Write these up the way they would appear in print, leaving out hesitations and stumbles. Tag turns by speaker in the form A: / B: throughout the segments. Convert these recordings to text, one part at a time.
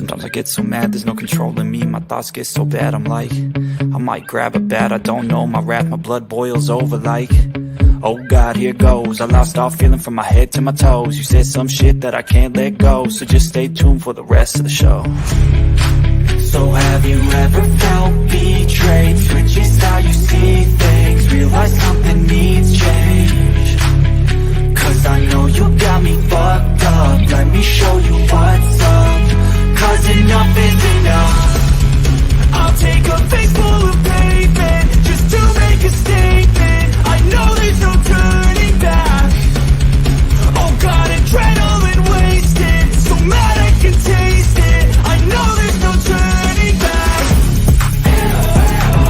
A: Sometimes I get so mad, there's no controlling me. My thoughts get so bad, I'm like, I might grab a bat, I don't know. My wrath, my blood boils over like, oh God, here goes. I lost all feeling from my head to my toes. You said some shit that I can't let go, so just stay tuned for the rest of the show. So have you ever felt betrayed? Switches how you see things, realize something needs change. Cause I know you got me fucked up, let me show you what's up. Cause enough is enough. I'll take a face full of pavement just to make a statement. I know there's no turning back. Oh God, adrenaline wasted, so mad I can taste it. I know there's no turning back.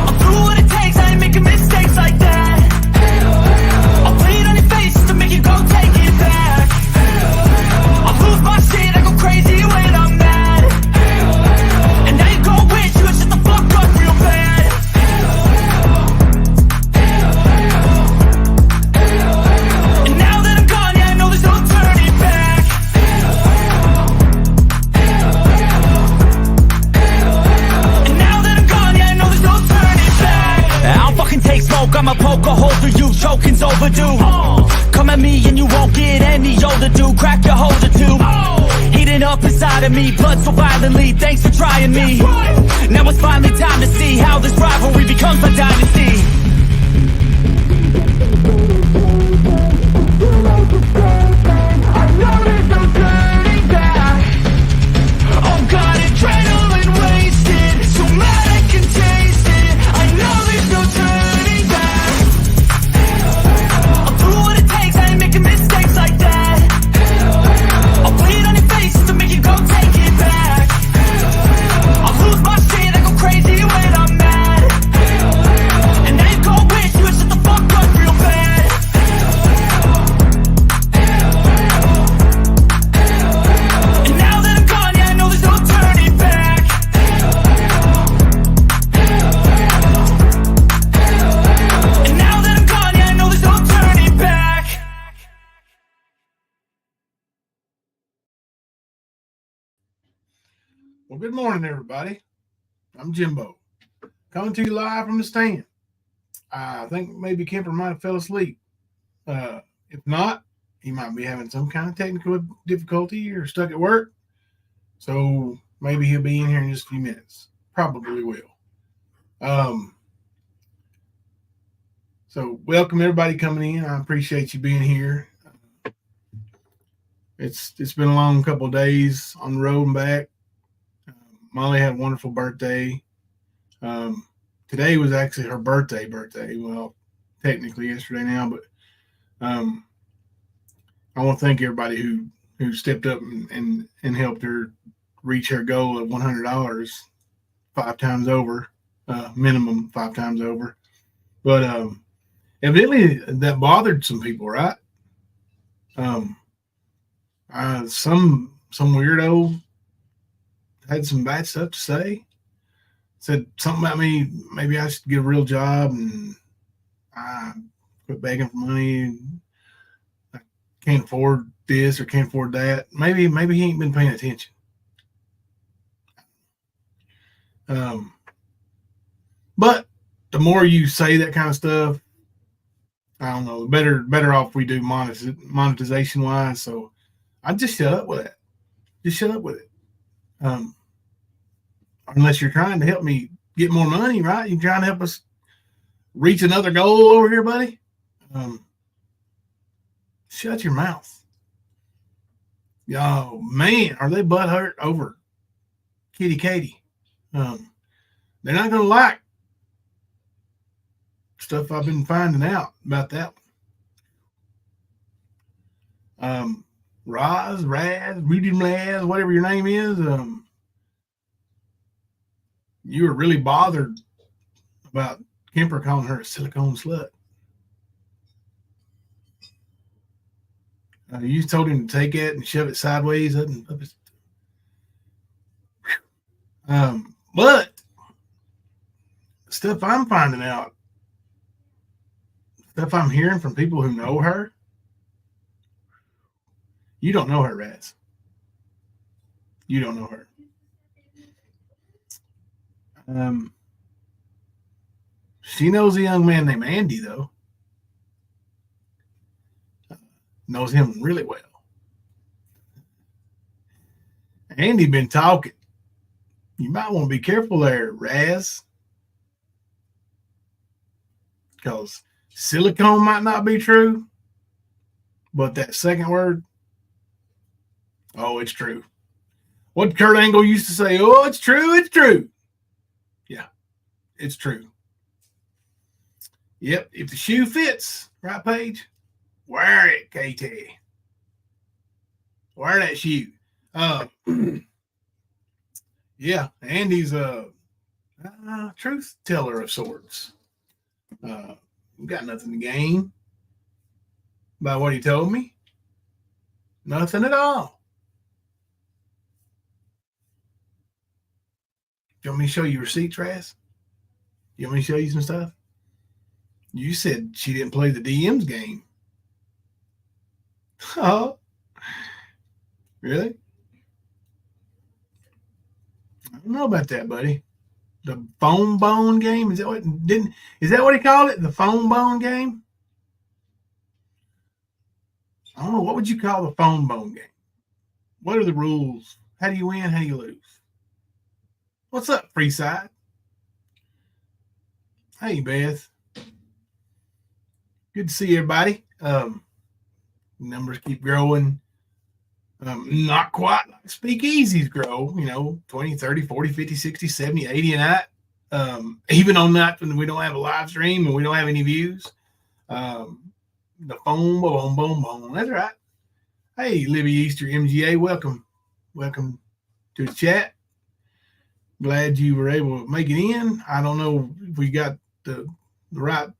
A: I'll do what it takes, I ain't making mistakes like that. I'll play it on your face just to make you go take it back. I'll lose my shit, I go crazy when I'm mad. And now you gon' wish you would shut the fuck up real bad. And now that I'm gone, yeah, I know there's no turning back. And now that I'm gone, yeah, I know there's no turning back. I'll fucking take smoke, I'ma poke a hole through you, choking's overdue. Come at me and you won't get any older, dude. Crack your holder too. Heating up inside of me, blood so violently, thanks for trying me. Now it's finally time to see how this rivalry becomes a dynasty. I know there's no turning back. Oh God, adrenaline wasted, so mad I can taste it. I know there's no turning back. I'll do what it takes, I ain't making mistakes like that. I'll play it on your face just to make you go take it back. I'll lose my shit, I go crazy when I'm mad. And now you gon' wish you would shut the fuck up real bad. And now that I'm gone, yeah, I know there's no turning back. And now that I'm gone, yeah, I know there's no turning back.
B: Well, good morning, everybody. I'm Jimbo, coming to you live from the stand. I think maybe Kemper might have fell asleep. If not, he might be having some kind of technical difficulty or stuck at work. So maybe he'll be in here in just a few minutes. Probably will. So welcome everybody coming in. I appreciate you being here. It's been a long couple of days on the road and back. Molly had a wonderful birthday. Today was actually her birthday. Well, technically yesterday now, but I want to thank everybody who stepped up and helped her reach her goal of $100 5 times over, minimum 5 times over. But evidently that bothered some people, right? Some weirdo had some bad stuff to say. Said something about me. Maybe I should get a real job and I quit begging for money. I can't afford this or can't afford that. Maybe he ain't been paying attention. But the more you say that kind of stuff, I don't know, the better off we do monetization wise. So I just shut up with it. Just shut up with it. Unless you're trying to help me get more money, right? You're trying to help us reach another goal over here, buddy. Shut your mouth. Oh man, are they butthurt over Kitty Katie? They're not gonna like stuff I've been finding out about that one. Raz, Rudy Mlaz, whatever your name is, you were really bothered about Kemper calling her a silicone slut. You told him to take it and shove it sideways up his. But stuff I'm finding out, stuff I'm hearing from people who know her, you don't know her, Raz. You don't know her. She knows a young man named Andy, though. Knows him really well. Andy been talking. You might want to be careful there, Raz. Because silicone might not be true, but that second word, oh, it's true. What Kurt Angle used to say, oh, it's true, it's true. Yeah, it's true. Yep, if the shoe fits, right, Paige? Wear it, KT. Wear that shoe. Yeah, Andy's a truth teller of sorts. Got nothing to gain by what he told me. Nothing at all. Do you want me to show you receipts, Raz? You want me to show you some stuff? You said she didn't play the DMs game. Oh, really? I don't know about that, buddy. The phone bone game? Is that what he called it? The phone bone game? I don't know. What would you call the phone bone game? What are the rules? How do you win? How do you lose? What's up, Freeside? Hey, Beth. Good to see everybody. Numbers keep growing. Not quite like speakeasies grow, 20, 30, 40, 50, 60, 70, 80 a night. Even on nights when we don't have a live stream and we don't have any views. The phone, boom, boom, boom. That's right. Hey, Libby Easter MGA, welcome. Welcome to the chat. Glad you were able to make it in. I don't know if we got the right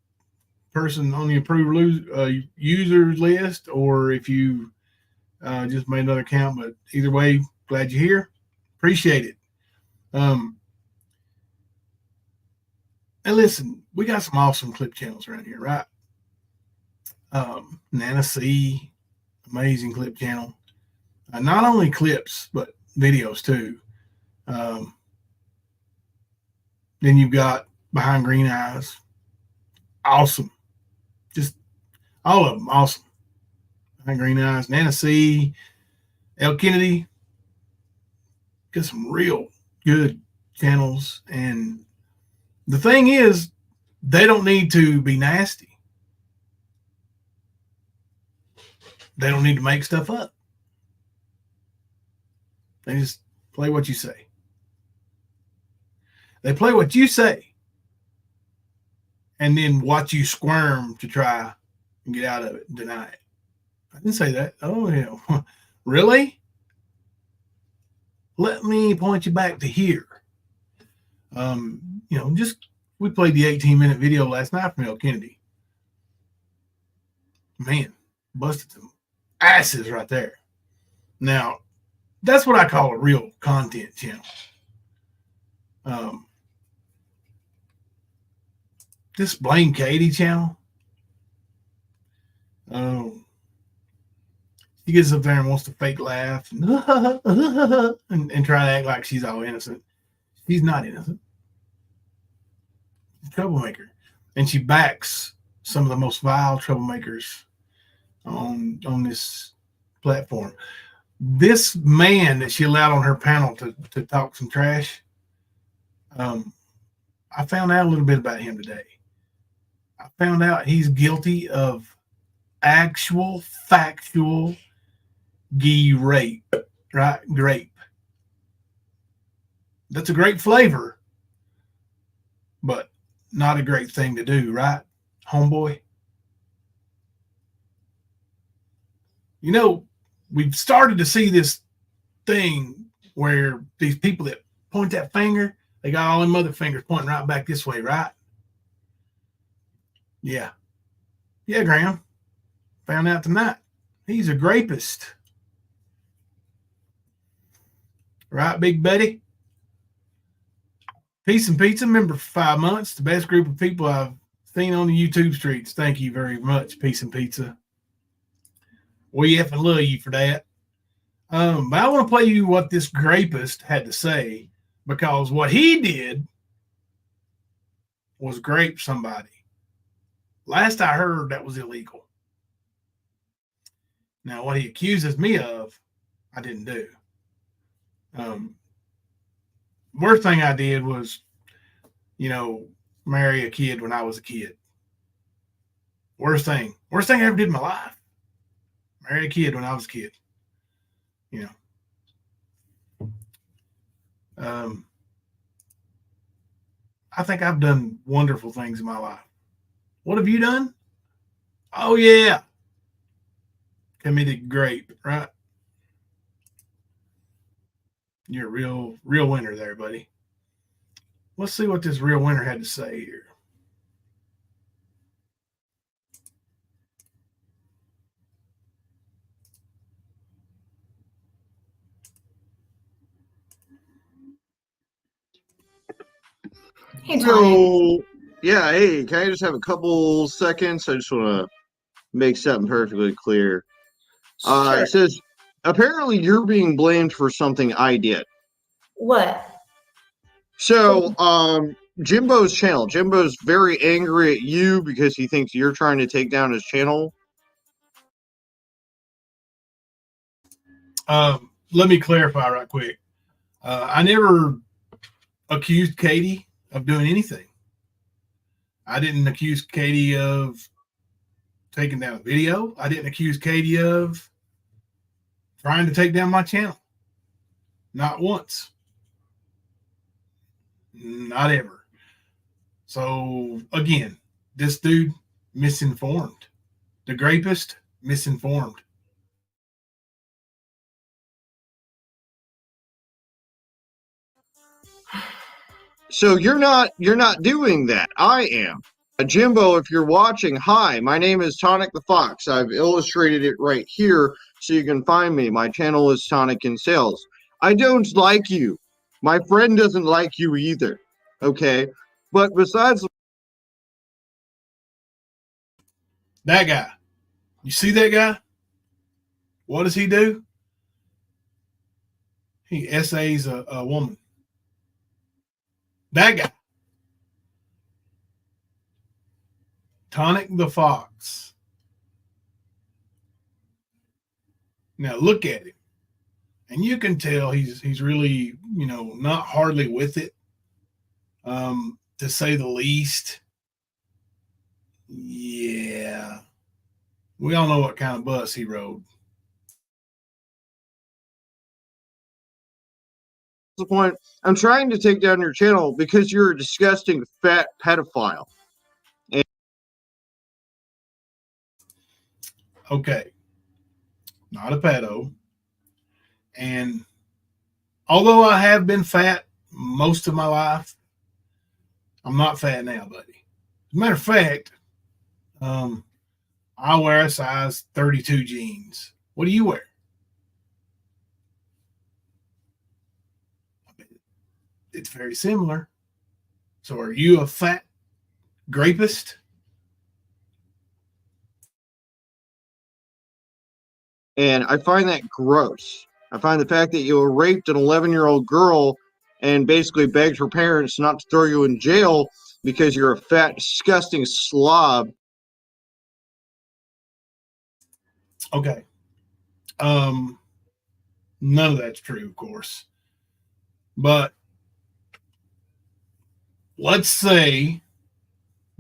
B: person on the approved users list or if you just made another account, but either way, glad you're here. Appreciate it. And listen, we got some awesome clip channels around here, right? Nana C, amazing clip channel. Not only clips, but videos too. Then you've got Behind Green Eyes. Awesome. Just all of them awesome. Behind Green Eyes, Nana C, L. Kennedy. Got some real good channels. And the thing is, they don't need to be nasty. They don't need to make stuff up. They just play what you say. They play what you say and then watch you squirm to try and get out of it and deny it. I didn't say that. Oh, yeah. Really? Let me point you back to here. We played the 18-minute video last night from L. Kennedy. Man, busted some asses right there. Now, that's what I call a real content channel. This Blame Katie channel. She gets up there and wants to fake laugh and try to act like she's all innocent. She's not innocent. She's a troublemaker. And she backs some of the most vile troublemakers on this platform. This man that she allowed on her panel to talk some trash, I found out a little bit about him today. I found out he's guilty of actual, factual rape, right? Grape. That's a great flavor, but not a great thing to do, right, homeboy? We've started to see this thing where these people that point that finger, they got all them other fingers pointing right back this way, right? Yeah. Yeah, Graham. Found out tonight. He's a grapist. Right, big buddy? Peace and Pizza, member for 5 months. The best group of people I've seen on the YouTube streets. Thank you very much, Peace and Pizza. We effing love you for that. But I want to play you what this grapist had to say, because what he did was grape somebody. Last I heard, that was illegal. Now, what he accuses me of, I didn't do. Worst thing I did was, marry a kid when I was a kid. Worst thing I ever did in my life. Marry a kid when I was a kid. I think I've done wonderful things in my life. What have you done? Oh, yeah. Committed grape, right? You're a real winner there, buddy. Let's see what this real winner had to say here.
C: Hey, Tony.
D: So, yeah, hey, can I just have a couple seconds? I just want to make something perfectly clear.
C: Sure.
D: It says, apparently you're being blamed for something I did.
C: What?
D: So, Jimbo's channel. Jimbo's very angry at you because he thinks you're trying to take down his channel.
B: Let me clarify right quick. I never accused Katie of doing anything. I didn't accuse Katie of taking down a video. I didn't accuse Katie of trying to take down my channel. Not once. Not ever. So, again, this dude misinformed. The grapist misinformed.
D: So you're not doing that. I am. Jimbo, if you're watching, hi, my name is Tonic the Fox. I've illustrated it right here so you can find me. My channel is Tonic in Sales. I don't like you. My friend doesn't like you either. Okay? But besides
B: that guy, you see that guy? What does he do? He essays a woman. That guy. Tonic the Fox. Now look at him. And you can tell he's really, not hardly with it. To say the least. Yeah. We all know what kind of bus he rode.
D: the point, I'm trying to take down your channel because you're a disgusting fat pedophile.
B: Okay. Not a pedo. And although I have been fat most of my life, I'm not fat now, buddy. As a matter of fact, I wear a size 32 jeans. What do you wear? It's very similar. So are you a fat grapist?
D: And I find that gross. I find the fact that you raped an 11-year-old girl and basically begged her parents not to throw you in jail because you're a fat, disgusting slob.
B: Okay. None of that's true, of course. But let's say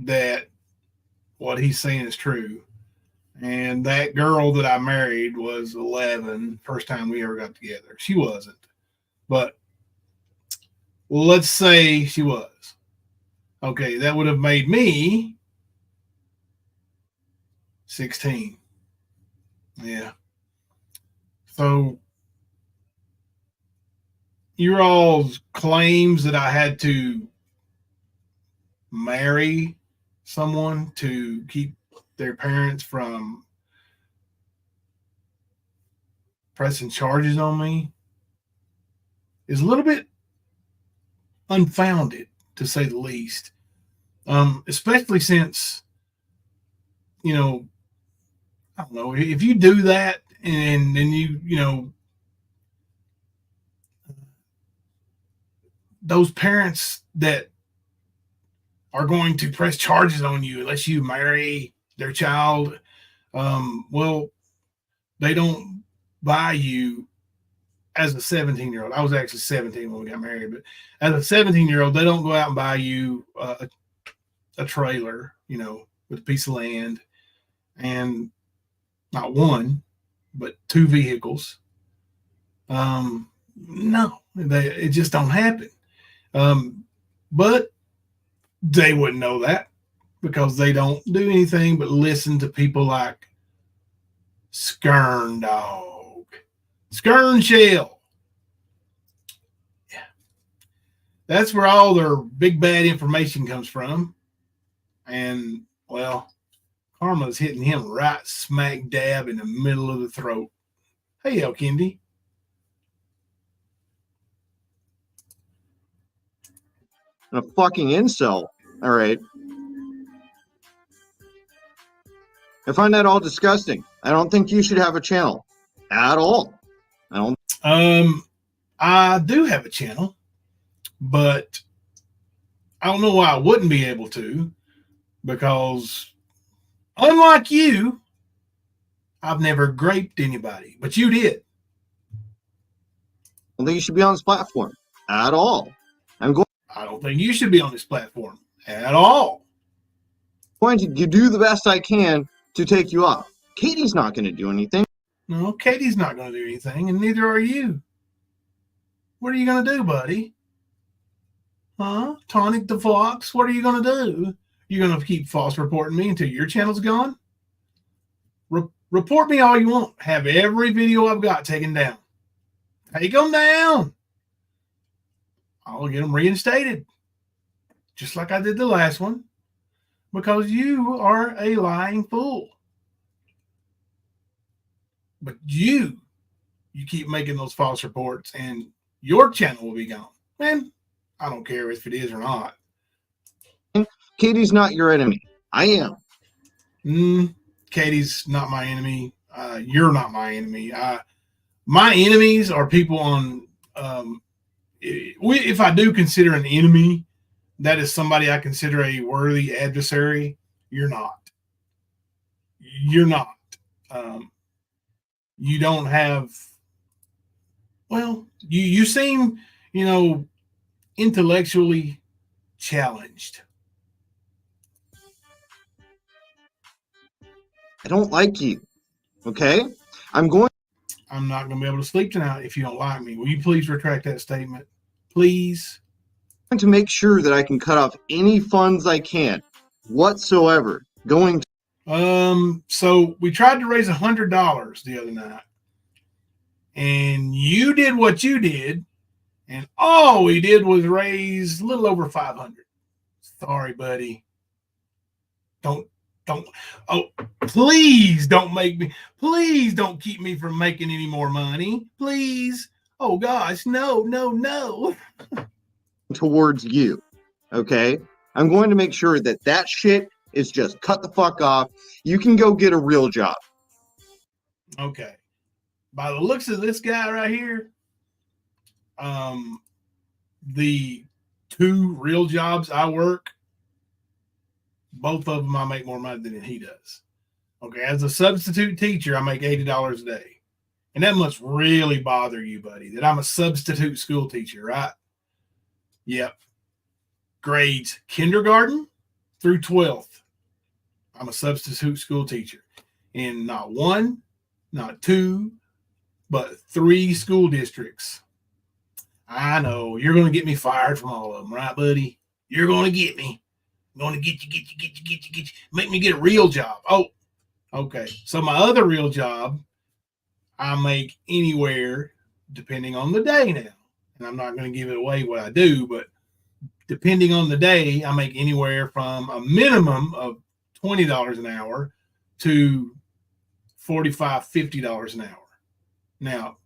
B: that what he's saying is true. And that girl that I married was 11, first time we ever got together. She wasn't. But let's say she was. Okay, that would have made me 16. Yeah. So your all's claims that I had to marry someone to keep their parents from pressing charges on me is a little bit unfounded, to say the least. Especially since, I don't know, if you do that and then those parents that are going to press charges on you unless you marry their child. Well, they don't buy you as a 17-year-old. I was actually 17 when we got married, but as a 17-year-old, they don't go out and buy you a trailer, you know, with a piece of land and not one, but 2 vehicles. No, it just don't happen. But they wouldn't know that because they don't do anything but listen to people like Skern Dog, Skern Shell. Yeah. That's where all their big bad information comes from. And, well, karma's hitting him right smack dab in the middle of the throat. Hey, El Kendi.
D: A fucking incel. All right. I find that all disgusting. I don't think you should have a channel at all. I don't.
B: I do have a channel, but I don't know why I wouldn't be able to, because unlike you, I've never graped anybody, but you did.
D: I don't think you should be on this platform at all.
B: I don't think you should be on this platform at all.
D: Going to do the best I can to take you off. Katie's not going to do anything.
B: No, Katie's not going to do anything, and neither are you. What are you going to do, buddy? Huh? Tonic the Fox? What are you going to do? You're going to keep false reporting me until your channel's gone? Report me all you want. Have every video I've got taken down. Take them down. I'll get them reinstated. Just like I did the last one. Because you are a lying fool. But you keep making those false reports and your channel will be gone. Man, I don't care if it is or not.
D: Katie's not your enemy. I am.
B: Katie's not my enemy. You're not my enemy. My enemies are people on... if I do consider an enemy, that is somebody I consider a worthy adversary. You're not. You're not. You don't have, well, you seem, intellectually challenged.
D: I don't like you. Okay? I'm
B: not going to be able to sleep tonight if you don't like me. Will you please retract that statement? Please.
D: to make sure that I can cut off any funds I can whatsoever going to.
B: So we tried to raise $100 the other night, and you did what you did, and all we did was raise a little over 500. Sorry, buddy. Please don't keep me from making any more money. Please. Oh gosh, no.
D: Towards you. Okay? I'm going to make sure that shit is just cut the fuck off. You can go get a real job.
B: Okay. By the looks of this guy right here, the 2 real jobs I work, both of them I make more money than he does. Okay, as a substitute teacher, I make $80 a day. And that must really bother you, buddy, that I'm a substitute school teacher, right? Yep. Grades kindergarten through 12th. I'm a substitute school teacher in not 1, not 2, but 3 school districts. I know you're going to get me fired from all of them, right, buddy? You're going to get me. I'm going to get you. Make me get a real job. Oh, okay. So my other real job, I make anywhere, depending on the day now. And I'm not going to give it away what I do, but depending on the day, I make anywhere from a minimum of $20 an hour to $45, $50 an hour. Now,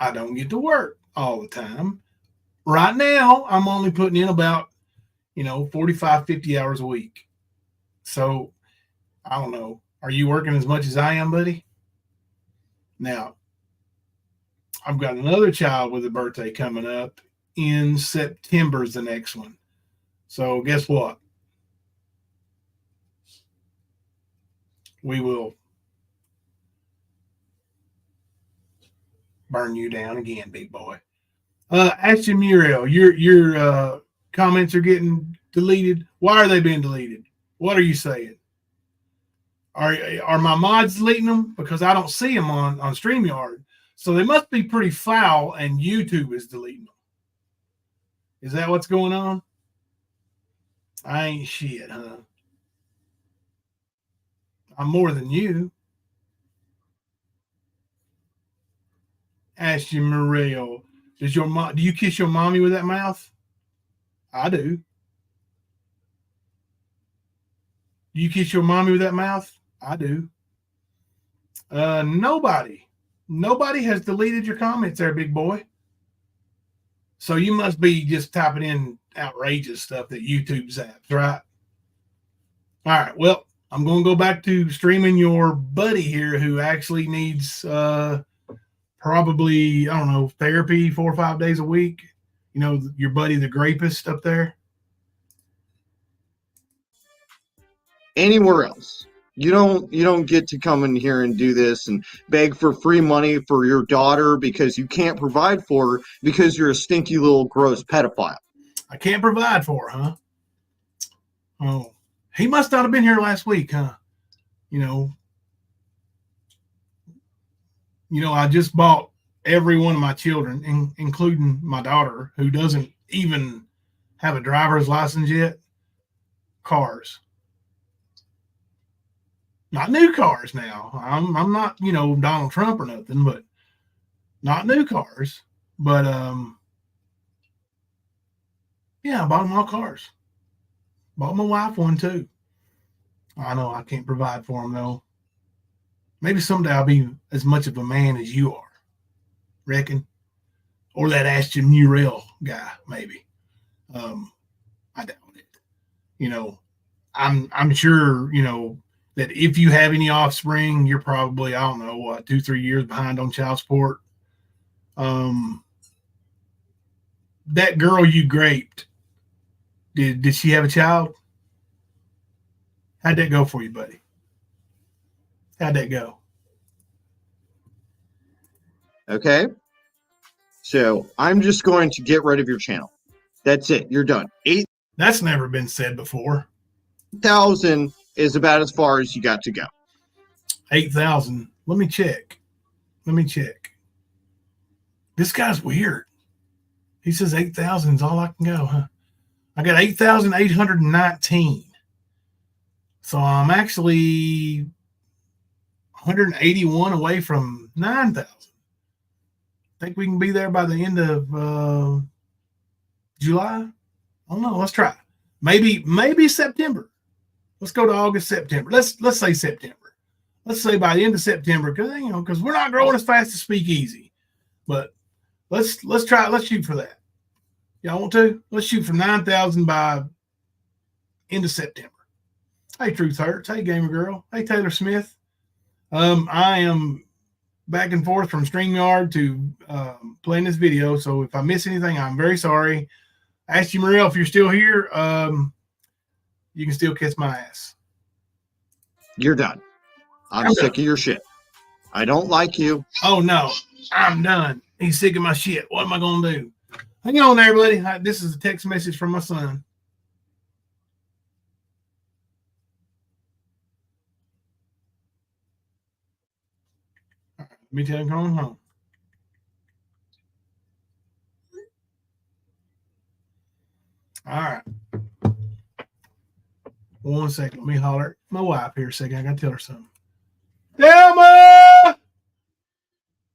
B: I don't get to work all the time. Right now, I'm only putting in about, 45, 50 hours a week. So, I don't know. Are you working as much as I am, buddy? Now, I've got another child with a birthday coming up in September is the next one. So guess what? we will burn you down again, big boy. Ashton Muriel, your comments are getting deleted. Why are they being deleted? What are you saying? Are my mods deleting them? Because I don't see them on StreamYard. So they must be pretty foul and YouTube is deleting them. Is that what's going on? I ain't shit, huh? I'm more than you. Ashton Muriel, do you kiss your mommy with that mouth? I do. Do you kiss your mommy with that mouth? I do. Nobody has deleted your comments there, big boy. So you must be just typing in outrageous stuff that YouTube zaps, right? All right. Well, I'm going to go back to streaming your buddy here who actually needs probably, I don't know, therapy 4 or 5 days a week. You know, your buddy, the grapist up there.
D: Anywhere else. You don't get to come in here and do this and beg for free money for your daughter because you can't provide for her because you're a stinky little gross pedophile.
B: I can't provide for her, huh? Oh, he must not have been here last week, huh? You know, I just bought every one of my children, including my daughter, who doesn't even have a driver's license yet, cars. Not new cars now. I'm not, you know, Donald Trump or nothing, but not new cars. But yeah, I bought them all cars. Bought my wife one too. I know I can't provide for them though. Maybe someday I'll be as much of a man as you are. Reckon? Or that Ashton Muriel guy, maybe. I doubt it. You know, I'm sure, you know, that if you have any offspring, you're probably, I don't know, what, 2-3 years behind on child support. That girl you graped, did she have a child? How'd that go for you, buddy? How'd that go?
D: Okay. So I'm just going to get rid of your channel. That's it. You're done.
B: That's never been said before.
D: 8,000 is about as far as you got to go.
B: 8,000. Let me check. This guy's weird. He says 8,000 is all I can go, huh? I got 8,819. So I'm actually 181 away from 9,000. Think we can be there by the end of July? I don't know. Let's try. Maybe September. Let's go to August, September. Let's say September. Let's say by the end of September, because we're not growing as fast as Speakeasy. But let's try. Let's shoot for that. Y'all want to? Let's shoot for 9,000 by end of September. Hey, Truth Hurts. Hey, Gamer Girl. Hey, Taylor Smith. I am back and forth from StreamYard to playing this video. So if I miss anything, I'm very sorry. Ask you, Muriel, if you're still here, you can still kiss my ass.
D: You're done. I'm sick of your shit. I don't like you.
B: Oh, no. I'm done. He's sick of my shit. What am I going to do? Hang on there, buddy. This is a text message from my son. All right, let me tell him going home. All right. 1 second. Let me holler at my wife here a second. I got to tell her something. Thelma!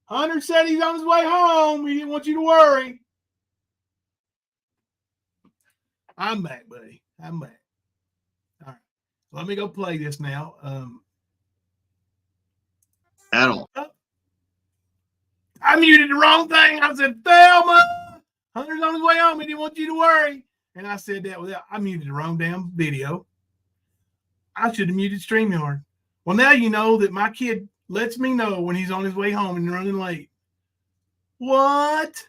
B: Hunter said he's on his way home. He didn't want you to worry. I'm back, buddy. I'm back. All right. Let me go play this now.
D: At all.
B: I muted the wrong thing. I said, Thelma! Hunter's on his way home. He didn't want you to worry. And I said that I muted the wrong damn video. I should have muted StreamYard. Well, now you know that my kid lets me know when he's on his way home and running late. What?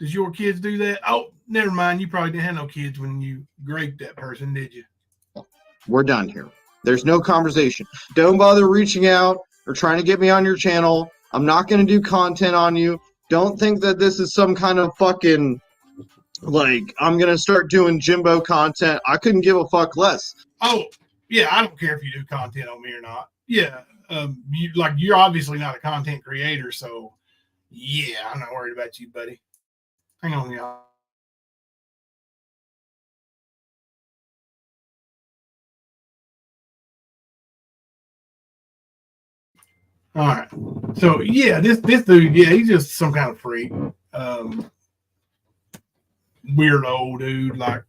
B: Does your kids do that? Oh, never mind. You probably didn't have no kids when you graped that person, did you?
D: We're done here. There's no conversation. Don't bother reaching out or trying to get me on your channel. I'm not going to do content on you. Don't think that this is some kind of fucking, like, I'm going to start doing Jimbo content. I couldn't give a fuck less.
B: Oh, yeah, I don't care if you do content on me or not. Yeah, you're obviously not a content creator, so yeah, I'm not worried about you, buddy. Hang on, y'all. All right. So yeah, this dude, yeah, he's just some kind of freak. Weird old dude. Like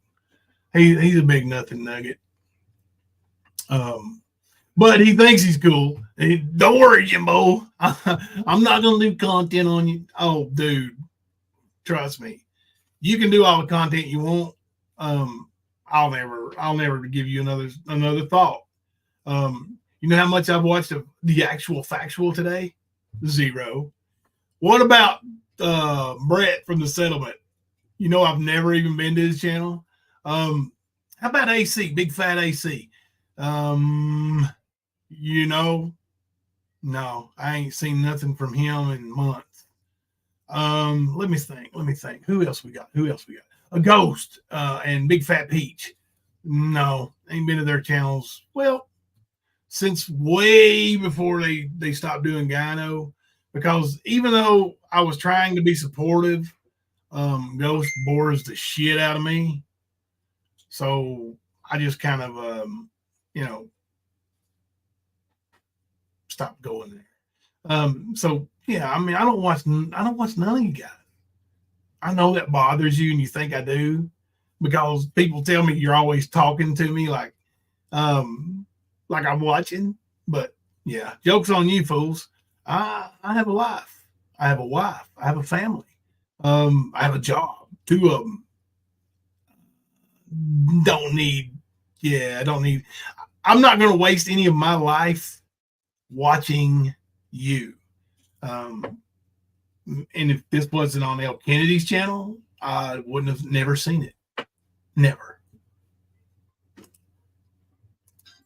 B: he's a big nothing nugget. But he thinks he's cool. Don't worry, Jimbo. I'm not gonna do content on you. Oh, dude, trust me. You can do all the content you want. I'll never give you another thought. You know how much I've watched of the actual factual today? 0. What about Brett from the settlement? You know, I've never even been to his channel. How about AC, big fat AC? You know, no, I ain't seen nothing from him in months. Let me think. Who else we got? A Ghost and Big Fat Peach. No, ain't been to their channels. Well, since way before they stopped doing gyno, because even though I was trying to be supportive, Ghost bores the shit out of me. So I just kind of stopped going there. So yeah, I mean, I don't watch none of you guys. I know that bothers you and you think I do, because people tell me you're always talking to me like I'm watching. But yeah, joke's on you fools. I have a life. I have a wife. I have a family. I have a job. 2 of them. I don't need. I'm not going to waste any of my life watching you. And if this wasn't on El Kennedy's channel, I wouldn't have never seen it. Never.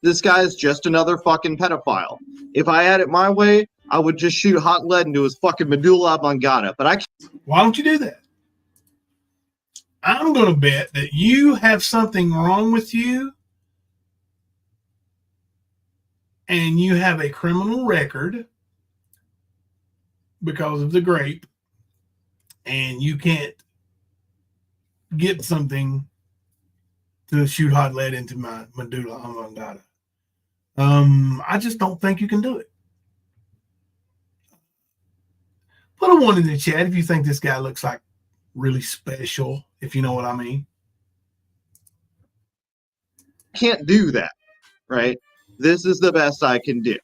D: This guy is just another fucking pedophile. If I had it my way, I would just shoot hot lead into his fucking medulla oblongata. But I can't.
B: Why don't you do that? I'm going to bet that you have something wrong with you and you have a criminal record because of the grape, and you can't get something to shoot hot lead into my medulla oblongata. I just don't think you can do it. Put a 1 in the chat if you think this guy looks like really special, if you know what I mean.
D: Can't do that, right? This is the best I can do.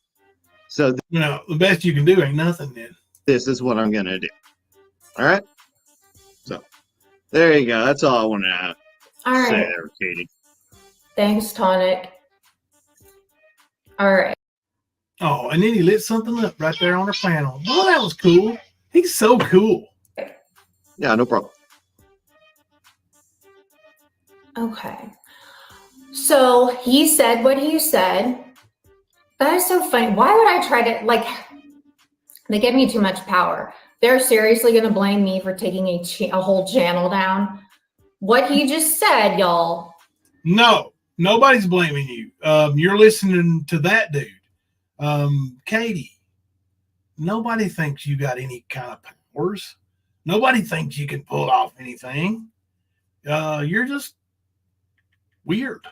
D: So
B: The best you can do ain't nothing then.
D: this is what I'm going to do. All right? So there you go. That's all I want to
C: All
D: say
C: right.
D: there, Katie.
C: Thanks, Tonic. All right.
B: Oh, and then he lit something up right there on her panel. Oh, that was cool. He's so cool.
D: Yeah, no problem.
C: Okay. So he said what he said. That is so funny. Why would I try to, they give me too much power. They're seriously going to blame me for taking a whole channel down. What he just said, y'all.
B: No, nobody's blaming you. You're listening to that dude. Katie, nobody thinks you got any kind of powers. Nobody thinks you can pull off anything. You're just weird.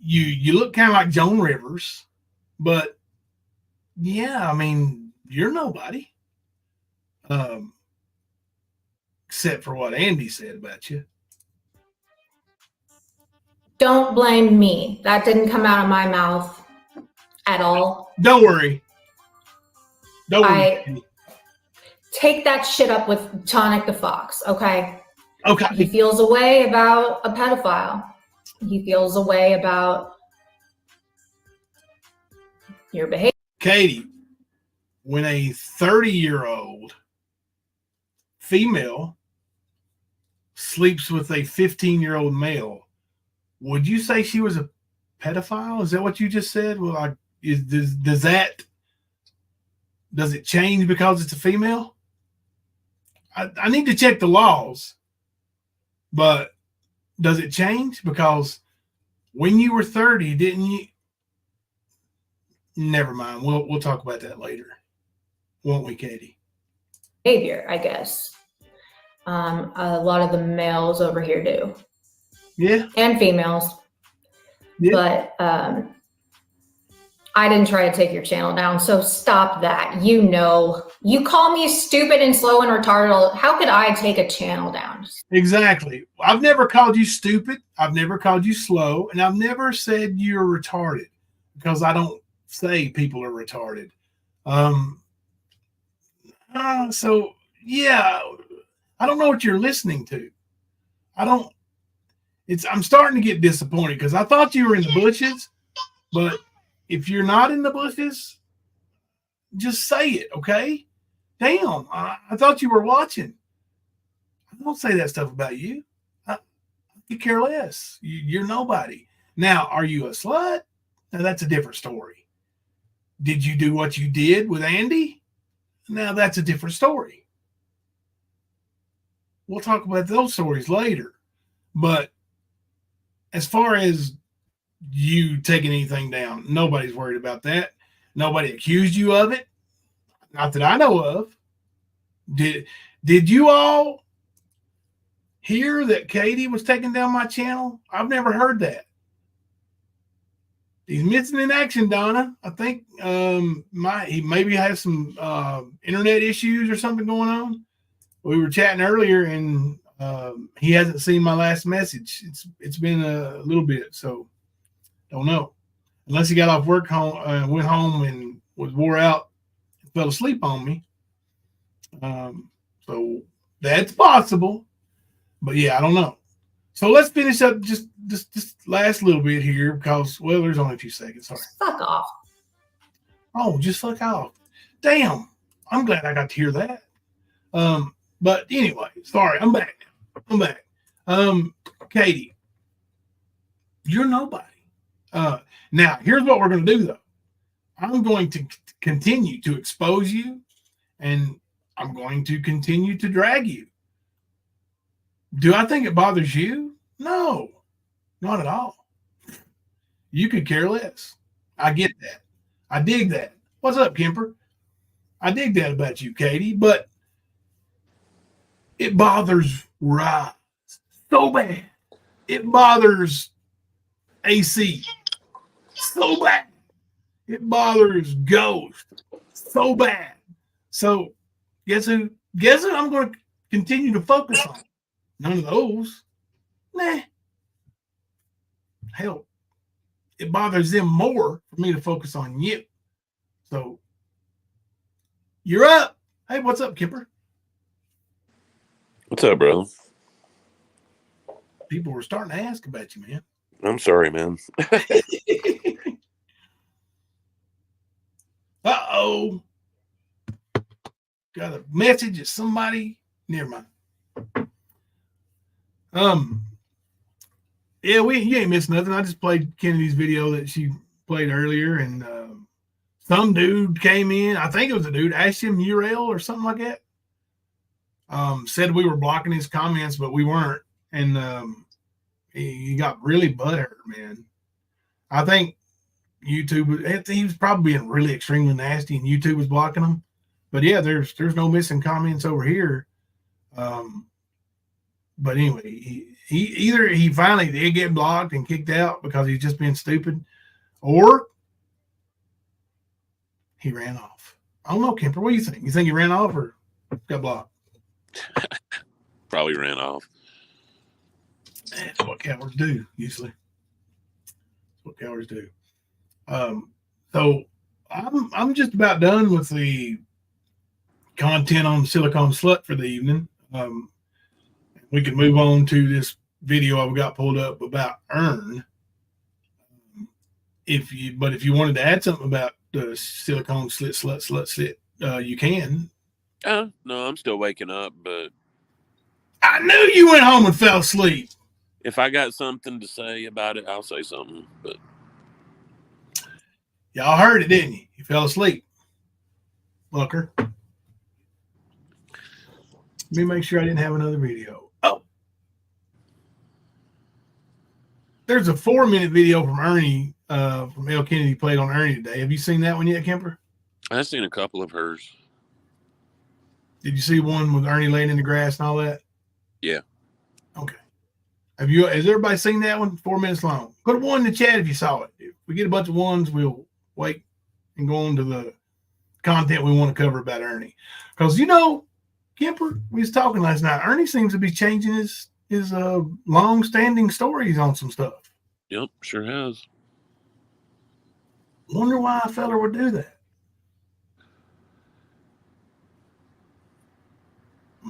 B: You look kind of like Joan Rivers, but yeah, I mean, you're nobody. Except for what Andy said about you.
C: Don't blame me. That didn't come out of my mouth at all.
B: Don't worry. Don't worry.
C: Take that shit up with Tonic the Fox, okay?
B: Okay.
C: He feels a way about a pedophile. He feels a way about your behavior.
B: Katie, when a 30-year-old female sleeps with a 15-year-old male, would you say she was a pedophile? Is that what you just said? Well, does it change because it's a female? I need to check the laws, but does it change? Because when you were 30, didn't you? Never mind. We'll talk about that later, won't we, Katie?
C: Behavior, I guess. A lot of the males over here do.
B: Yeah.
C: And females.
B: Yeah.
C: But I didn't try to take your channel down, so stop that. You call me stupid and slow and retarded. How could I take a channel down?
B: Exactly. I've never called you stupid. I've never called you slow. And I've never said you're retarded, because I don't say people are retarded. So, yeah, I don't know what you're listening to. I'm starting to get disappointed, because I thought you were in the bushes, but if you're not in the bushes, just say it, okay? Damn, I thought you were watching. I don't say that stuff about you. I could care less. You're nobody. Now, are you a slut? Now, that's a different story. Did you do what you did with Andy? Now, that's a different story. We'll talk about those stories later. But as far as you taking anything down, nobody's worried about that. Nobody accused you of it. Not that I know of. Did you all hear that Katie was taking down my channel? I've never heard that. He's missing in action, Donna. I think he maybe has some internet issues or something going on. We were chatting earlier, and he hasn't seen my last message. It's been a little bit, so don't know. Unless he got off work went home and was wore out and fell asleep on me. So that's possible. But yeah, I don't know. So let's finish up just this last little bit here, because, well, there's only a few seconds. Sorry.
C: Fuck off.
B: Oh, just fuck off. Damn. I'm glad I got to hear that. But anyway, sorry, I'm back. Katie, you're nobody. Now, here's what we're going to do, though. I'm going to continue to expose you, and I'm going to continue to drag you. Do I think it bothers you? No, not at all. You could care less. I get that. I dig that. What's up, Kemper? I dig that about you, Katie, but it bothers Rise so bad. It bothers AC so bad. It bothers Ghost so bad. So guess who I'm going to continue to focus on? None of those. Nah. Hell, it bothers them more for me to focus on you. So you're up. Hey, what's up, Kipper?
E: What's up, bro?
B: People were starting to ask about you, man.
E: I'm sorry, man.
B: Uh-oh. Got a message at somebody. Never mind. Yeah, you ain't missed nothing. I just played Kennedy's video that she played earlier, and some dude came in. I think it was a dude, Ashton Muriel or something like that. Said we were blocking his comments, but we weren't. And he got really butthurt, man. I think YouTube, he was probably being really extremely nasty, and YouTube was blocking him. But yeah, there's no missing comments over here. But anyway, he finally did get blocked and kicked out because he's just being stupid, or he ran off. I don't know, Kemper. What do you think? You think he ran off or got blocked?
E: Probably ran off.
B: That's what cowards do, usually. That's what cowards do. So I'm just about done with the content on Silicone Slut for the evening. We can move on to this video I've got pulled up about Ernie. If you wanted to add something about the Silicone Slut, you can.
E: No, I'm still waking up, but
B: I knew you went home and fell asleep.
E: If I got something to say about it, I'll say something. But
B: y'all heard it, didn't you? You fell asleep. Looker. Let me make sure I didn't have another video. Oh. There's a 4-minute video from Ernie, from L. Kennedy played on Ernie today. Have you seen that one yet, Kemper?
E: I've seen a couple of hers.
B: Did you see one with Ernie laying in the grass and all that?
E: Yeah.
B: Okay. Has everybody seen that one? 4 minutes long. Put a one in the chat if you saw it. If we get a bunch of ones, we'll wait and go on to the content we want to cover about Ernie. Because, Kemper, we was talking last night. Ernie seems to be changing his long-standing stories on some stuff.
E: Yep, sure has.
B: Wonder why a fella would do that.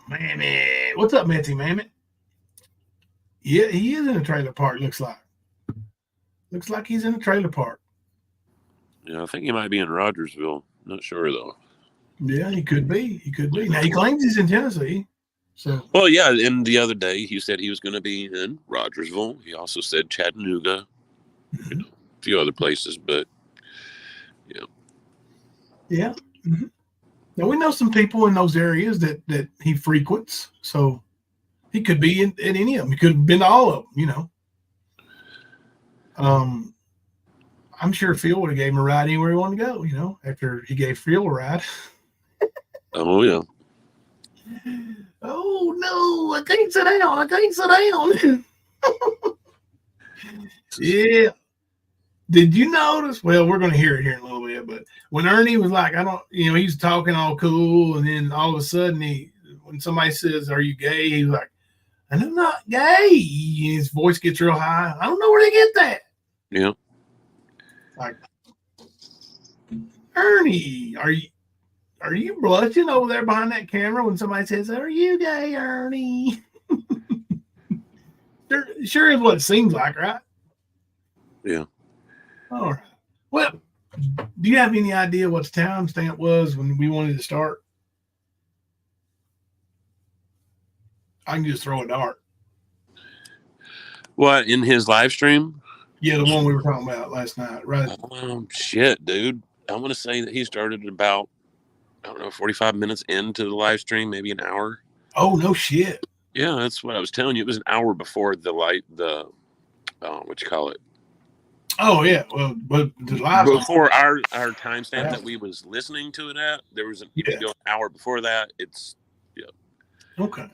B: Mammy. What's up, Mitzi, Mammy? Yeah, he is in a trailer park, looks like. Looks like he's in a trailer park.
E: Yeah, I think he might be in Rogersville. Not sure, though.
B: Yeah, he could be. He could be. Now, he claims he's in Tennessee. So.
E: Well, yeah, and the other day he said he was going to be in Rogersville. He also said Chattanooga, a few other places, but yeah.
B: Yeah. Mm-hmm. Now, we know some people in those areas that he frequents, so he could be in any of them. He could have been to all of them, I'm sure Phil would have gave him a ride anywhere he wanted to go, after he gave Phil a ride.
E: Oh, yeah.
B: Oh, no, I can't sit down. Yeah. Did you notice? Well, we're going to hear it here in a little bit, but when Ernie was like, he's talking all cool, and then all of a sudden when somebody says, "Are you gay?" He's like, "And I'm not gay." And his voice gets real high. I don't know where they get that.
E: Yeah.
B: Like, Ernie, are you blushing over there behind that camera when somebody says, "Are you gay, Ernie?" Sure is what it seems like, right?
E: Yeah.
B: All right. Well, do you have any idea what the timestamp was when we wanted to start? I can just throw a dart.
E: What, in his live stream?
B: Yeah, the one we were talking about last night, right?
E: Oh, shit, dude. I want to say that he started about, 45 minutes into the live stream, maybe an hour.
B: Oh, no shit.
E: Yeah, that's what I was telling you. It was an hour before what you call it?
B: Oh, yeah. Well, but the live
E: before our timestamp that we was listening to it at, there was you can go an hour before that.
B: Okay.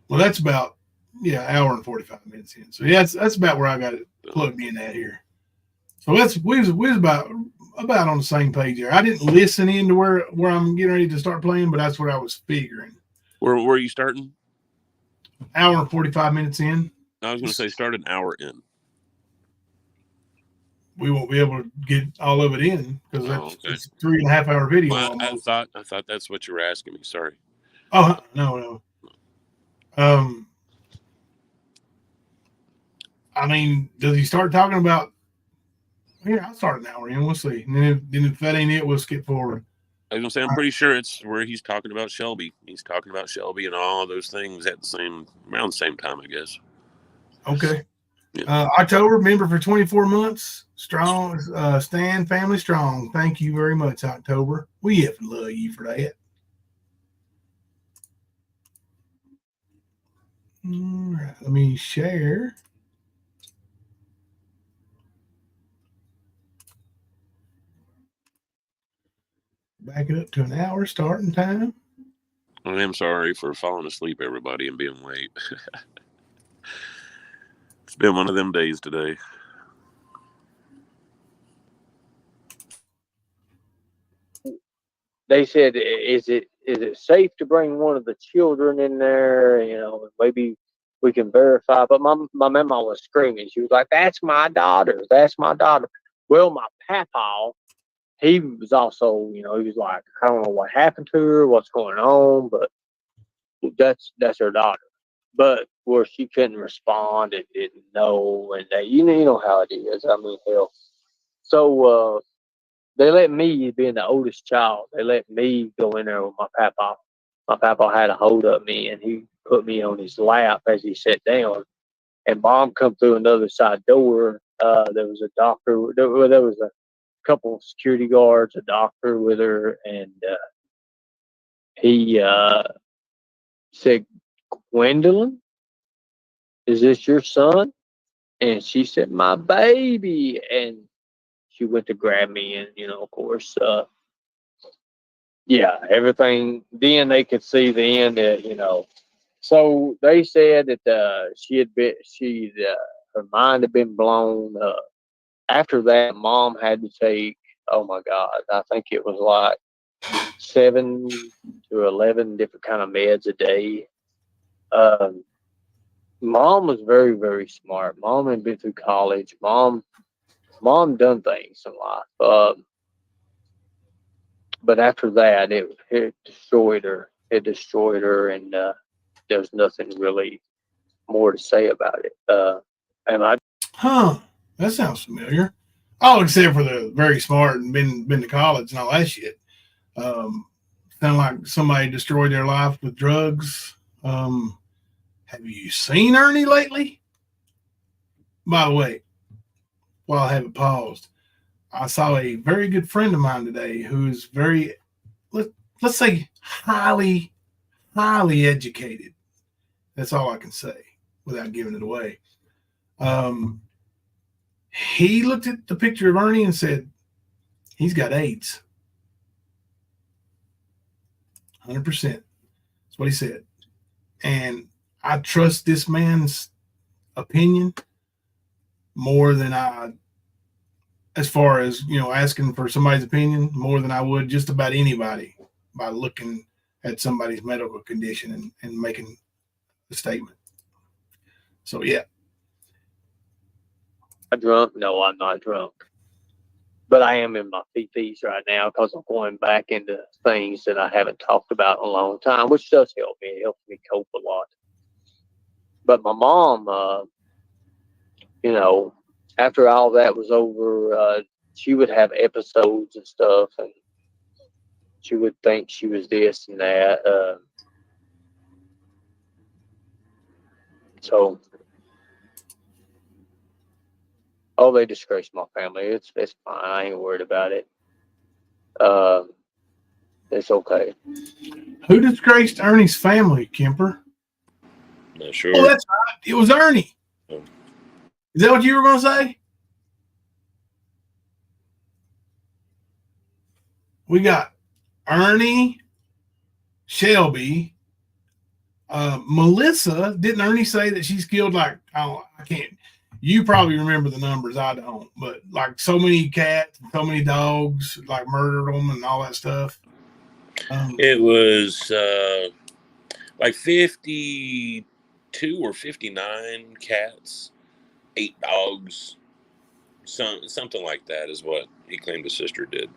B: Well, that's about hour and 45 minutes in. So yeah, that's about where I got it plugged in at here. So we was about on the same page there. I didn't listen in to where I'm getting ready to start playing, but that's what I was figuring.
E: Where are you starting?
B: Hour and 45 minutes in.
E: I was going to say start an hour in.
B: We won't be able to get all of it in because it's a 3.5 hour video.
E: Well, I thought that's what you were asking me. Sorry.
B: Oh no. I mean, does he start talking about? Here, I'll start an hour in. We'll see. And then if that ain't it, we'll skip forward.
E: I was gonna say I'm pretty sure it's where he's talking about Shelby. He's talking about Shelby and all those things around the same time, I guess.
B: Okay.
E: Yeah.
B: October, member for 24 months. Strong, stand family strong. Thank you very much, October. We have to love you for that. All right, let me share. Back it up to an hour starting time.
E: I am sorry for falling asleep, everybody, and being late. It's been one of them days today.
F: They said, is it safe to bring one of the children in there? Maybe we can verify. But my mama was screaming. She was like, "That's my daughter. That's my daughter." Well, my papa, he was also, he was like, "I don't know what happened to her, what's going on, but that's her daughter." But where she couldn't respond and didn't know, and that, you know how it is. I mean, hell. So they let me, being the oldest child, they let me go in there with my papa. My papa had a hold of me, and he put me on his lap as he sat down. and Mom come through another side door. There was a doctor. There was a couple of security guards, a doctor with her, and he said, "Gwendolyn, is this your son?" And she said, "My baby." And she went to grab me, and of course, yeah, everything. Then they could see then that. So they said that her mind had been blown. After that, Mom had to take, oh my God, I think it was like 7 to 11 different kind of meds a day. Mom was very, very smart. Mom had been through college. Mom done things in life. But after that, it destroyed her. It destroyed her, and there's nothing really more to say about it.
B: That sounds familiar. Oh, except for the very smart and been to college and all that shit. Sound like somebody destroyed their life with drugs. Have you seen Ernie lately? By the way, while I have it paused, I saw a very good friend of mine today who is very, let's say, highly educated. That's all I can say without giving it away. He looked at the picture of Ernie and said, he's got AIDS. 100%. That's what he said. And I trust this man's opinion more than as far as, asking for somebody's opinion, more than I would just about anybody by looking at somebody's medical condition and making a statement. So, yeah.
F: Drunk? No, I'm not drunk. But I am in my fifties right now because I'm going back into things that I haven't talked about in a long time, which does help me. It helps me cope a lot. But my mom, after all that was over, she would have episodes and stuff, and she would think she was this and that. They disgraced my family. It's fine. I ain't worried about it. It's okay.
B: Who disgraced Ernie's family, Kemper?
E: Not sure.
B: Oh, that's right. It was Ernie.
E: Oh.
B: Is that what you were going to say? We got Ernie, Shelby, Melissa. Didn't Ernie say that she's killed I can't. You probably remember the numbers. I don't. But like so many cats, so many dogs, like murdered them and all that stuff.
E: It was like 52 or 59 cats, 8 dogs, something like that is what he claimed his sister did.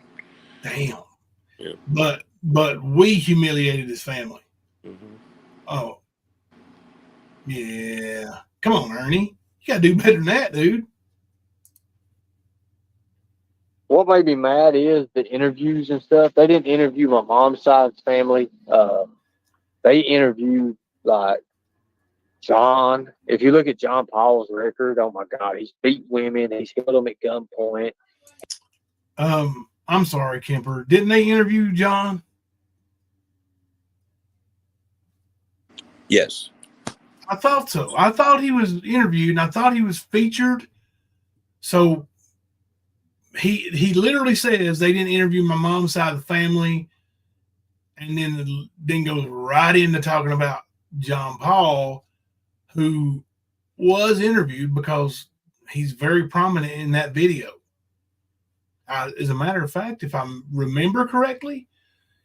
B: Damn.
E: Yeah.
B: But we humiliated his family.
E: Mm-hmm.
B: Oh. Yeah. Come on, Ernie. You gotta do better than that, dude.
F: What made me mad is the interviews and stuff. They didn't interview my mom's side's family. They interviewed like John. If you look at John Paul's record, oh my God, he's beat women. He's held them at gunpoint.
B: I'm sorry, Kemper. Didn't they interview John?
E: Yes.
B: I thought so. I thought he was interviewed and I thought he was featured. So he literally says they didn't interview my mom's side of the family, and then goes right into talking about John Paul, who was interviewed because he's very prominent in that video. As a matter of fact, if I remember correctly,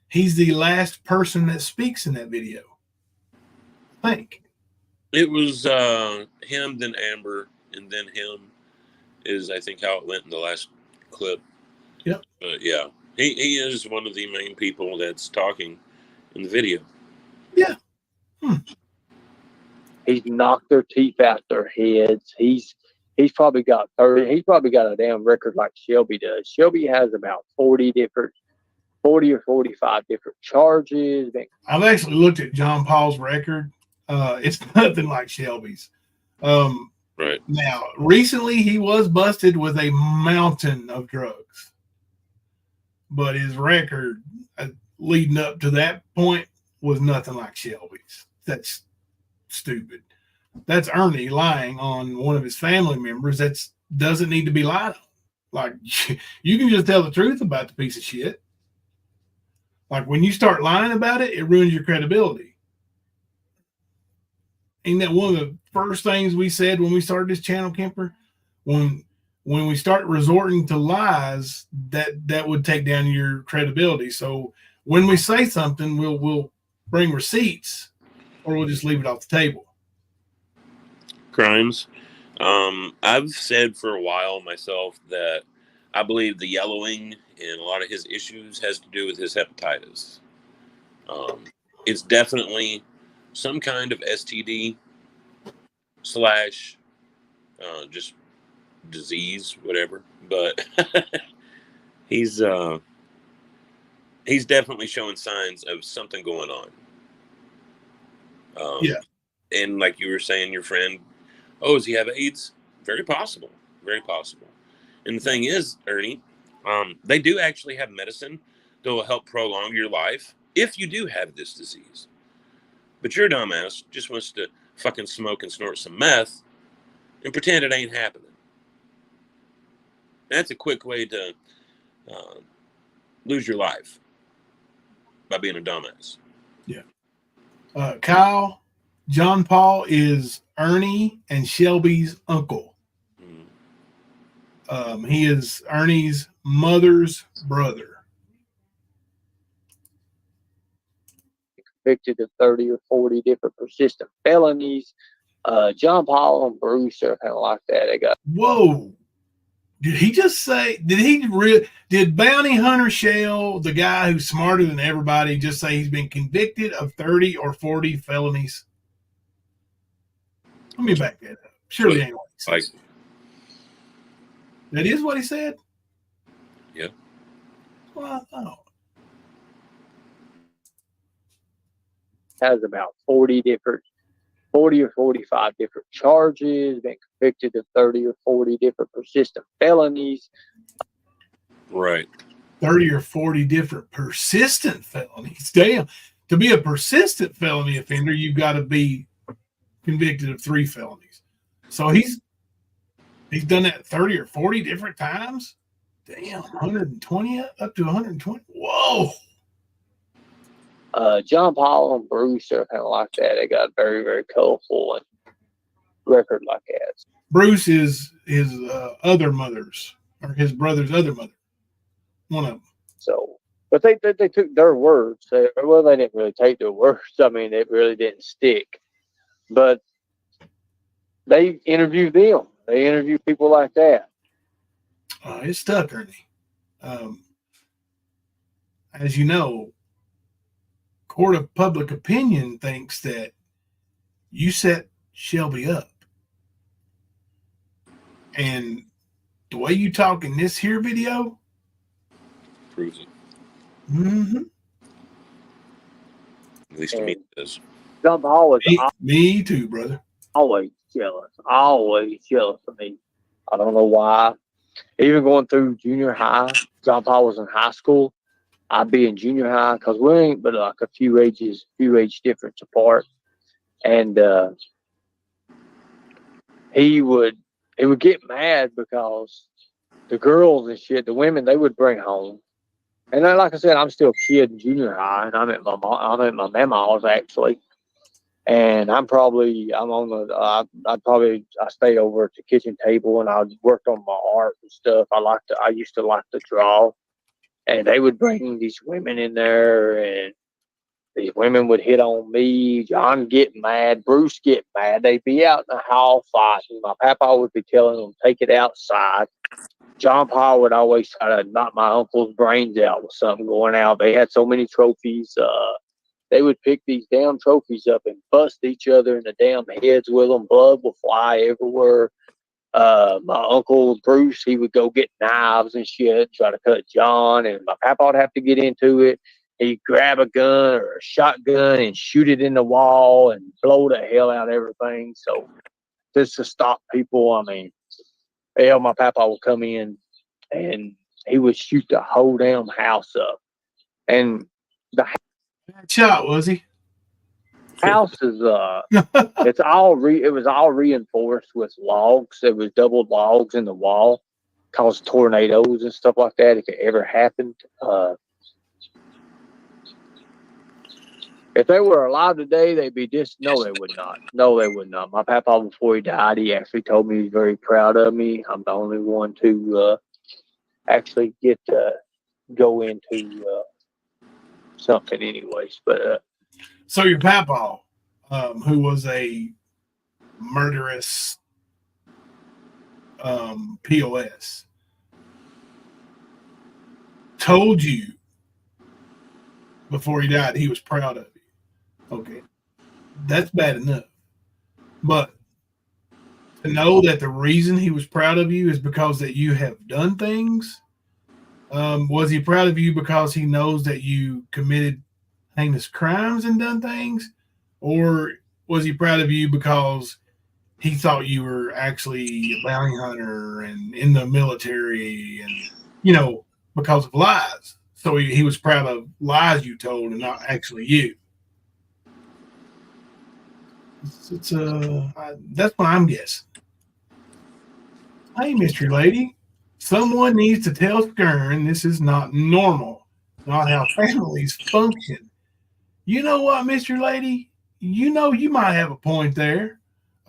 B: he's the last person that speaks in that video. I think.
E: It was him, then Amber, and then him is, I think, how it went in the last clip.
B: Yep.
E: But yeah, he is one of the main people that's talking in the video.
B: Yeah.
F: He's knocked their teeth out their heads. He's probably got 30. He's probably got a damn record like Shelby does. Shelby has about 40 or 45 different charges.
B: I've actually looked at John Paul's record. It's nothing like Shelby's.
E: Right.
B: Now, recently he was busted with a mountain of drugs, but his record leading up to that point was nothing like Shelby's. That's stupid. That's Ernie lying on one of his family members. That doesn't need to be lied on. Like, you can just tell the truth about the piece of shit. Like, when you start lying about it, it ruins your credibility. Ain't that one of the first things we said when we started this channel, Kemper? When we start resorting to lies, that would take down your credibility. So when we say something, we'll bring receipts, or we'll just leave it off the table.
E: Crimes. I've said for a while myself that I believe the yellowing and a lot of his issues has to do with his hepatitis. It's definitely some kind of STD / just disease, whatever. But he's definitely showing signs of something going on.
B: Yeah.
E: And like you were saying, your friend, oh, does he have AIDS? Very possible. Very possible. And the thing is, Ernie, they do actually have medicine that will help prolong your life if you do have this disease. But your dumbass just wants to fucking smoke and snort some meth and pretend it ain't happening. That's a quick way to lose your life by being a dumbass.
B: Yeah. Kyle, John Paul is Ernie and Shelby's uncle. He is Ernie's mother's brother.
F: Convicted of 30 or 40 different persistent felonies. John Paul and Bruce are kind of like that. They got.
B: Whoa. Did he just say, did Bounty Hunter Shell, the guy who's smarter than everybody, just say he's been convicted of 30 or 40 felonies? Let me back that up. Surely ain't what he said.
E: Like,
B: that is what he said?
E: yeah.
B: Well, I thought.
F: Has about 40 or 45 different charges, been convicted of 30 or 40 different persistent felonies.
E: Right.
B: 30 or 40 different persistent felonies. Damn. To be a persistent felony offender, you've got to be convicted of 3 felonies. So he's done that 30 or 40 different times? Damn, 120 up to 120. Whoa.
F: John Paul and Bruce are kind of like that. They got very, very colorful and record like that.
B: Bruce is his other mother's, or his brother's other mother. One of them.
F: So, but they took their words. They didn't really take their words. I mean, it really didn't stick. But they interviewed them. They interviewed people like that.
B: It stuck, Ernie. As you know, court of public opinion thinks that you set Shelby up. And the way you talk in this here video
E: Proves it.
B: Mm-hmm.
E: At least to me, it does.
F: John Paul was
B: me too, brother.
F: Always jealous of me. I don't know why. Even going through junior high, John Paul was in high school. I'd be in junior high because we ain't but like a few age difference apart. And he would get mad because the girls and shit, the women they would bring home. And then, like I said, I'm still a kid in junior high, and I'm at my mama's actually. And I stayed over at the kitchen table and I worked on my art and stuff. I used to like to draw, and they would bring these women in there, and these women would hit on me. John get mad, Bruce get mad. They'd be out in the hall fighting. My papa would be telling them take it outside. John Paul would always try to knock my uncle's brains out with something going out. They had so many trophies. They would pick these damn trophies up and bust each other in the damn heads with them. Blood would fly everywhere. My uncle Bruce, he would go get knives and shit, try to cut John, and my papa would have to get into it. He'd grab a gun or a shotgun and shoot it in the wall and blow the hell out of everything. So just to stop people. I mean, hell, my papa would come in and he would shoot the whole damn house up. And the
B: Shot, was he?
F: house is it was all reinforced with logs. It was doubled logs in the wall, caused tornadoes and stuff like that if it ever happened. If they were alive today, they'd be no, they would not. No, they would not. My papa, before he died, he actually told me he's very proud of me. I'm the only one to actually get to go into something anyways. But
B: So your papa, who was a murderous POS, told you before he died he was proud of you. Okay, that's bad enough. But to know that the reason he was proud of you is because that you have done things. Was he proud of you because he knows that you committed heinous crimes and done things? Or was he proud of you because he thought you were actually a bounty hunter and in the military and, because of lies? So he was proud of lies you told and not actually you. That's what I'm guessing. Hey, Mystery Lady, someone needs to tell Skern this is not normal, not how families function. You know what, Mystery Lady? You might have a point there.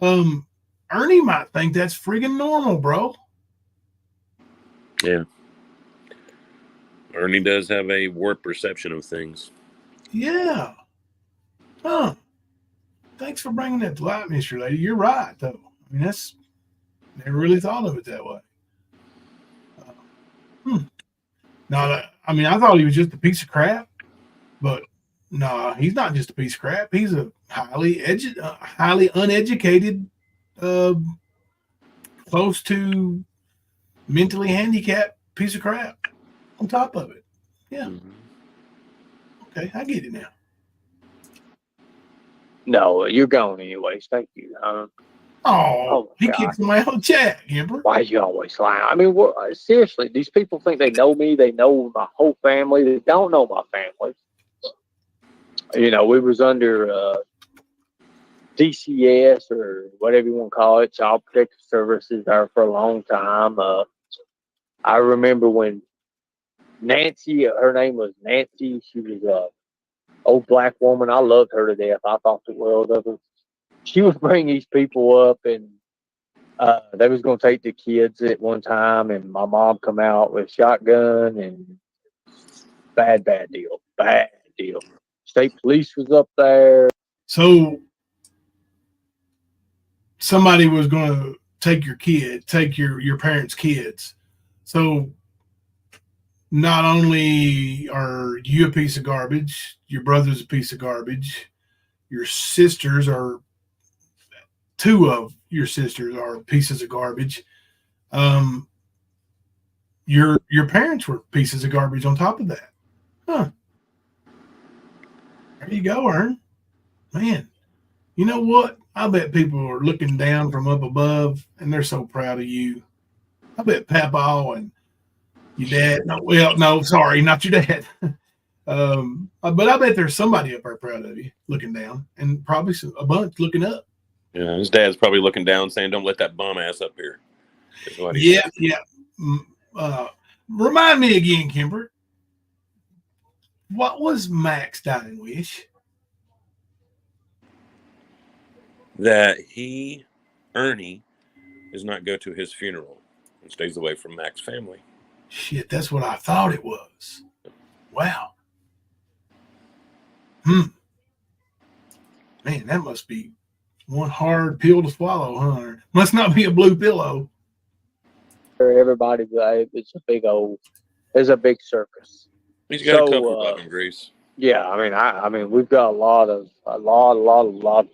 B: Ernie might think that's friggin' normal, bro.
E: Yeah. Ernie does have a warped perception of things.
B: Yeah. Huh. Thanks for bringing that to light, Mystery Lady. You're right, though. I mean, never really thought of it that way. No, I thought he was just a piece of crap, but no, he's not just a piece of crap. He's a highly uneducated, close to mentally handicapped piece of crap on top of it. Yeah. Mm-hmm. Okay, I get it now.
F: no, you're gone anyways. Thank you.
B: He kicked him out of the chat, Gimper.
F: Why you always lying? I mean, seriously, these people think they know me. They know my whole family. They don't know my family. We was under DCS or whatever you want to call it, Child Protective Services, there for a long time. I remember when Nancy, her name was Nancy. She was a old black woman. I loved her to death. I thought the world of her. She would bring these people up, and they was going to take the kids at one time, and my mom come out with a shotgun, and bad deal. State police was up there.
B: So somebody was going to take your parents' kids. So not only are you a piece of garbage, your brother's a piece of garbage, two of your sisters are pieces of garbage. Your parents were pieces of garbage on top of that. Huh. There you go, Ern. Man, you know what? I bet people are looking down from up above, and they're so proud of you. I bet Papa and your dad. No, sorry, not your dad. But I bet there's somebody up there proud of you, looking down, and probably a bunch looking up.
E: Yeah, his dad's probably looking down, saying, "Don't let that bum ass up here."
B: Yeah. Remind me again, Kimber. What was Mac's dying wish?
E: That Ernie, does not go to his funeral and stays away from Mac's family.
B: Shit, that's what I thought it was. Wow. Man, that must be one hard pill to swallow, huh? Must not be a blue pillow.
F: Everybody, it's a big circus.
E: He's got a couple of them, Grace.
F: Yeah, I mean, we've got a lot of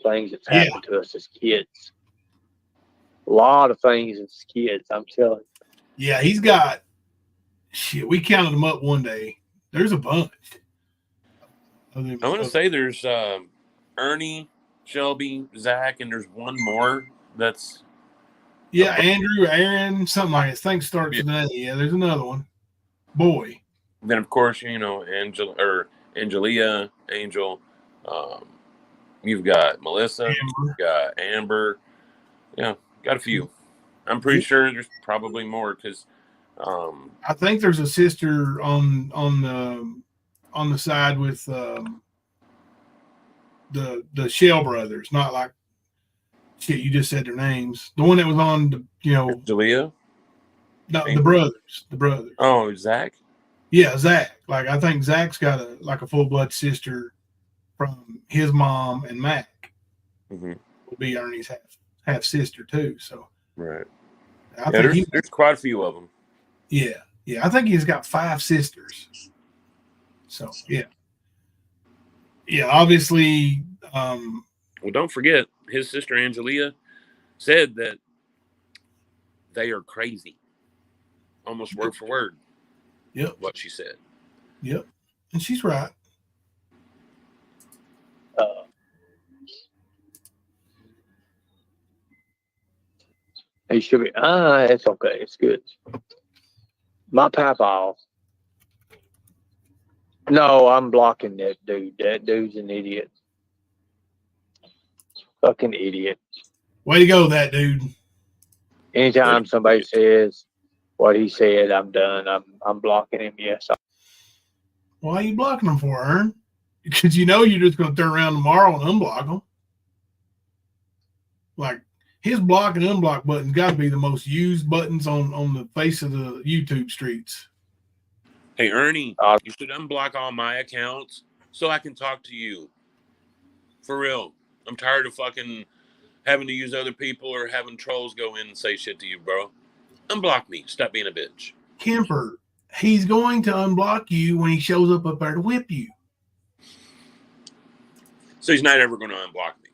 F: things that's happened to us as kids. A lot of things as kids, I'm telling you.
B: Yeah, he's got shit. We counted them up one day. There's a bunch.
E: I want to say there's Ernie, Shelby, Zach, and there's one more That's
B: Yeah, Andrew, Aaron, something like that. Things starts
E: Yeah.
B: with an A. Yeah, there's another one. Boy.
E: then of course Angelia, Angel. You've got Melissa.
B: Amber.
E: You've got Amber. Yeah, got a few. I'm pretty sure there's probably more because.
B: I think there's a sister on the side with the Shell brothers, not like shit. You just said their names. The one that was on the
E: Angelia.
B: no, the brothers.
E: Oh, Zach.
B: Yeah, Zach. Like I think Zach's got a full blood sister from his mom, and Mac
E: Mm-hmm.
B: will be Ernie's half sister too. So
E: Right.
B: I think
E: there's quite a few of them.
B: Yeah, I think he's got 5 sisters. So yeah. Obviously,
E: Well, don't forget his sister Angelia said that they are crazy, almost word for word.
B: Yep.
E: What she said.
B: Yep, and she's right.
F: He should be. It's okay. It's good. My papa. No, I'm blocking that dude. That dude's an idiot. Fucking idiot.
B: Way to go, that dude.
F: Anytime somebody says what he said, I'm done. I'm blocking him. Yes.
B: Why are you blocking them for, Ern? Because you're just going to turn around tomorrow and unblock them. Like, his block and unblock buttons got to be the most used buttons on the face of the YouTube streets.
E: Hey, Ernie, you should unblock all my accounts so I can talk to you. For real. I'm tired of fucking having to use other people or having trolls go in and say shit to you, bro. Unblock me. Stop being a bitch.
B: Kemper, he's going to unblock you when he shows up there to whip you.
E: So he's not ever going to unblock me.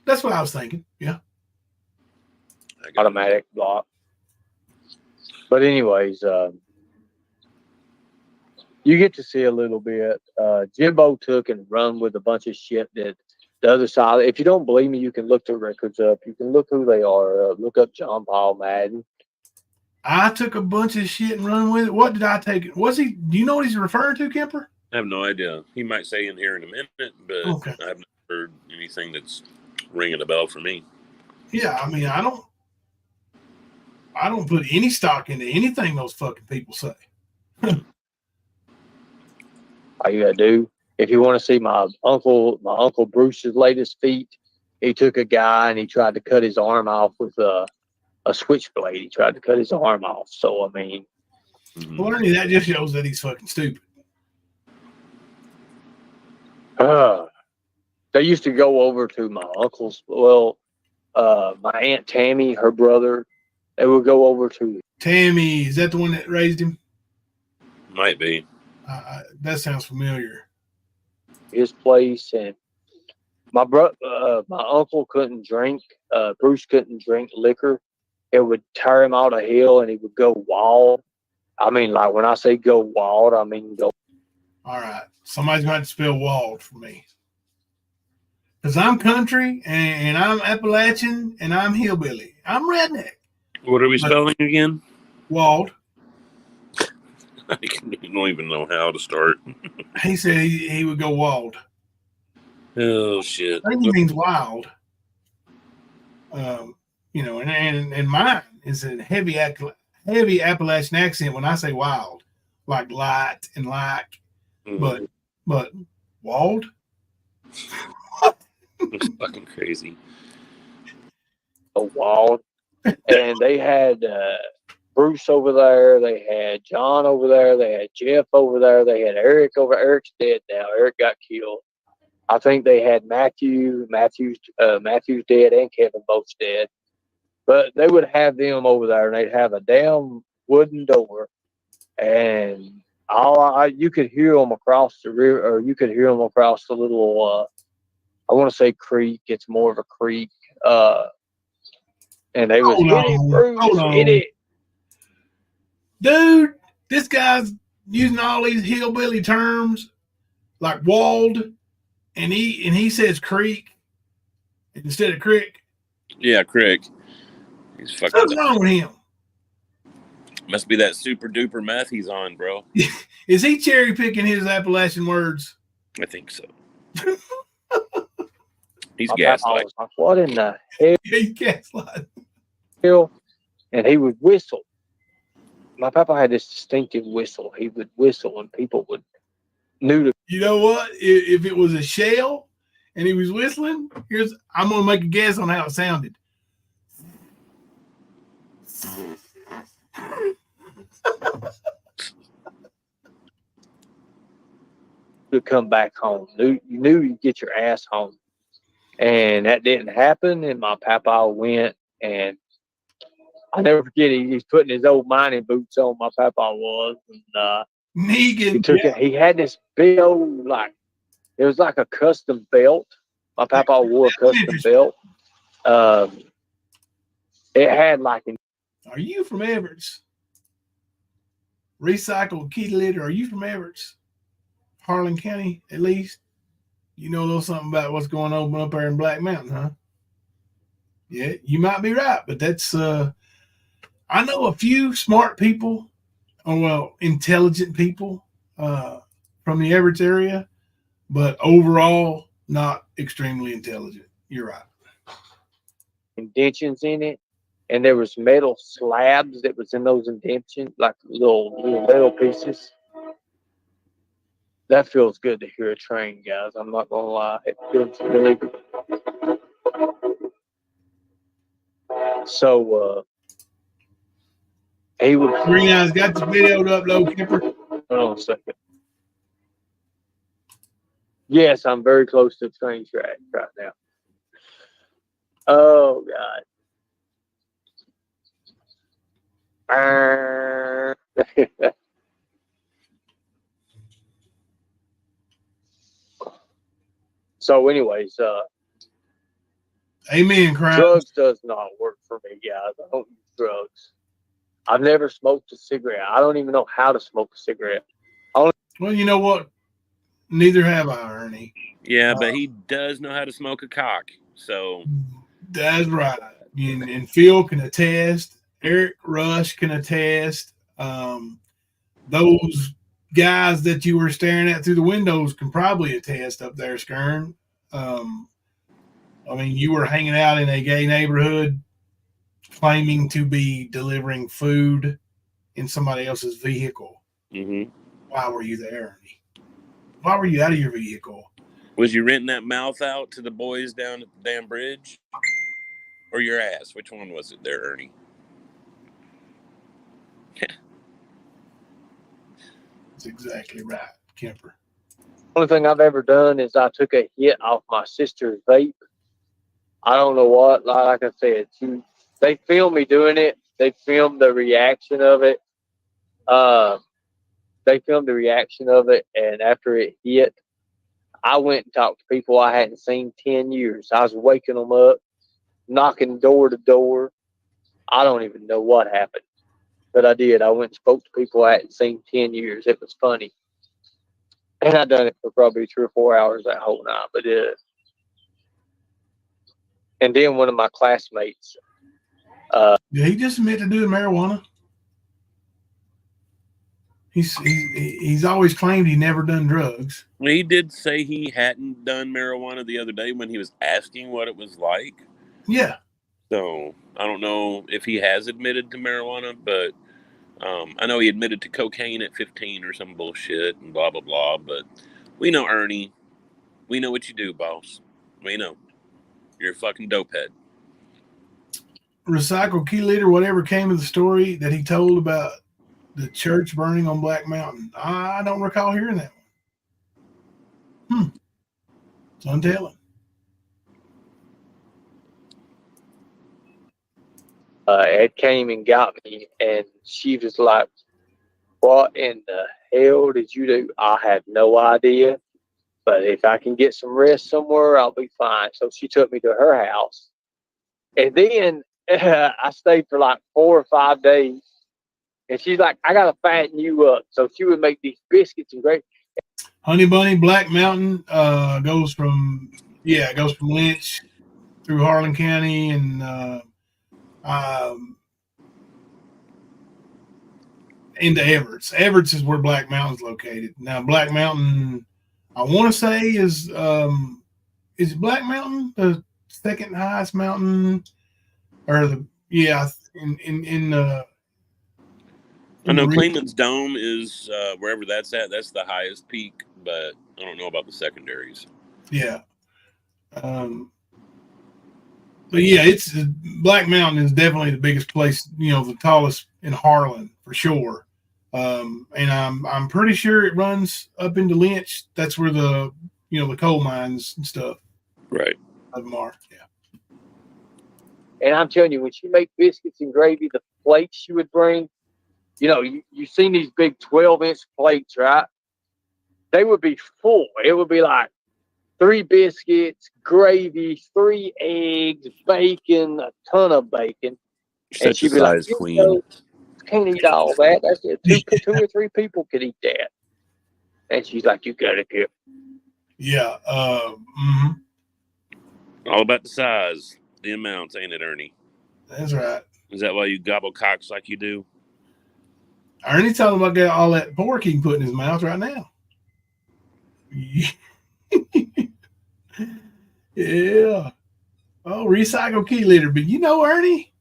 B: That's what I was thinking. Yeah.
F: Automatic block. But anyways, you get to see a little bit. Jimbo took and run with a bunch of shit that the other side. If you don't believe me, you can look the records up. You can look who they are. Look up John Paul Madden.
B: I took a bunch of shit and run with it. What did I take? Do you know what he's referring to, Kemper?
E: I have no idea. He might say in here in a minute, but
B: Okay.
E: I haven't heard anything that's ringing a bell for me.
B: Yeah, I mean, I don't put any stock into anything those fucking people say.
F: All you gotta do, if you want to see my uncle Bruce's latest feat, he took a guy and he tried to cut his arm off with a switchblade. He tried to cut his arm off. So I mean,
B: well, Ernie, that just shows that he's fucking stupid.
F: They used to go over to my uncle's. Well, my aunt Tammy, her brother, they would go over to.
B: Tammy, is that the one that raised him?
E: Might be.
B: That sounds familiar.
F: His place, and my uncle couldn't drink. Bruce couldn't drink liquor. It would tear him out of hell, and he would go wild. I mean, like when I say go wild, I mean go.
B: All right, somebody's going to have to spell wild for me, because I'm country and I'm Appalachian and I'm hillbilly. I'm redneck.
E: What are we spelling again?
B: Wild.
E: I don't even know how to start.
B: He said he would go wild.
E: Oh shit!
B: I think he means wild. And mine is a heavy Appalachian accent when I say wild, like light and like, but wild.
E: It's fucking crazy.
F: Wild, and they had Bruce over there. They had John over there. They had Jeff over there. They had Eric over. Eric's dead now. Eric got killed. I think they had Matthew. Matthew's dead, and Kevin both dead. But they would have them over there, and they'd have a damn wooden door, and you could hear them across the river, or you could hear them across the little. I want to say creek. It's more of a creek. And they was hit it, Bruce, hit it.
B: Dude, this guy's using all these hillbilly terms like walled, and he says creek instead of crick.
E: Yeah, crick. He's fucking.
B: What's wrong with him?
E: Must be that super duper meth he's on, bro.
B: Is he cherry picking his Appalachian words?
E: I think so. He's
F: My
E: gaslighting.
F: papa was like, what in the hell?
B: He's gaslighting.
F: And he would whistle. My papa had this distinctive whistle. He would whistle and people would knew to.
B: You know what? If it was a shell and he was whistling, I'm gonna make a guess on how it sounded.
F: To come back home. You knew you'd get your ass home. And that didn't happen. And my papa went, and I never forget he's putting his old mining boots on, my papa was. And
B: Negan.
F: He had this big old, it was like a custom belt. My papa wore a custom belt. It had
B: Are you from Everett's? Recycled kitty litter. Are you from Everett's? Harlan County, at least? You know a little something about what's going on up there in Black Mountain, huh? Yeah, you might be right, but that's I know a few smart people, intelligent people from the Everett's area, but overall not extremely intelligent. You're right.
F: indentions in it, and there was metal slabs that was in those indentions, like little metal pieces. That feels good to hear a train, guys. I'm not gonna lie. It feels really good. So he would.
B: Green Eyes got the video to upload, Kipper.
F: Hold on a second. Yes, I'm very close to the train track right now. Oh God. So, anyways,
B: Amen, crowd.
F: drugs does not work for me, guys. I don't use drugs. I've never smoked a cigarette. I don't even know how to smoke a cigarette.
B: Well, you know what? Neither have I, Ernie.
E: Yeah, but he does know how to smoke a cock. So
B: That's right. And Phil can attest. Eric Rush can attest. Those guys that you were staring at through the windows can probably attest up there, Skern. You were hanging out in a gay neighborhood claiming to be delivering food in somebody else's vehicle.
E: Mm-hmm.
B: Why were you there, Ernie? Why were you out of your vehicle?
E: Was you renting that mouth out to the boys down at the damn bridge? Or your ass? Which one was it there, Ernie?
B: That's exactly right, Kemper.
F: Only thing I've ever done is I took a hit off my sister's vape. I don't know what, like I said, they filmed me doing it. They filmed the reaction of it. And after it hit, I went and talked to people I hadn't seen 10 years. I was waking them up, knocking door to door. I don't even know what happened, but I did. I went and spoke to people I hadn't seen 10 years. It was funny. And I done it for probably 3 or 4 hours that whole night. But and then one of my classmates.
B: Did he just admit to doing marijuana? He's always claimed he never done drugs.
E: Well, he did say he hadn't done marijuana the other day when he was asking what it was like.
B: Yeah.
E: So I don't know if he has admitted to marijuana, but I know he admitted to cocaine at 15 or some bullshit and blah, blah, blah. But we know Ernie. We know what you do, boss. We know. You're a fucking dopehead.
B: Recycled key leader, whatever came of the story that he told about the church burning on Black Mountain. I don't recall hearing that one. It's untelling.
F: Ed came and got me, and she was like, what in the hell did you do? I have no idea, but if I can get some rest somewhere, I'll be fine. So she took me to her house, and then I stayed for like 4 or 5 days, and she's like, I gotta fatten you up. So she would make these biscuits and gravy.
B: Honey Bunny, Black Mountain goes from Lynch through Harlan County, and into Everts. Everts is where Black Mountain's located. Now, Black Mountain, I want to say is Black Mountain the second highest mountain, or I
E: know Cleveland's Dome is wherever that's at. That's the highest peak, but I don't know about the secondaries.
B: Yeah. But yeah, it's Black Mountain is definitely the biggest place, the tallest in Harlan for sure. And I'm pretty sure it runs up into Lynch. That's where the coal mines and stuff.
E: Right.
B: Of them are. Yeah.
F: And I'm telling you, when she made biscuits and gravy, the plates she would bring, you've seen these big 12-inch plates, right? They would be full. It would be like 3 biscuits, gravy, 3 eggs, bacon, a ton of bacon.
E: Such a size queen.
F: Can't eat all that. That's it. Two or 3 people could eat that. And she's like, you got it here.
B: Yeah.
E: All about the size, the amounts, ain't it, Ernie?
B: That's right.
E: Is that why you gobble cocks like you do?
B: Ernie told him I got all that pork he can put in his mouth right now. Yeah. Oh, recycle key litter. But Ernie,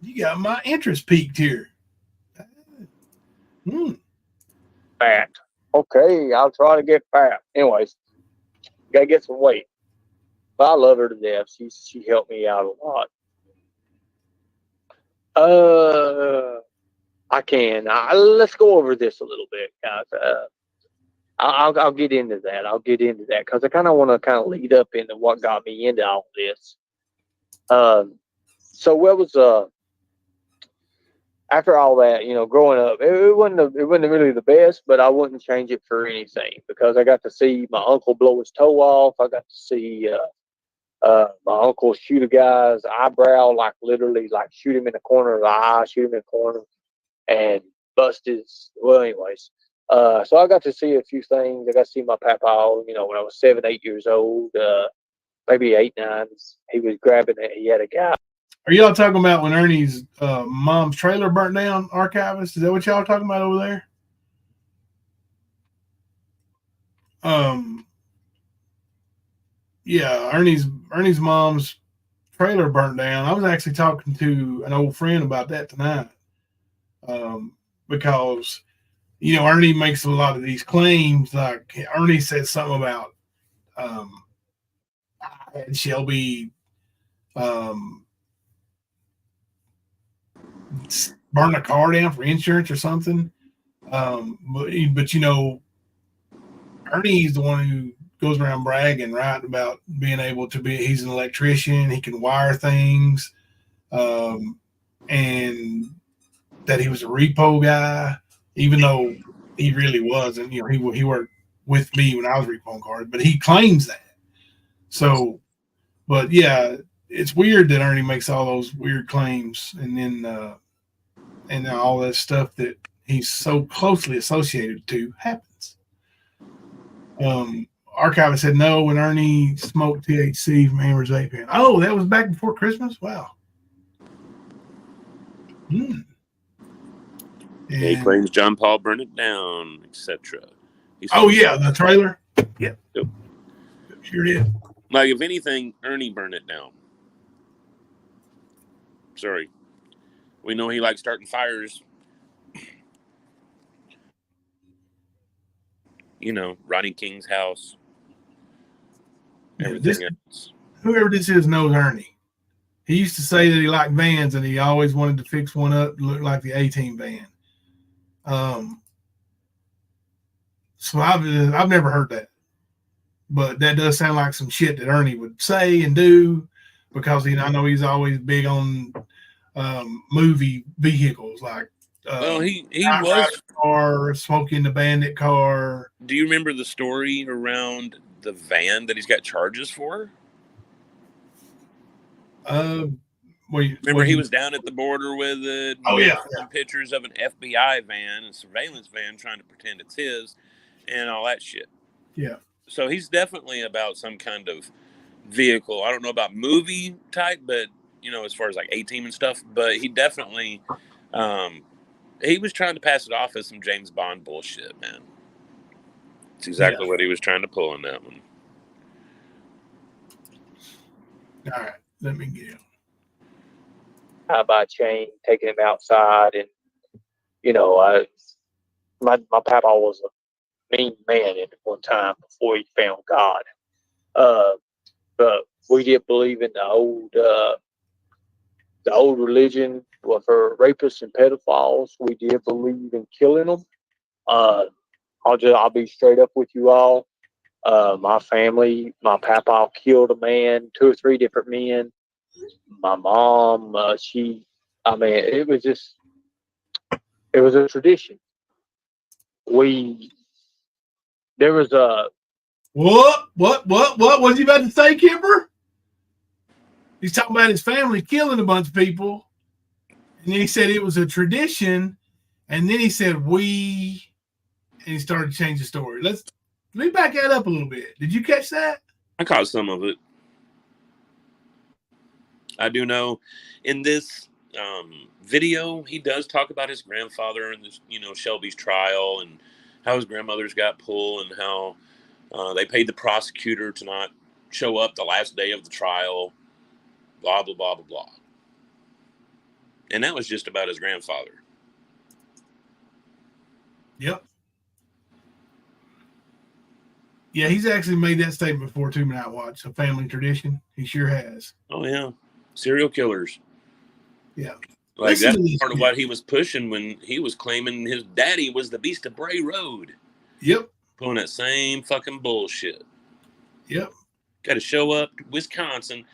B: you got my interest peaked here.
F: Fat. Okay, I'll try to get fat. Anyways, gotta get some weight. But I love her to death. She helped me out a lot. I can. Let's go over this a little bit, guys. I'll get into that. Because I kind of want to lead up into what got me into all this. So what was after all that, growing up, it wasn't really the best, but I wouldn't change it for anything because I got to see my uncle blow his toe off. I got to see my uncle shoot a guy's eyebrow, literally shoot him in the corner of the eye, shoot him in the corner, and bust his. Well, anyways. So I got to see a few things. I got to see my papa, when I was 7, 8 years old, maybe 8, 9. He was grabbing it. He had a guy.
B: Are y'all talking about when Ernie's mom's trailer burnt down, Archivist? Is that what y'all talking about over there? Yeah, Ernie's mom's trailer burnt down. I was actually talking to an old friend about that tonight. Because Ernie makes a lot of these claims. Like Ernie said something about I had Shelby burn a car down for insurance or something. But Ernie's the one who goes around bragging, right, about being able to he's an electrician, he can wire things, and that he was a repo guy, even though he really wasn't. He worked with me when I was repoing cars, but he claims that. So, but yeah, it's weird that Ernie makes all those weird claims, and then and all that stuff that he's so closely associated to happens. Archivist said no when Ernie smoked THC from Amber's vape pen. Oh, that was back before Christmas? Wow.
E: He claims John Paul burned it down, etc.
B: Oh, yeah, the trailer? Yeah.
E: Yep.
B: Sure did.
E: If anything, Ernie burned it down. Sorry. We know he likes starting fires. Rodney King's house. Everything else.
B: Whoever this is knows Ernie. He used to say that he liked vans and he always wanted to fix one up to look like the A-Team van. So I've never heard that. But that does sound like some shit that Ernie would say and do because I know he's always big on movie vehicles like
E: he was
B: car, smoking the Bandit car.
E: Do you remember the story around the van that he's got charges for? He was down at the border with it.
B: Oh yeah,
E: some pictures of an FBI van, a surveillance van, trying to pretend it's his, and all that shit.
B: Yeah.
E: So he's definitely about some kind of vehicle. I don't know about movie type, but as far as like A-Team and stuff, but he definitely, he was trying to pass it off as some James Bond bullshit, man. It's exactly what he was trying to pull in that one.
B: All right, let me get him.
F: By chain, taking him outside, and my papa was a mean man at one time before he found God. But we did believe in the old religion for rapists and pedophiles. We did believe in killing them. I'll be straight up with you all. My family, my papa killed a man, 2 or 3 different men. My mom, it was a tradition. There was a
B: What was he about to say, Kimber? He's talking about his family killing a bunch of people, and then he said it was a tradition, and then he said and he started to change the story. Let me back that up a little bit. Did you catch that?
E: I caught some of it. I do know in this video, he does talk about his grandfather and this, Shelby's trial, and how his grandmothers got pulled, and how they paid the prosecutor to not show up the last day of the trial, blah, blah, blah, blah, blah. And that was just about his grandfather.
B: Yep. Yeah, he's actually made that statement before too, Night Watch, a family tradition. He sure has.
E: Oh, yeah. Serial killers.
B: Yeah.
E: Like, that's part of what he was pushing when he was claiming his daddy was the Beast of Bray Road.
B: Yep.
E: Pulling that same fucking bullshit.
B: Yep.
E: Got to show up to Wisconsin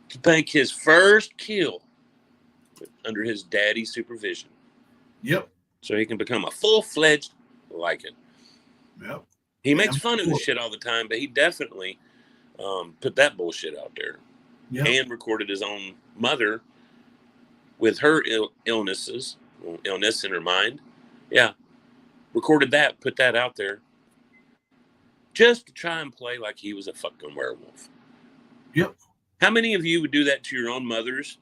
E: to make his first kill under his daddy's supervision.
B: Yep.
E: So he can become a full-fledged Lycan.
B: Yep.
E: He makes fun of the shit all the time, but he definitely put that bullshit out there. Yep. And recorded his own mother with her illness in her mind. Yeah. Recorded that, put that out there. Just to try and play like he was a fucking werewolf.
B: Yep.
E: How many of you would do that to your own mothers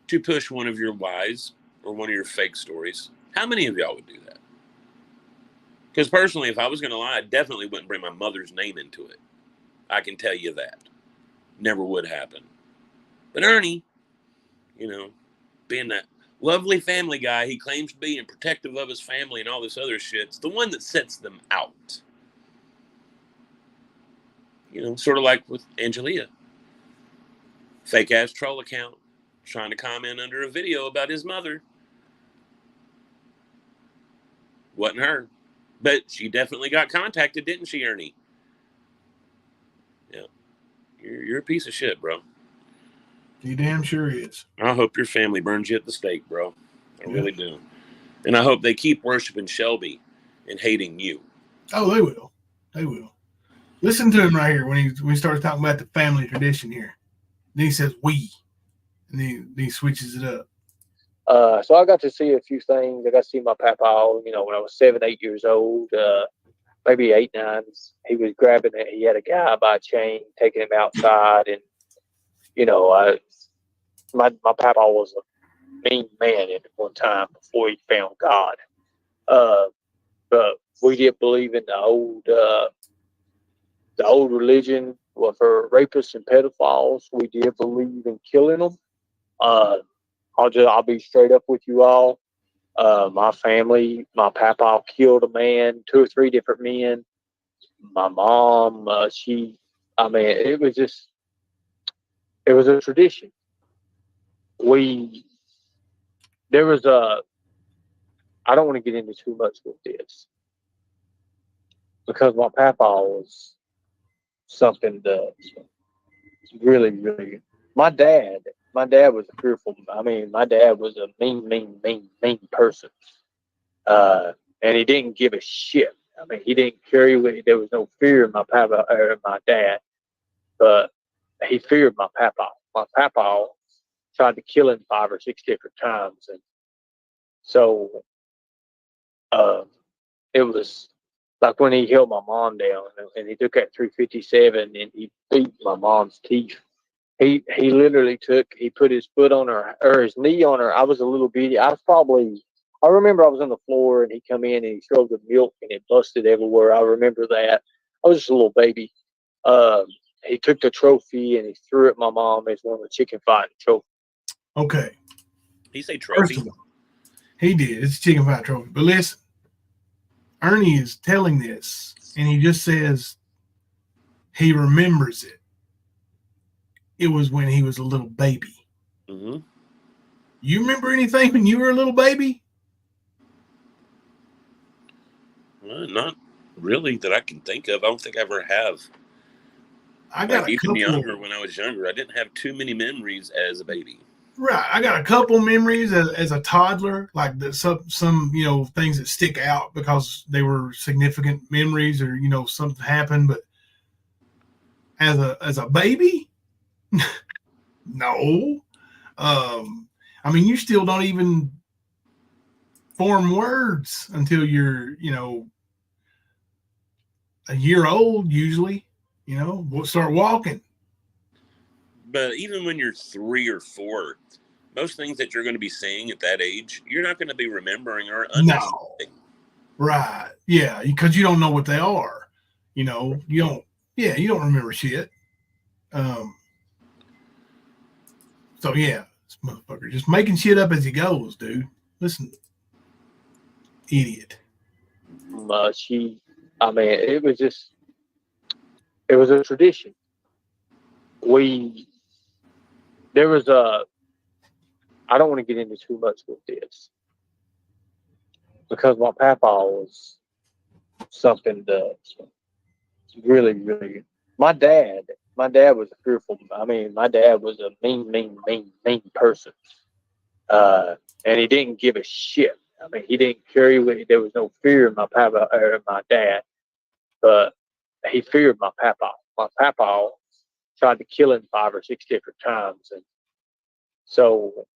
E: to push one of your lies or one of your fake stories? How many of y'all would do that? Because personally, if I was going to lie, I definitely wouldn't bring my mother's name into it. I can tell you that. Never would happen. But Ernie, being that lovely family guy he claims to be and protective of his family and all this other shit, it's the one that sets them out. Sort of like with Angelia. Fake ass troll account trying to comment under a video about his mother. Wasn't her. But she definitely got contacted, didn't she, Ernie? Yeah. You're a piece of shit, bro.
B: He damn sure is.
E: I hope your family burns you at the stake, bro. I really do. And I hope they keep worshiping Shelby and hating you.
B: Oh, they will. They will. Listen to him right here when he starts talking about the family tradition here. Then he says we. And then he switches it up.
F: So I got to see a few things. I got to see my papa, when I was 7, 8 years old, maybe 8, 9. He was grabbing it. He had a guy by a chain, taking him outside. And, my papa was a mean man at one time before he found God. But we did believe in the old religion for rapists and pedophiles. We did believe in killing them. I'll be straight up with you all. My family, my papa killed a man, 2 or 3 different men. My mom, it was a tradition. I don't want to get into too much with this because my papa was something that really, really, my dad was a fearful. My dad was a mean person. And he didn't give a shit. He didn't care. There was no fear in my papa or my dad, but he feared my papa. My papa tried to kill him 5 or 6 different times, and so it was like when he held my mom down and he took that 357 and he beat my mom's teeth He literally he put his foot on her, or his knee on her. I was a little bitty. I remember I was on the floor and he come in and he threw the milk and it busted everywhere. I remember that. I was just a little baby. He took the trophy and he threw it at my mom as one of the chicken fighting trophies.
B: Okay.
E: He say
B: First
E: trophy?
B: of all, he did. It's a chicken fight trophy. But listen, Ernie is telling this, and he just says he remembers it. It was when he was a little baby.
E: Mm-hmm.
B: You remember anything when you were a little baby?
E: Not really that I can think of. I don't think I ever have.
B: I got
E: even younger, when I was younger, I didn't have too many memories as a baby.
B: Right. I got a couple memories as a toddler, like some things that stick out because they were significant memories or something happened. But as a baby, no. I mean, you still don't even form words until you're a year old. Usually, we'll start walking.
E: But even when you're 3 or 4, most things that you're going to be seeing at that age, you're not going to be remembering or understanding.
B: No. Right. Yeah, because you don't know what they are. You don't remember shit. So yeah, this motherfucker just making shit up as he goes, dude. Listen, idiot.
F: It was a tradition. I don't want to get into too much with this because my papa was something that really, really. My dad was a fearful. My dad was a mean person, and he didn't give a shit. He didn't carry. There was no fear in my papa or my dad, but he feared my papa. My papa tried to kill him 5 or 6 different times, and so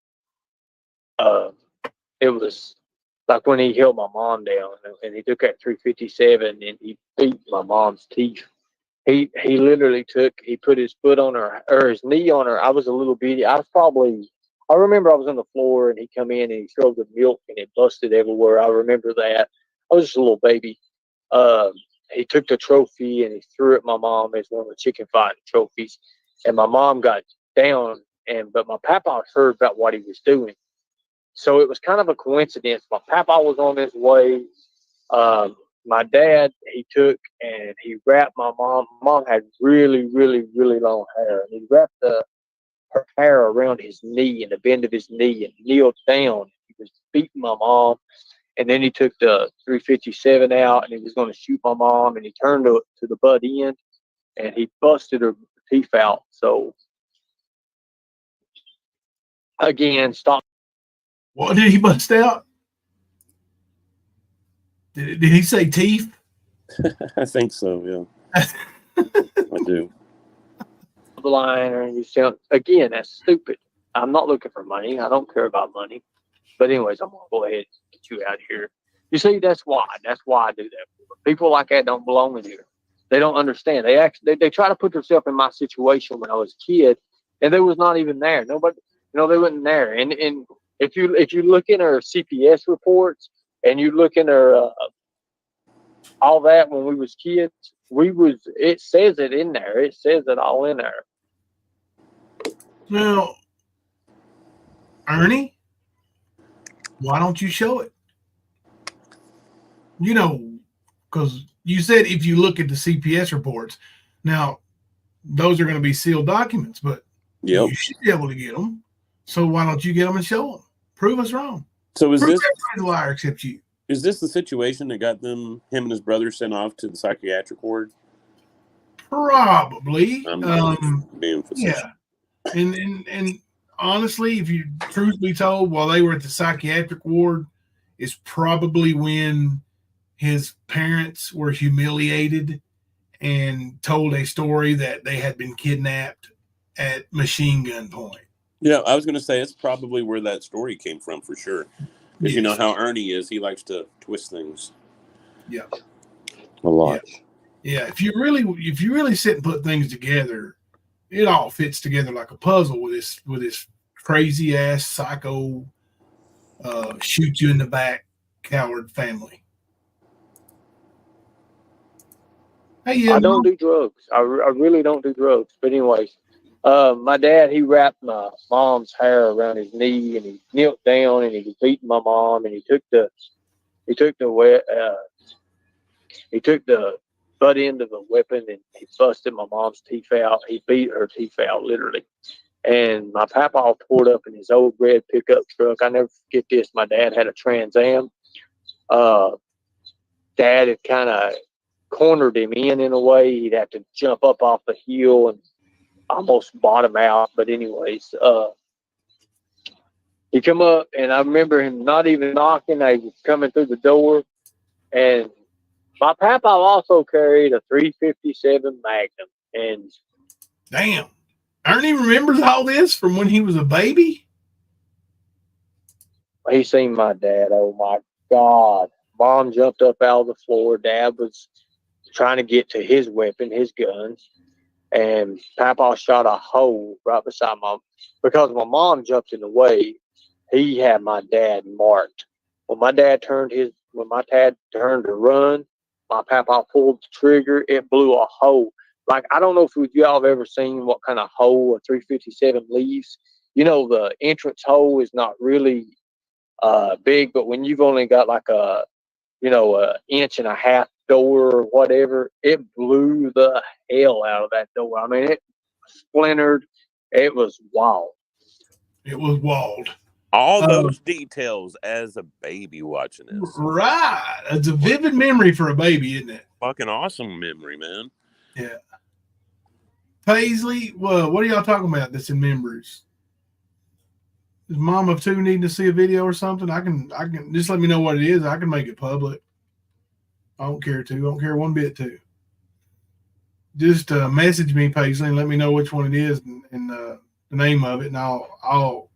F: it was like when he held my mom down and he took that 357 and he beat my mom's teeth. He literally he put his foot on her or his knee on her. I was a little bitty. I remember I was on the floor and he come in and he threw the milk and it busted everywhere. I remember that. I was just a little baby. He took the trophy and he threw it at my mom as one of the chicken fighting trophies. And my mom got down but my papa heard about what he was doing. So it was kind of a coincidence. My papa was on his way. My dad, he took and he wrapped my mom. Mom had really, really, really long hair. And he wrapped her hair around his knee and the bend of his knee and kneeled down. He was beating my mom. And then he took the 357 out and he was going to shoot my mom. And he turned to the butt end and he busted her teeth out. So, again, stop.
B: What did he bust out? Did he say teeth?
E: I think so, yeah. I do.
F: The line, or you sound, again, that's stupid. I'm not looking for money. I don't care about money. But anyways, I'm going to go ahead and get you out of here. You see, that's why I do that. People like that don't belong in here. They don't understand. They try to put themselves in my situation when I was a kid, and they was not even there. Nobody, they weren't there. And if you look in our CPS reports and you look in our all that when we was kids, it says it in there. It says it all in there.
B: Well, Ernie, why don't you show it? Because you said if you look at the CPS reports, now those are going to be sealed documents, but you should be able to get them. So why don't you get them and show them? Prove us wrong.
E: So is this
B: a liar except you?
E: Is this the situation that got him and his brother sent off to the psychiatric ward?
B: Probably.
E: Being
B: yeah. And honestly, if you truth be told, while they were at the psychiatric ward, is probably when his parents were humiliated and told a story that they had been kidnapped at machine gun point.
E: Yeah, I was going to say it's probably where that story came from for sure. Because you know how Ernie is. He likes to twist things.
B: Yeah.
E: A lot.
B: Yeah. If you really sit and put things together, it all fits together like a puzzle with this crazy ass psycho shoot you in the back coward family. Hey, yeah,
F: I don't do drugs. I really don't do drugs. But anyways, my dad, he wrapped my mom's hair around his knee, and he knelt down, and he was beating my mom, and he took the butt end of a weapon, and he busted my mom's teeth out. He beat her teeth out, literally. And my papa pulled up in his old red pickup truck. I never forget this. My dad had a Trans Am. Dad had kind of cornered him in a way. He'd have to jump up off the hill and almost bottom out. But anyways, he come up, and I remember him not even knocking. I was coming through the door, and my papa also carried a 357 Magnum. And
B: damn, Ernie remembers all this from when he was a baby.
F: he seen my dad. Oh my God. Mom jumped up out of the floor. Dad was trying to get to his weapon, his gun, and Papa shot a hole right beside mom. Because my mom jumped in the way, he had my dad marked. When my dad turned to run, my papa pulled the trigger. It blew a hole. Like, I don't know if y'all have ever seen what kind of hole a 357 leaves. You know, the entrance hole is not really big, but when you've only got like a inch and a half door or whatever, it blew the hell out of that door. I mean, it splintered. It was wild.
B: It was walled.
E: All those details as a baby watching this.
B: Right. It's a vivid memory for a baby, isn't it?
E: Fucking awesome memory, man.
B: Yeah. Paisley, well, what are y'all talking about that's in memories? Is mom of two needing to see a video or something? I can just let me know what it is. I can make it public. I don't care to. I don't care one bit to. Just message me, Paisley, and let me know which one it is and the name of it, and I'll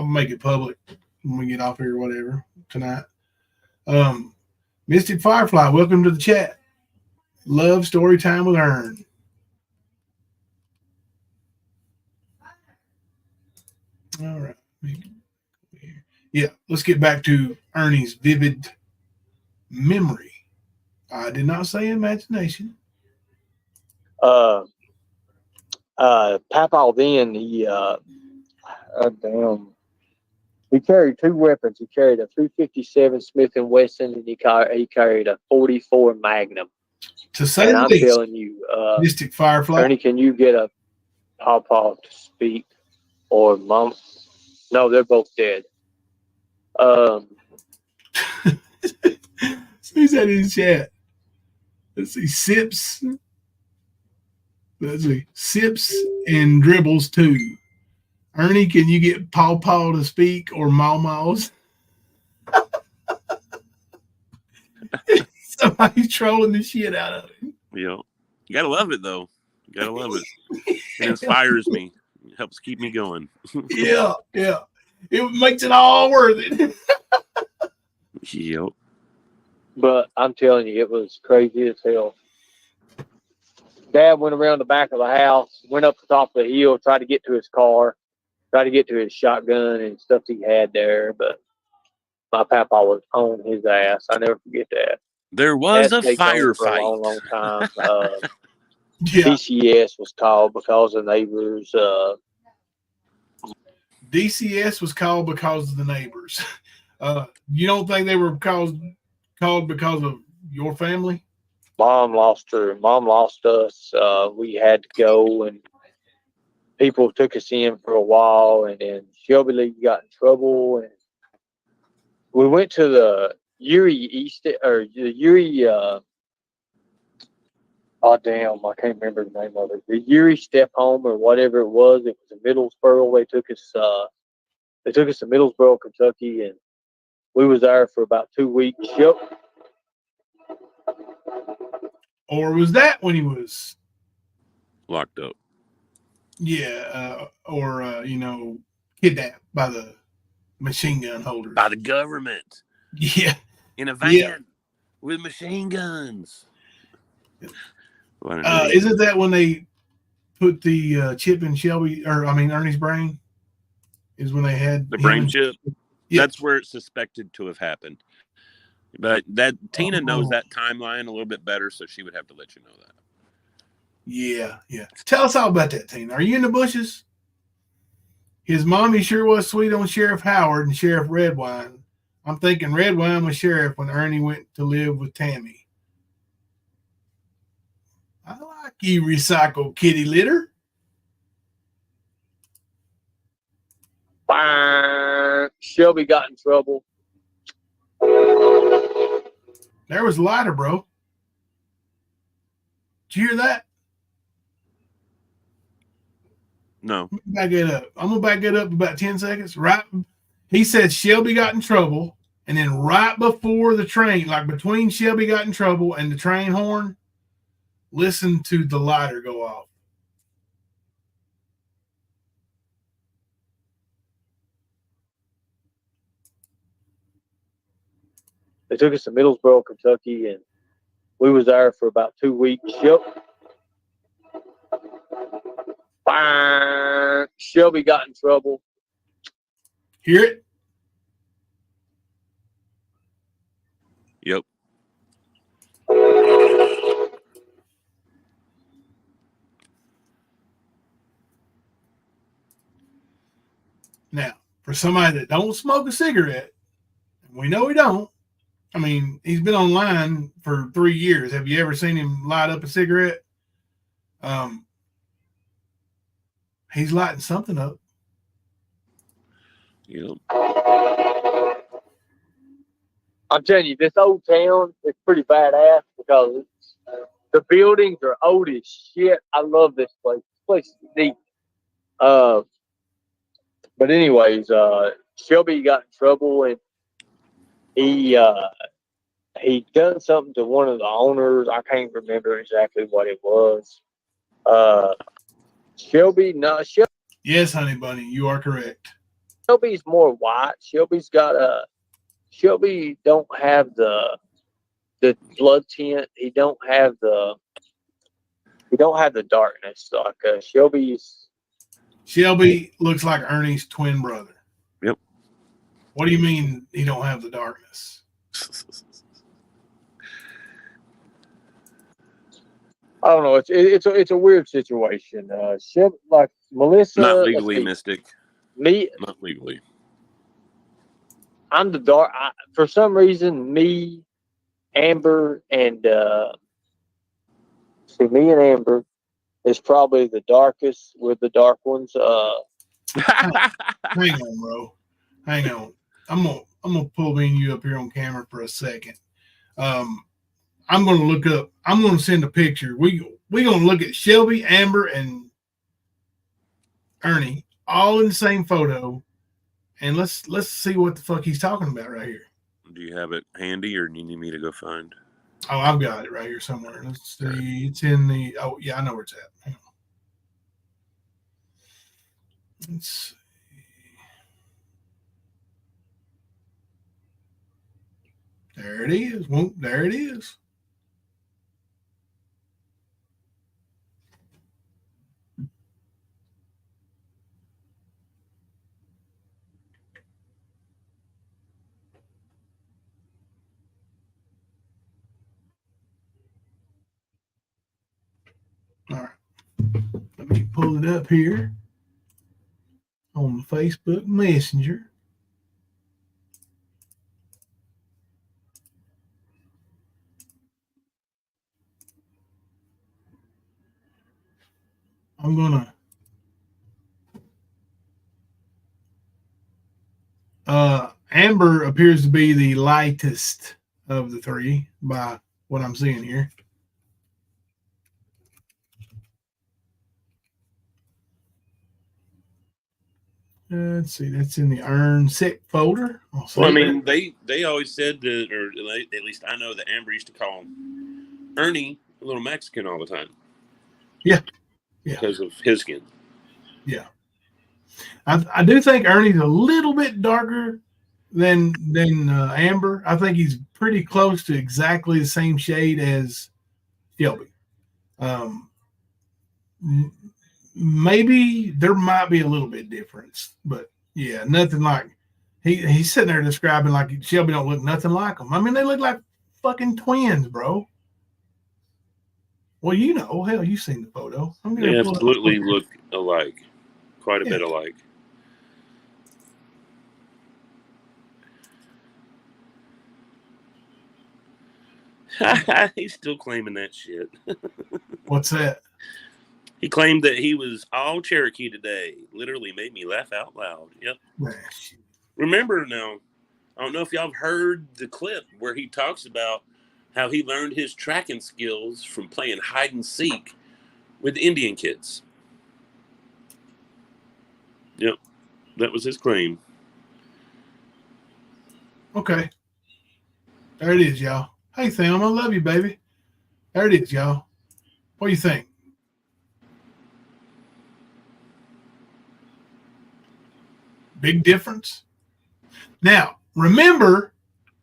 B: make it public when we get off here or whatever tonight. Mystic Firefly, welcome to the chat. Love story time with Ern. All right. Yeah, let's get back to Ernie's vivid memory. I did not say imagination.
F: Papa then, he carried two weapons. He carried a 357 Smith & Wesson, and he carried a 44 Magnum.
B: To say
F: and
B: the
F: I'm
B: least,
F: telling you,
B: Mystic Firefly.
F: Ernie, can you get a Papa to speak, or Mom? No, they're both dead.
B: Who's that in the chat? Let's see, Sips. Let's see, Sips and Dribbles too. Ernie, can you get Paw Paw to speak, or Maw Maws? Somebody's trolling the shit out of him.
E: Yeah. You gotta love it though. You gotta love it. It inspires me. It helps keep me going.
B: Yeah. It makes it all worth it.
E: Yep.
F: But I'm telling you, it was crazy as hell. Dad went around the back of the house, went up the top of the hill, tried to get to his car, tried to get to his shotgun and stuff he had there. But my papa was on his ass. I never forget that.
E: There was a
F: firefight for a long time. DCS was called because of neighbors.
B: DCS was called because of the neighbors. You don't think they were called because of your family?
F: Mom lost us. We had to go, and people took us in for a while, and then Shelby got in trouble, and we went to the Erie I can't remember the name of it. The Erie Step Home or whatever it was. It was in Middlesboro. They took us to Middlesboro, Kentucky, and we was there for about 2 weeks. Yep.
B: Or was that when he was
E: Locked up?
B: Yeah, kidnapped by the machine gun holders.
E: By the government.
B: Yeah.
E: In a van with machine guns.
B: Isn't that when they put the chip in Ernie's brain is when they had
E: The brain chip.
B: Yeah.
E: That's where it's suspected to have happened. But Tina knows that timeline a little bit better, so she would have to let you know that.
B: Yeah. Tell us all about that, Tina. Are you in the bushes? His mommy sure was sweet on Sheriff Howard and Sheriff Redwine. I'm thinking Redwine was sheriff when Ernie went to live with Tammy. I like you, recycled kitty litter.
F: Shelby got in trouble.
B: There was a lighter, bro. Did you hear that?
E: No.
B: Back it up. I'm gonna back it up about 10 seconds. Right, he said Shelby got in trouble, and then right before the train, like between Shelby got in trouble and the train horn, listen to the lighter go off.
F: They took us to Middlesboro, Kentucky, and we was there for about 2 weeks. Shelby got in trouble.
B: Hear it?
E: Yep.
B: Now, for somebody that don't smoke a cigarette, and we know he don't. I mean, he's been online for 3 years. Have you ever seen him light up a cigarette? He's lighting something up.
E: Yep.
F: I'm telling you, this old town is pretty badass because the buildings are old as shit. I love this place. This place is neat. But anyways, Shelby got in trouble and he done something to one of the owners. I can't remember exactly what it was. Shelby.
B: Yes, honey bunny, you are correct.
F: Shelby's more white. Shelby's got Shelby don't have the blood tint. He don't have the darkness like
B: Shelby looks like Ernie's twin brother.
E: Yep.
B: What do you mean he don't have the darkness?
F: I don't know. It's a weird situation. Shelby, like Melissa,
E: Not legally, Mystic.
F: Me,
E: not legally.
F: I'm the dark. For some reason, me, Amber, and Amber is probably the darkest. We're the dark ones.
B: Hang on, bro. Hang on. I'm gonna pull me and you up here on camera for a second. I'm gonna look up. I'm gonna send a picture. We gonna look at Shelby, Amber, and Ernie all in the same photo, and let's see what the fuck he's talking about right here.
E: Do you have it handy, or do you need me to go find?
B: Oh, I've got it right here somewhere. Let's see. It's in the. Oh, yeah, I know where it's at. Hang on. Let's see. There it is. Well, there it is. All right. Let me pull it up here on Facebook Messenger. I'm gonna Amber appears to be the lightest of the three by what I'm seeing here. Let's see, that's in the Earn Sick folder.
E: Well, I mean, they always said that, or at least I know that Amber used to call Ernie a little Mexican all the time.
B: Yeah.
E: Because of his skin.
B: Yeah. I do think Ernie's a little bit darker than Amber. I think he's pretty close to exactly the same shade as Shelby. maybe there might be a little bit difference, but yeah, nothing like he's sitting there describing like Shelby don't look nothing like him. I mean, they look like fucking twins, bro. Well, you know, hell, you've seen the photo. I'm gonna
E: They
B: pull up
E: absolutely look alike, quite a
B: Yeah.
E: bit alike. He's still claiming that shit.
B: What's that?
E: He claimed that he was all Cherokee today. Literally made me laugh out loud. Yep.
B: Man,
E: Remember now, I don't know if y'all have heard the clip where he talks about how he learned his tracking skills from playing hide and seek with Indian kids. Yep. That was his claim.
B: Okay. There it is, y'all. Hey, Sam, I love you, baby. There it is, y'all. What do you think? Big difference? Now, remember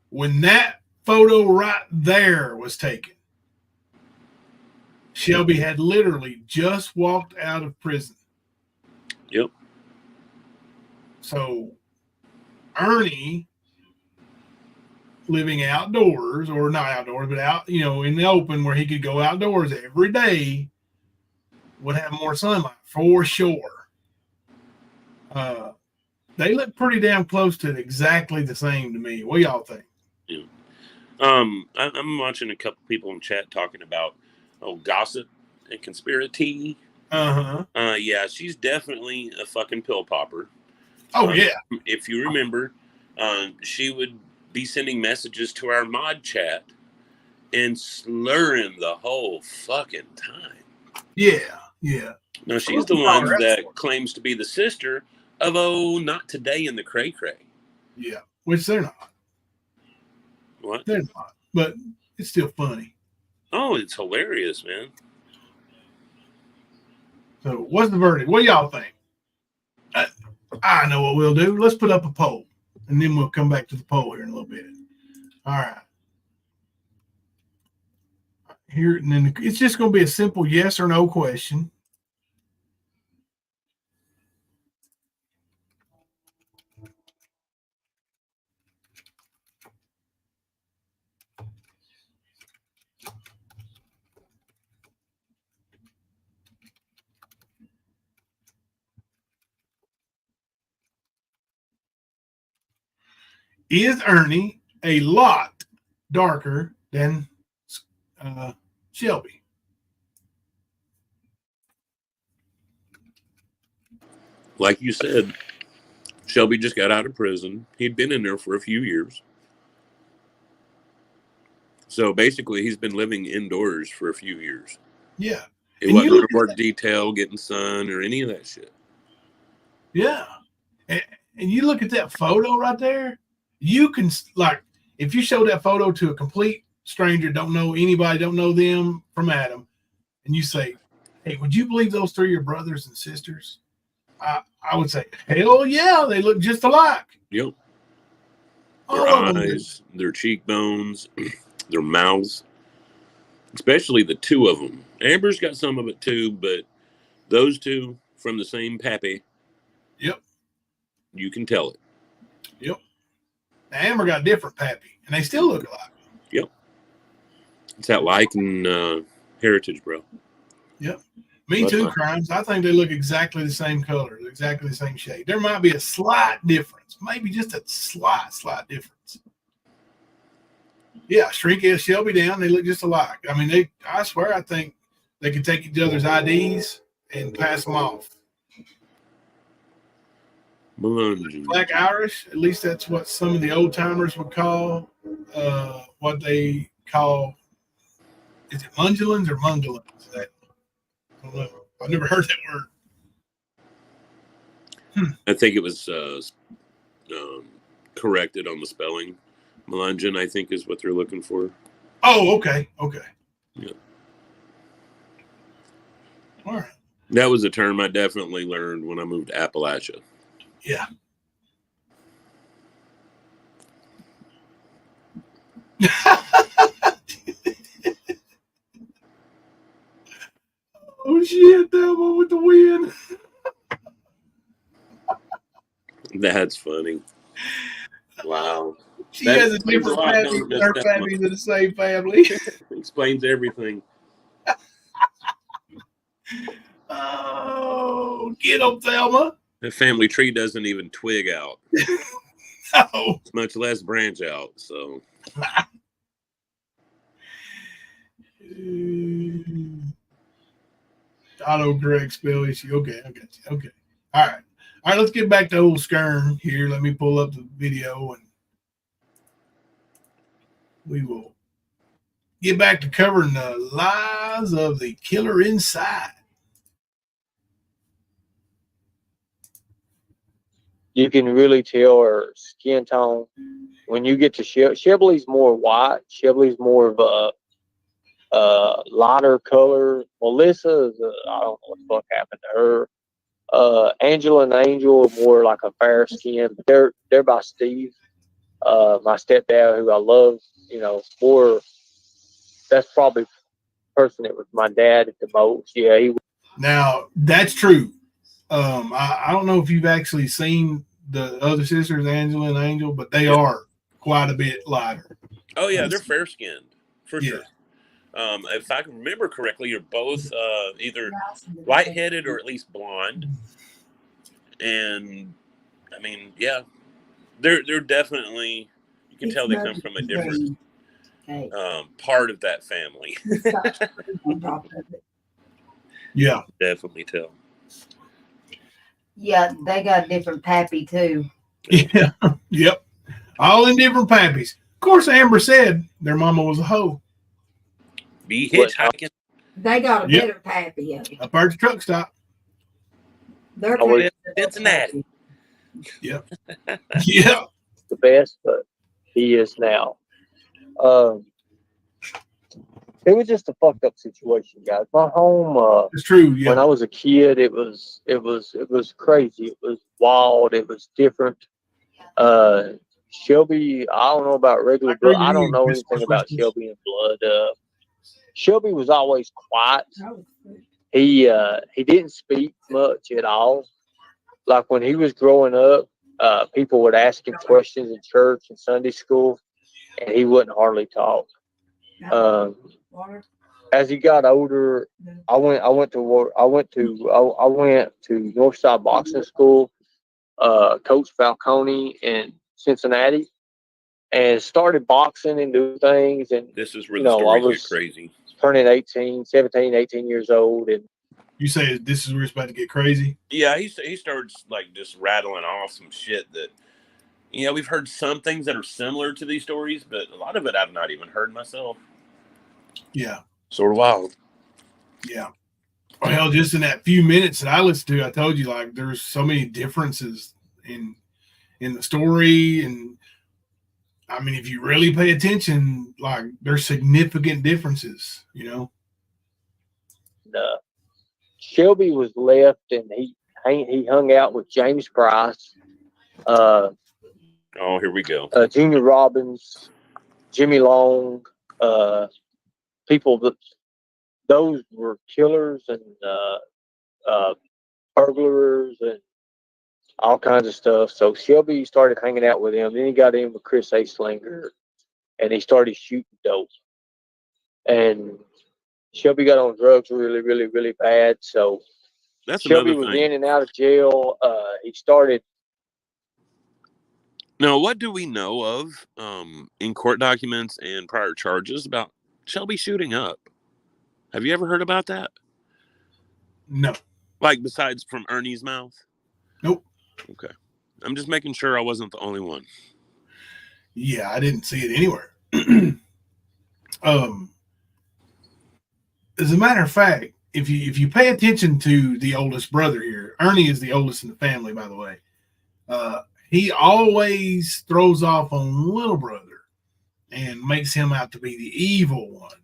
B: when that photo right there was taken, Shelby had literally just walked out of prison.
E: Yep.
B: So Ernie living outdoors, or not outdoors, but out, you know, in the open where he could go outdoors every day, would have more sunlight for sure. They look pretty damn close to exactly the same to me. What y'all think?
E: Yeah. I'm watching a couple people in chat talking about gossip and conspiracy. Yeah, she's definitely a fucking pill popper.
B: Oh yeah.
E: If you remember, she would be sending messages to our mod chat and slurring the whole fucking time.
B: Yeah, yeah.
E: No, she's the one that claims to be the sister of not today in the cray cray.
B: Yeah, which they're not.
E: What?
B: They're not. But it's still funny.
E: Oh, it's hilarious, man.
B: So what's the verdict? What y'all think? I know what we'll do. Let's put up a poll, and then we'll come back to the poll here in a little bit. All right. Here, and then it's just going to be a simple yes or no question. Is Ernie a lot darker than Shelby?
E: Like you said, Shelby just got out of prison. He'd been in there for a few years. So basically, he's been living indoors for a few years.
B: Yeah.
E: It wasn't going to work detail, getting sun, or any of that shit.
B: Yeah. And you look at that photo right there, you can, like, if you show that photo to a complete stranger, don't know anybody, don't know them from Adam, and you say, hey, would you believe those three are brothers and sisters? I would say, hell yeah, they look just alike.
E: Yep. Their eyes, their cheekbones, their mouths, especially the two of them. Amber's got some of it too, but those two from the same pappy.
B: Yep.
E: You can tell it.
B: Yep. Amber got different pappy, and they still look alike.
E: Yep. It's that like and heritage, bro.
B: Yep. Me too, Crimes. I think they look exactly the same color, exactly the same shade. There might be a slight difference, maybe just a slight difference. Yeah, shrink Shelby down. They look just alike. I mean, I swear, I think they could take each other's IDs and pass them off. Black Irish, at least that's what some of the old timers would call what they call, is it mundulins or mungulins? I don't know. I've never heard that word.
E: I think it was corrected on the spelling. Melungeon, I think, is what they're looking for.
B: Oh, okay. Okay.
E: Yeah.
B: All right.
E: That was a term I definitely learned when I moved to Appalachia.
B: Yeah. Oh shit, that one with the wind.
E: That's funny. Wow.
B: She
E: That
B: has a
E: explains a
B: different
E: lot,
B: family,
E: don't it, Miss
B: her
E: Thelma?
B: family's in the same family.
E: Explains everything.
B: Oh, get them, Thelma.
E: The family tree doesn't even twig out,
B: Oh.
E: much less branch out. So
B: Autocorrect spell issue. Okay, I got you. Okay. All right, let's get back to old Skern here. Let me pull up the video and we will get back to covering the lies of the killer inside.
F: You can really tell her skin tone when you get to Shelby's more white. Shelby's more of a lighter color. Melissa is I don't know what the fuck happened to her. Angela and Angel are more like a fair skin. They're by Steve, my stepdad, who I love. You know, more. That's probably the person that was my dad at the most. Yeah, he.
B: Now that's true. I don't know if you've actually seen the other sisters, Angela and Angel, but they are quite a bit lighter.
E: oh yeah, they're fair skinned for
B: Yeah.
E: sure. If I can remember correctly, you're both either light-headed or at least blonde. And I mean, yeah, they're definitely. You can tell they come from a different part of that family.
B: Yeah.
E: Definitely tell.
G: Yeah, they got a different pappy too.
B: Yeah. Yep. All in different pappies. Of course, Amber said their mama was a hoe.
E: Be hitchhiking.
G: They got a
B: Yep.
G: better pappy.
B: Up at the truck stop.
G: They're
E: Oh,
G: pretty
E: Cincinnati.
B: Yep. Yeah.
F: The best, but he is now. It was just a fucked up situation, guys. My home,
B: It's true. Yeah.
F: when I was a kid, it was crazy. It was wild. It was different. Shelby, I don't know about regular blood. I don't know anything about Shelby and blood. Shelby was always quiet. He didn't speak much at all. Like when he was growing up, people would ask him questions in church and Sunday school, and he wouldn't hardly talk. As he got older, I went to Northside Boxing School, Coach Falcone in Cincinnati, and started boxing and doing things. And
E: This is where
F: you
E: the
F: know, I
E: stories
F: was
E: get crazy.
F: turning 18 years old, and
B: You say this is where it's about to get crazy?
E: Yeah, he starts like just rattling off some shit that, you know, we've heard some things that are similar to these stories, but a lot of it I've not even heard myself.
B: Yeah.
E: Sort of wild.
B: Yeah. Well, just in that few minutes that I listened to, I told you like there's so many differences in the story, and I mean, if you really pay attention, like there's significant differences, you know.
F: Shelby was left, and he hung out with James Price,
E: Oh, here we go.
F: Junior Robbins, Jimmy Long, people that those were killers and burglars and all kinds of stuff. So Shelby started hanging out with him. Then he got in with Chris A. Slinger, and he started shooting dope. And Shelby got on drugs really, really, really bad. So
E: That's
F: Shelby
E: another
F: was
E: thing.
F: in and out of jail. He started.
E: Now, what do we know of in court documents and prior charges about Shelby shooting up? Have you ever heard about that?
B: No.
E: Like besides from Ernie's mouth?
B: Nope.
E: Okay. I'm just making sure I wasn't the only one.
B: Yeah, I didn't see it anywhere. As a matter of fact, if you pay attention to the oldest brother here, Ernie is the oldest in the family, by the way. He always throws off on little brother and makes him out to be the evil one.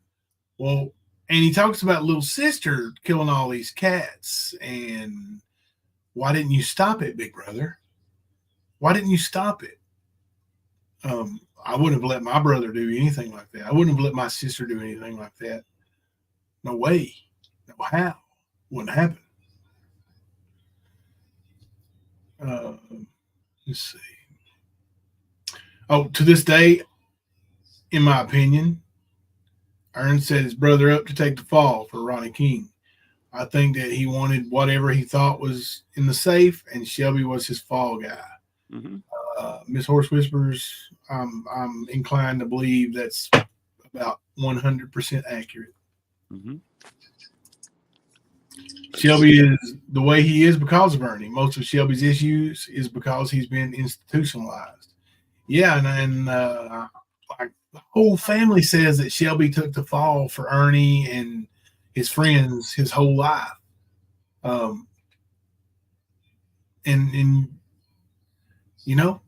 B: Well, and he talks about little sister killing all these cats. And why didn't you stop it, big brother? Why didn't you stop it? I wouldn't have let my brother do anything like that. I wouldn't have let my sister do anything like that. No way. No how. Wouldn't happen. Let's see. Oh, to this day, in my opinion, Ernie set his brother up to take the fall for Ronnie King. I think that he wanted whatever he thought was in the safe, and Shelby was his fall guy.
E: Mm-hmm.
B: Miss Horse Whispers, I'm inclined to believe that's about 100% accurate.
E: Mm-hmm.
B: Shelby is the way he is because of Ernie. Most of Shelby's issues is because he's been institutionalized. Yeah, and like the whole family says that Shelby took the fall for Ernie and his friends his whole life. And you know,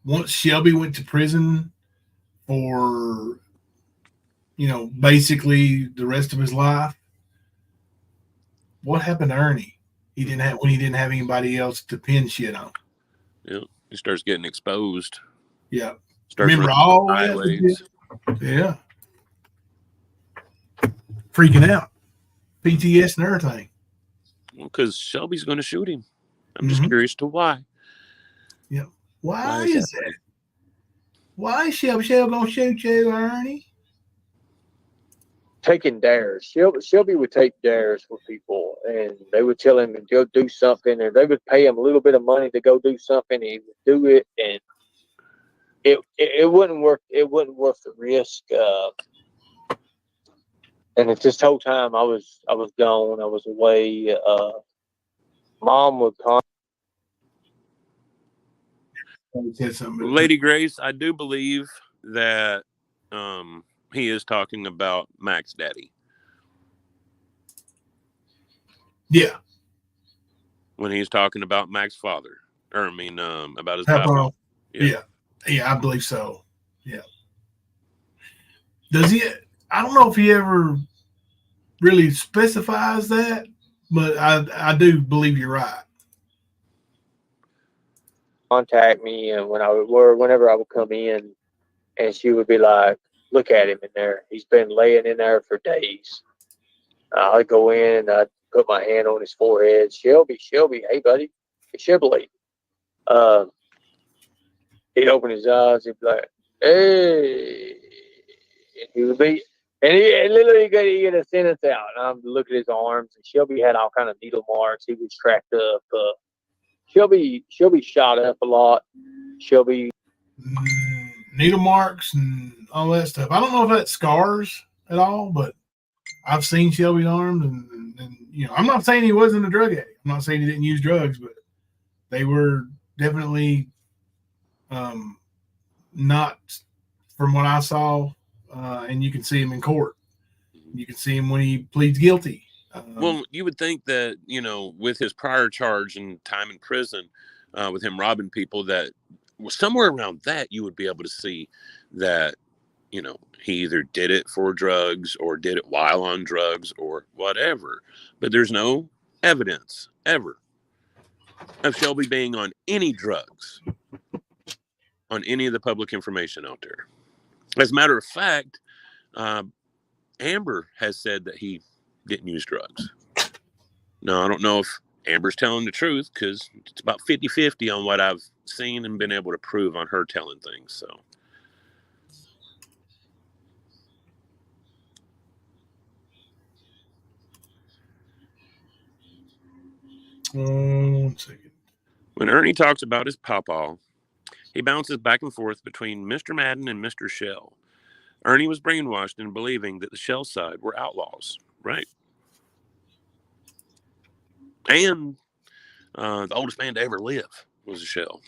B: once Shelby went to prison for, you know, basically the rest of his life, what happened to Ernie? He didn't have when he didn't have anybody else to pin shit on.
E: Yeah, he starts getting exposed.
B: Yeah.
E: Starts
B: Remember
E: running
B: all that?
E: highways.
B: Yeah. Freaking out. PTS and everything.
E: Well, because Shelby's going to shoot him. I'm just curious to why.
B: Yeah. Why is that? Why is Shelby gonna shoot you, Ernie?
F: Taking dares. Shelby would take dares for people, and they would tell him to go do something, or they would pay him a little bit of money to go do something, and he would do it, and it wouldn't work. It wasn't worth the risk. And at this whole time, I was gone. I was away. Mom would call.
E: Lady Grace, I do believe that he is talking about Mac's daddy.
B: Yeah.
E: When he's talking about Mac's father. Or, I mean, about his
B: papa.
E: Yeah.
B: Yeah, I believe so. Yeah. Does he? I don't know if he ever really specifies that, but I do believe you're right.
F: Contact me, and whenever I would come in, and she would be like, "Look at him in there. He's been laying in there for days." I'd go in and I'd put my hand on his forehead. Shelby, hey buddy, it's Shelby. He'd open his eyes. He'd be like, "Hey," and he would be, and he literally get a sentence out. And I'm looking at his arms, and Shelby had all kind of needle marks. He was cracked up. Shelby shot up a lot. Shelby
B: Needle marks and all that stuff. I don't know if that scars at all, but I've seen Shelby's arms, and you know, I'm not saying he wasn't a drug addict. I'm not saying he didn't use drugs, but they were definitely not, from what I saw, and you can see him in court. You can see him when he pleads guilty.
E: Well, you would think that, you know, with his prior charge and time in prison, with him robbing people, that somewhere around that you would be able to see that, you know, he either did it for drugs or did it while on drugs or whatever. But there's no evidence ever of Shelby being on any drugs, on any of the public information out there. As a matter of fact, Amber has said that he didn't use drugs. Now, I don't know if Amber's telling the truth, because it's about 50-50 on what I've seen and been able to prove on her telling things. So,
B: one second.
E: when Ernie talks about his pawpaw, he bounces back and forth between Mr. Madden and Mr. Shell. Ernie was brainwashed into believing that the Shell side were outlaws, right? And the oldest man to ever live was a Shell.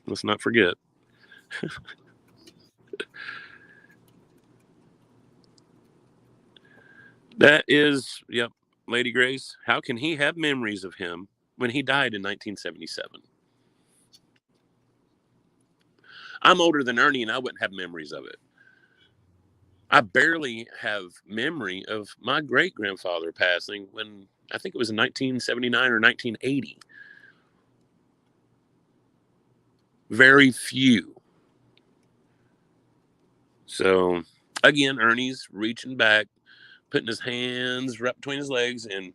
E: Let's not forget. That is, yep, Lady Grace. How can he have memories of him when he died in 1977? I'm older than Ernie, and I wouldn't have memories of it. I barely have memory of my great-grandfather passing when, I think it was in 1979 or 1980. Very few. So, again, Ernie's reaching back, putting his hands right between his legs and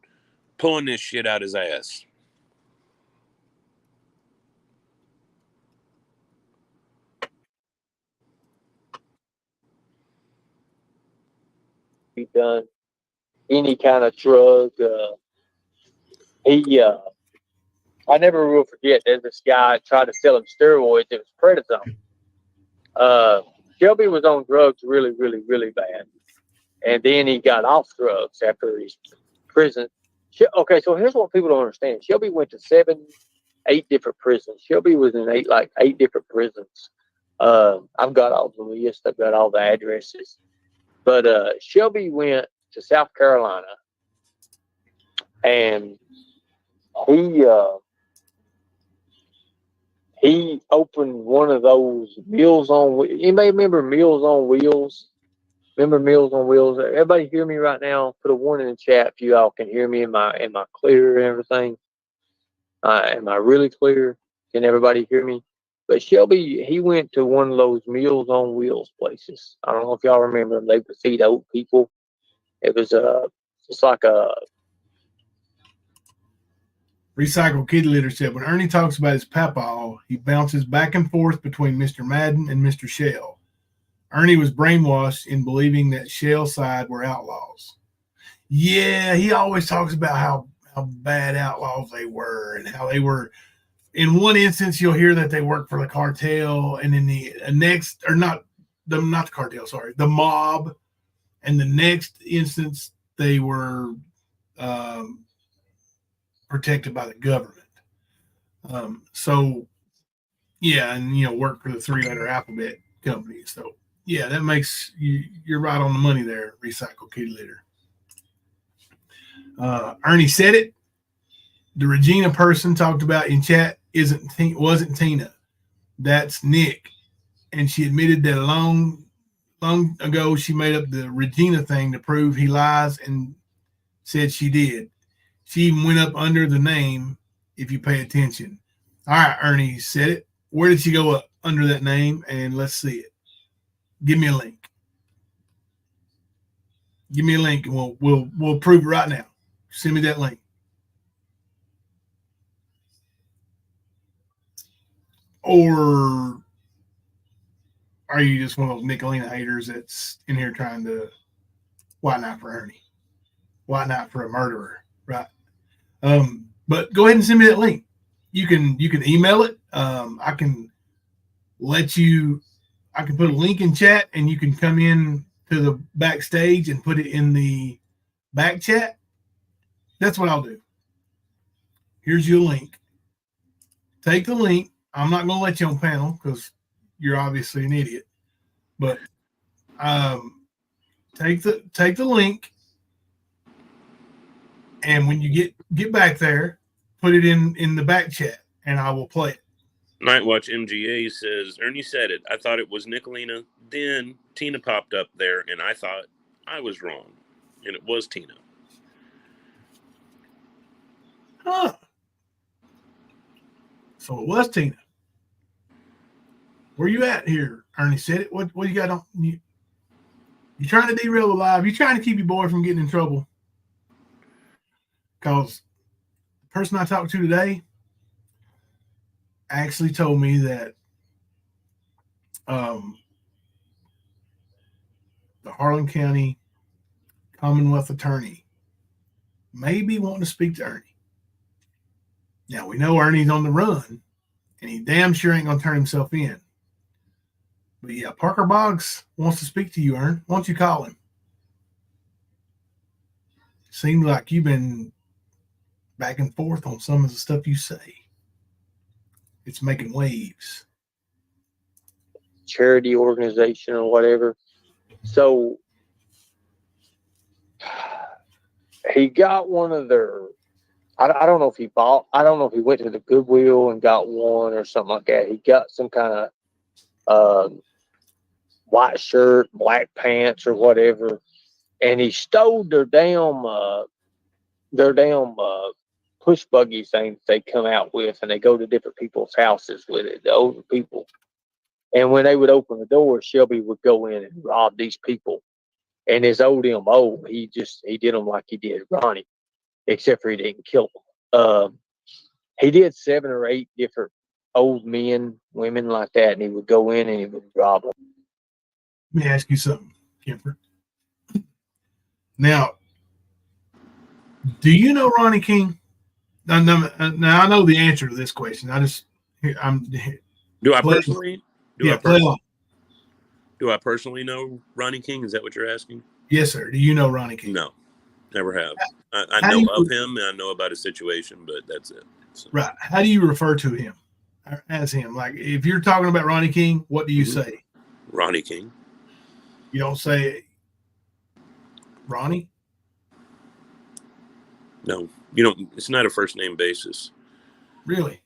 E: pulling this shit out his ass.
F: he done any kind of drug. I never will forget. There's this guy tried to sell him steroids. It was prednisone. Shelby was on drugs really, really, really bad, and then he got off drugs after his prison. Okay, so here's what people don't understand. Shelby went to 7, 8 different prisons. Shelby was in 8 different prisons. I've got all the lists. I've got all the addresses. But Shelby went to South Carolina, and he opened one of those Meals on. You may remember Meals on Wheels. Remember Meals on Wheels? Everybody hear me right now? Put a 1 in the chat if you all can hear me. Am I clear and everything? Am I really clear? Can everybody hear me? But Shelby, he went to one of those Meals on Wheels places. I don't know if y'all remember them. They would feed old people. It was just like a
B: Recycled Kitty Litter said, when Ernie talks about his papaw, he bounces back and forth between Mr. Madden and Mr. Shell. Ernie was brainwashed in believing that Shell's side were outlaws. Yeah, he always talks about how bad outlaws they were and how they were. In one instance, you'll hear that they work for the cartel, and in the next, or not the cartel, sorry, the mob. And the next instance, they were protected by the government. So, yeah, and work for the 3-letter alphabet company. So, yeah, that makes you're right on the money there. Recycle Kitty Litter. Ernie said it. The Regina person talked about in chat wasn't Tina. That's Nick, and she admitted that long ago she made up the Regina thing to prove he lies, and said she did. She even went up under the name, if you pay attention. All right, Ernie said it. Where did she go up under that name? And let's see it. Give me a link. Give me a link, and we'll prove it right now. Send me that link. Or are you just one of those Nicolina haters that's in here trying to, why not for Ernie? Why not for a murderer? Right. But go ahead and send me that link. You can email it. I can put a link in chat, and you can come in to the backstage and put it in the back chat. That's what I'll do. Here's your link. Take the link. I'm not going to let you on panel because you're obviously an idiot. But take the link, and when you get back there, put it in the back chat, and I will play it.
E: Nightwatch MGA says, Ernie said it. I thought it was Nicolina. Then Tina popped up there, and I thought I was wrong. And it was Tina.
B: Huh. So it was Tina. Where you at here? Ernie said it. What you got on? You trying to derail the live? You trying to keep your boy from getting in trouble? Because the person I talked to today actually told me that the Harlan County Commonwealth Attorney may be wanting to speak to Ernie. Now, we know Ernie's on the run, and he damn sure ain't going to turn himself in. But yeah, Parker Boggs wants to speak to you, Ern. Why don't you call him? Seems like you've been back and forth on some of the stuff you say. It's making waves.
F: charity organization or whatever. So he got one of their, I don't know if he bought, I don't know if he went to the Goodwill and got one or something like that. He got some kind of white shirt, black pants or whatever. And he stole their damn push buggy thing that they come out with, and they go to different people's houses with it, the older people. And when they would open the door, Shelby would go in and rob these people. And his old MO, he did them like he did Ronnie, except for he didn't kill them. He did 7 or 8 different old men, women like that, and he would go in and he would rob them.
B: Let me ask you something, Kemper. Now, do you know Ronnie King? Now I know the answer to this question.
E: Do I
B: play,
E: personally?
B: play along.
E: Do I personally know Ronnie King? Is that what you're asking?
B: Yes, sir. Do you know Ronnie King?
E: No, never have. I know of him and I know about his situation, but that's it. So.
B: Right. How do you refer to him as him? Like, if you're talking about Ronnie King, what do you say?
E: Ronnie King.
B: You don't say Ronnie?
E: No, you don't. It's not a first name basis.
B: Really?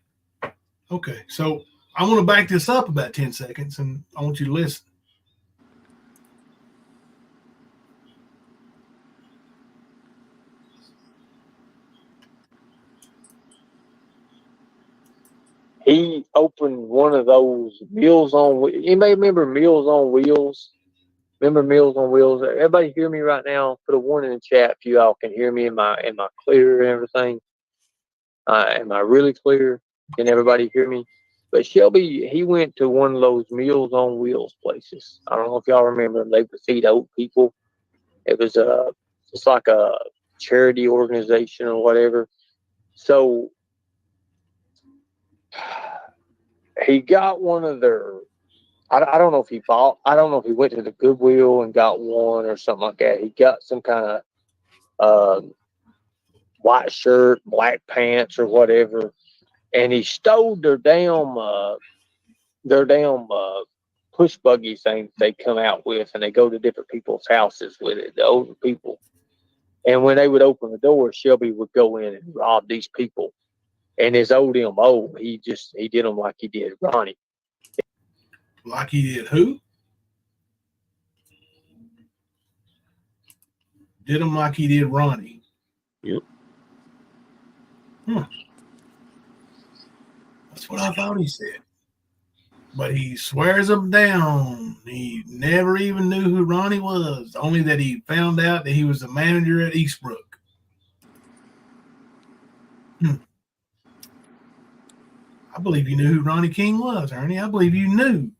B: Okay. So I want to back this up about 10 seconds, and I want you to listen.
F: He opened one of those Meals on. Anybody remember Meals on Wheels? Remember Meals on Wheels? Everybody hear me right now? Put a one in the chat if you all can hear me. Am I clear and everything? Am I really clear? Can everybody hear me? But Shelby, he went to one of those Meals on Wheels places. I don't know if y'all remember them. They would feed old people. It was just like a charity organization or whatever. So he got one of their. I don't know if he bought. I don't know if he went to the Goodwill and got one or something like that. He got some kind of white shirt, black pants, or whatever, and he stole their damn push buggy thing they come out with, and they go to different people's houses with it, the older people. And when they would open the door, Shelby would go in and rob these people. And his old MO, he did them like he did Ronnie.
B: Like he did who? Did him like he did Ronnie.
E: Yep.
B: That's what I thought he said. But he swears them down. He never even knew who Ronnie was, only that he found out that he was the manager at Eastbrook. I believe you knew who Ronnie King was, Ernie. I believe you knew.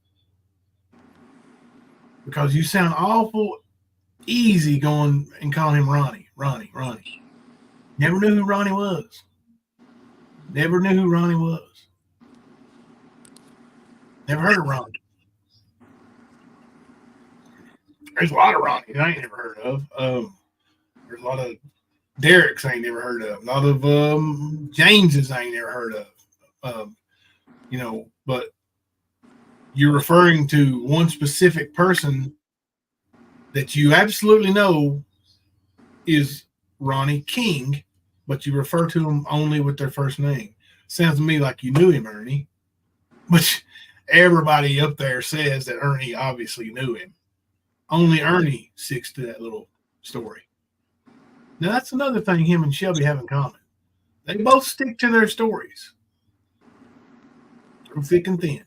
B: Because you sound awful easy going and calling him Ronnie. Never knew who Ronnie was. Never knew who Ronnie was. Never heard of Ronnie. There's a lot of Ronnies I ain't never heard of. There's a lot of Derricks I ain't never heard of. A lot of Jameses I ain't never heard of. But you're referring to one specific person that you absolutely know is Ronnie King, but you refer to him only with their first name. Sounds to me like you knew him, Ernie. But everybody up there says that Ernie obviously knew him. Only Ernie sticks to that little story. Now, that's another thing him and Shelby have in common. They both stick to their stories. Through thick and thin.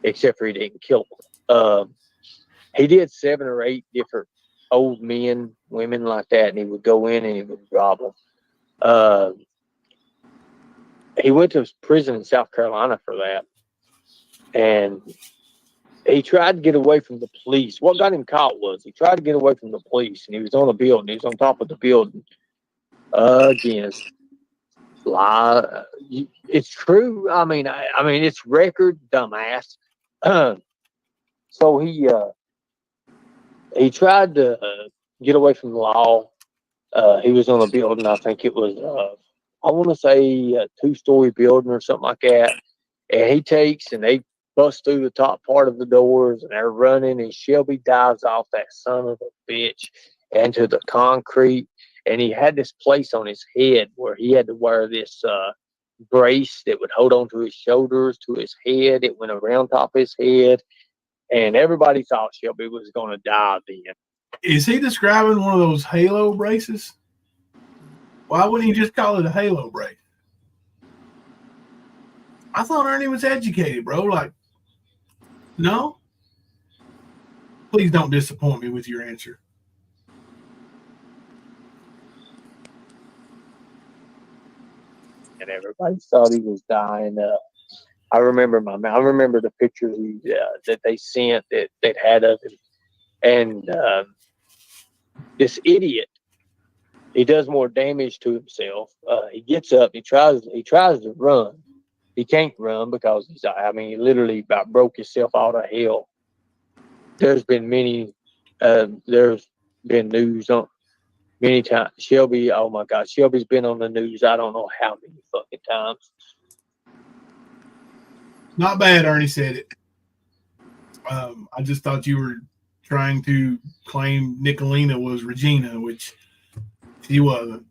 F: Except for he didn't kill them. He did 7 or 8 different old men, women like that, and he would go in and he would rob them. He went to prison in South Carolina for that. And he tried to get away from the police. What got him caught was he tried to get away from the police, and he was on a building. He was on top of the building. Again, lie. It's true. I mean, it's record, dumbass. So he tried to get away from the law. He was on a building. I think it was, I want to say a 2-story building or something like that. And he takes and they bust through the top part of the doors and they're running. And Shelby dives off that son of a bitch into the concrete. And he had this place on his head where he had to wear this brace that would hold on to his shoulders, to his head. It went around top of his head. And everybody thought Shelby was going to die then.
B: Is he describing one of those halo braces? Why wouldn't he just call it a halo brace? I thought Ernie was educated, bro. Like, no? Please don't disappoint me with your answer.
F: And everybody thought he was dying. I remember the pictures that they sent that had of him. And this idiot, he does more damage to himself. He gets up, he tries to run. He can't run because he literally about broke himself out of hell. There's been there's been news on many times. Shelby, oh my God, Shelby's been on the news. I don't know how many fucking times.
B: Not bad, Ernie said it. I just thought you were trying to claim Nicolina was Regina, which she wasn't.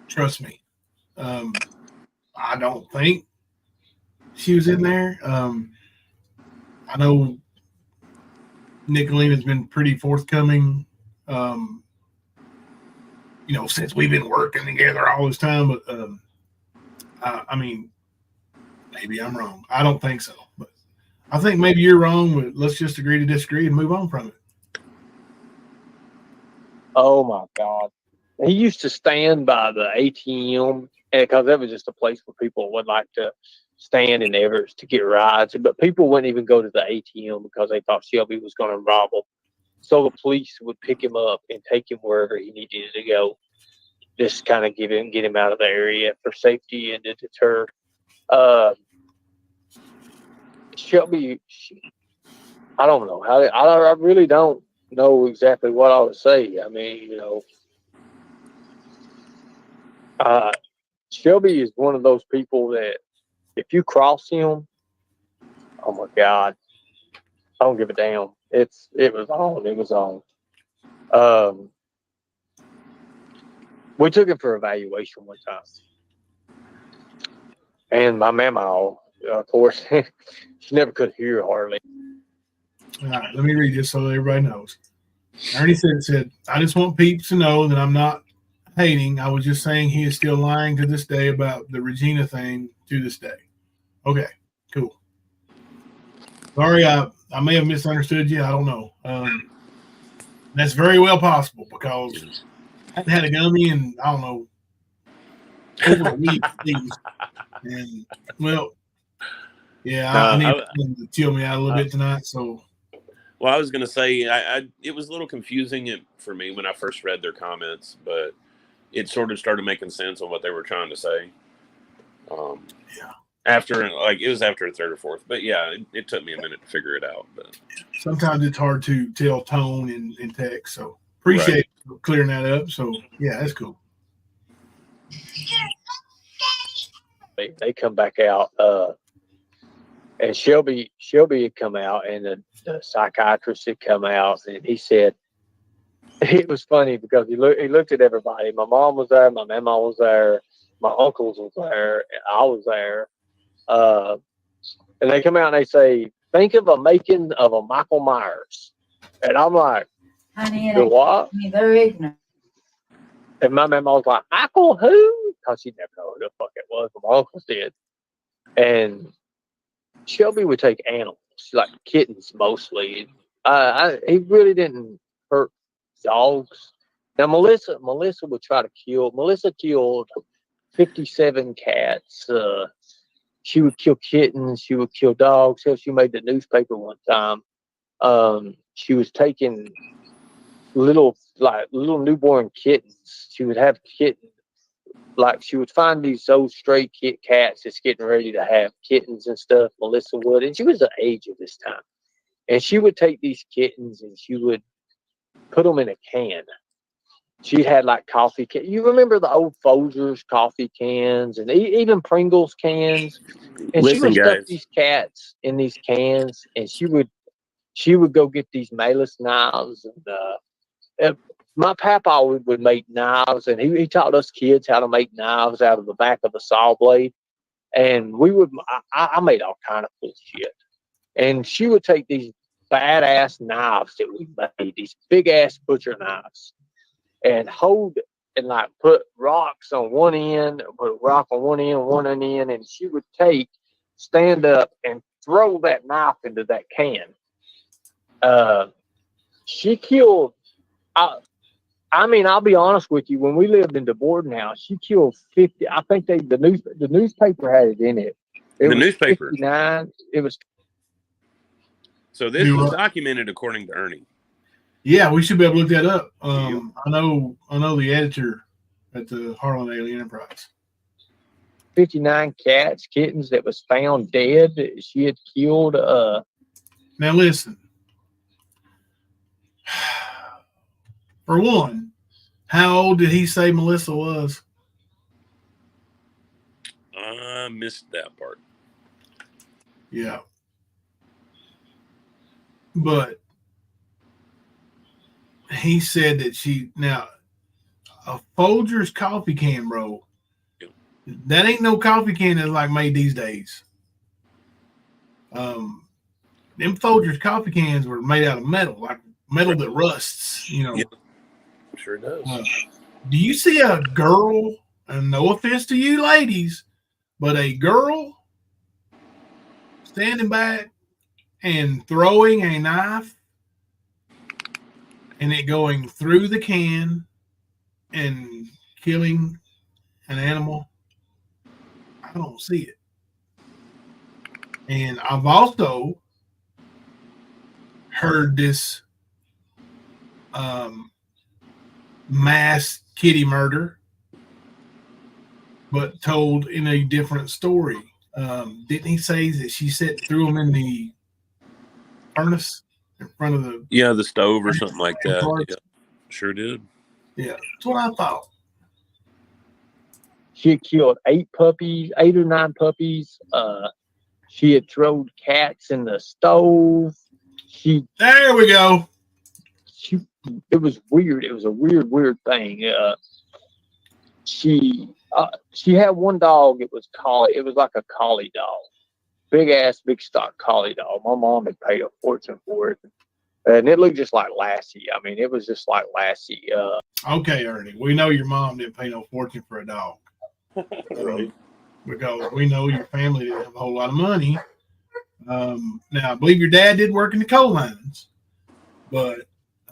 B: Trust me. I don't think she was in there. I know Nicolina's been pretty forthcoming, since we've been working together all this time. But I mean, maybe I'm wrong. I don't think so. But I think maybe you're wrong, but let's just agree to disagree and move on from it.
F: Oh my God. He used to stand by the ATM because that was just a place where people would like to stand in efforts to get rides. But people wouldn't even go to the ATM because they thought Shelby was going to rob them. So the police would pick him up and take him wherever he needed to go. Just kind of get him out of the area for safety and to deter. Shelby, I don't know how. I really don't know exactly what I would say. I mean, Shelby is one of those people that if you cross him, oh my God, I don't give a damn. It was on. We took him for evaluation one time, and my mama, of course, she never could hear hardly.
B: All right, let me read this so everybody knows. Ernie said, I just want peeps to know that I'm not hating. I was just saying he is still lying to this day about the Regina thing to this day. Okay, cool. Sorry, I may have misunderstood you. I don't know. That's very well possible because I hadn't had a gummy and I don't know over a week. And well, yeah, I need to chill me out a little bit tonight. So,
E: well, I was going to say it was a little confusing for me when I first read their comments, but it sort of started making sense on what they were trying to say.
B: Yeah.
E: It was after a third or fourth, but yeah, it took me a minute to figure it out. But
B: sometimes it's hard to tell tone in text, so appreciate clearing that up. So yeah, that's cool.
F: They come back out, and Shelby had come out, and the psychiatrist had come out, and he said it was funny because he looked at everybody. My mom was there, my mama was there, my uncles was there, and I was there. And they come out and they say, think of a making of a Michael Myers. And I'm like,
G: honey,
F: what?
G: They're ignorant.
F: And my mama was like, Michael who? Because she never know who the fuck it was, but my uncles did. And Shelby would take animals, like kittens mostly. He really didn't hurt dogs. Now Melissa would try to kill. Melissa killed 57 cats. She would kill kittens. She would kill dogs. Hell, she made the newspaper one time. She was taking little newborn kittens. She would have kittens. Like she would find these old stray cats that's getting ready to have kittens and stuff. Melissa would, and she was the age of this time. And she would take these kittens and she would put them in a can. She had like coffee cans. You remember the old Folgers coffee cans and even Pringles cans. And she would stuff these cats in these cans, and she would go get these malus knives. And my papa would make knives, and he taught us kids how to make knives out of the back of the saw blade. And I made all kind of cool shit. And she would take these badass knives that we made, these big ass butcher knives, and like put rocks on one end, put a rock on one end, and she would stand up and throw that knife into that can. She killed, I'll be honest with you, when we lived in the boarding house, she killed 50, I think the newspaper had it in it.
E: The newspaper.
F: 59, it was
E: So this
B: Do
E: was
B: what?
E: documented according to Ernie.
B: Yeah, we should be able to look that up.
E: Yep.
B: I know the editor at the Harlan Alien Enterprise.
F: 59 cats, kittens that was found dead. She had killed.
B: Now listen. For one, how old did he say Melissa was?
E: I missed that part.
B: Yeah. But he said that a Folgers coffee can, bro.
E: Yep.
B: That ain't no coffee can that's like made these days. Them Folgers coffee cans were made out of metal, like metal that rusts,
E: Yep. Sure does.
B: Do you see a girl, and no offense to you ladies, but a girl standing back and throwing a knife and it going through the can and killing an animal? I don't see it. And I've also heard this mass kitty murder, but told in a different story. Didn't he say that she threw him in the furnace in front of
E: the stove or something like that? Yeah, sure did.
B: Yeah, that's what I thought.
F: She had killed 8 or 9 puppies. She had thrown cats in the stove.
B: There we go.
F: It was weird. It was a weird thing. She had one dog. It was like a collie dog, big stock collie dog. My mom had paid a fortune for it, and it looked just like Lassie. I mean, it was just like Lassie.
B: Okay, Ernie, we know your mom didn't pay no fortune for a dog.
E: Right.
B: Because we know your family didn't have a whole lot of money. Now, I believe your dad did work in the coal mines, but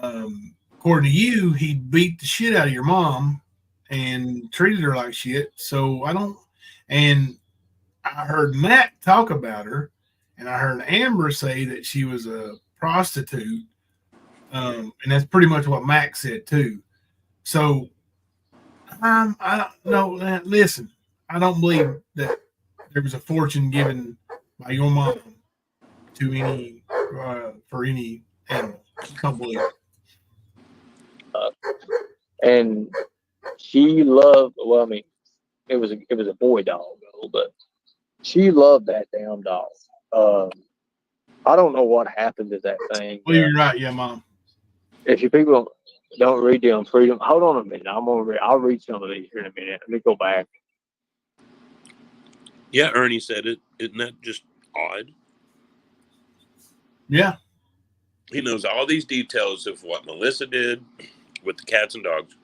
B: according to you, he beat the shit out of your mom and treated her like shit. So and I heard Matt talk about her, and I heard Amber say that she was a prostitute, and that's pretty much what Max said too. So I don't know. Listen, I don't believe that there was a fortune given by your mom to any for any animal. I don't believe it.
F: And she loved. Well, I mean, it was a boy dog, but she loved that damn dog. I don't know what happened to that thing.
B: Well, you're right, yeah, Mom.
F: If you people don't read them freedom, hold on a minute. I'll read some of these here in a minute. Let me go back.
E: Yeah, Ernie said it. Isn't that just odd?
B: Yeah.
E: He knows all these details of what Melissa did with the cats and dogs.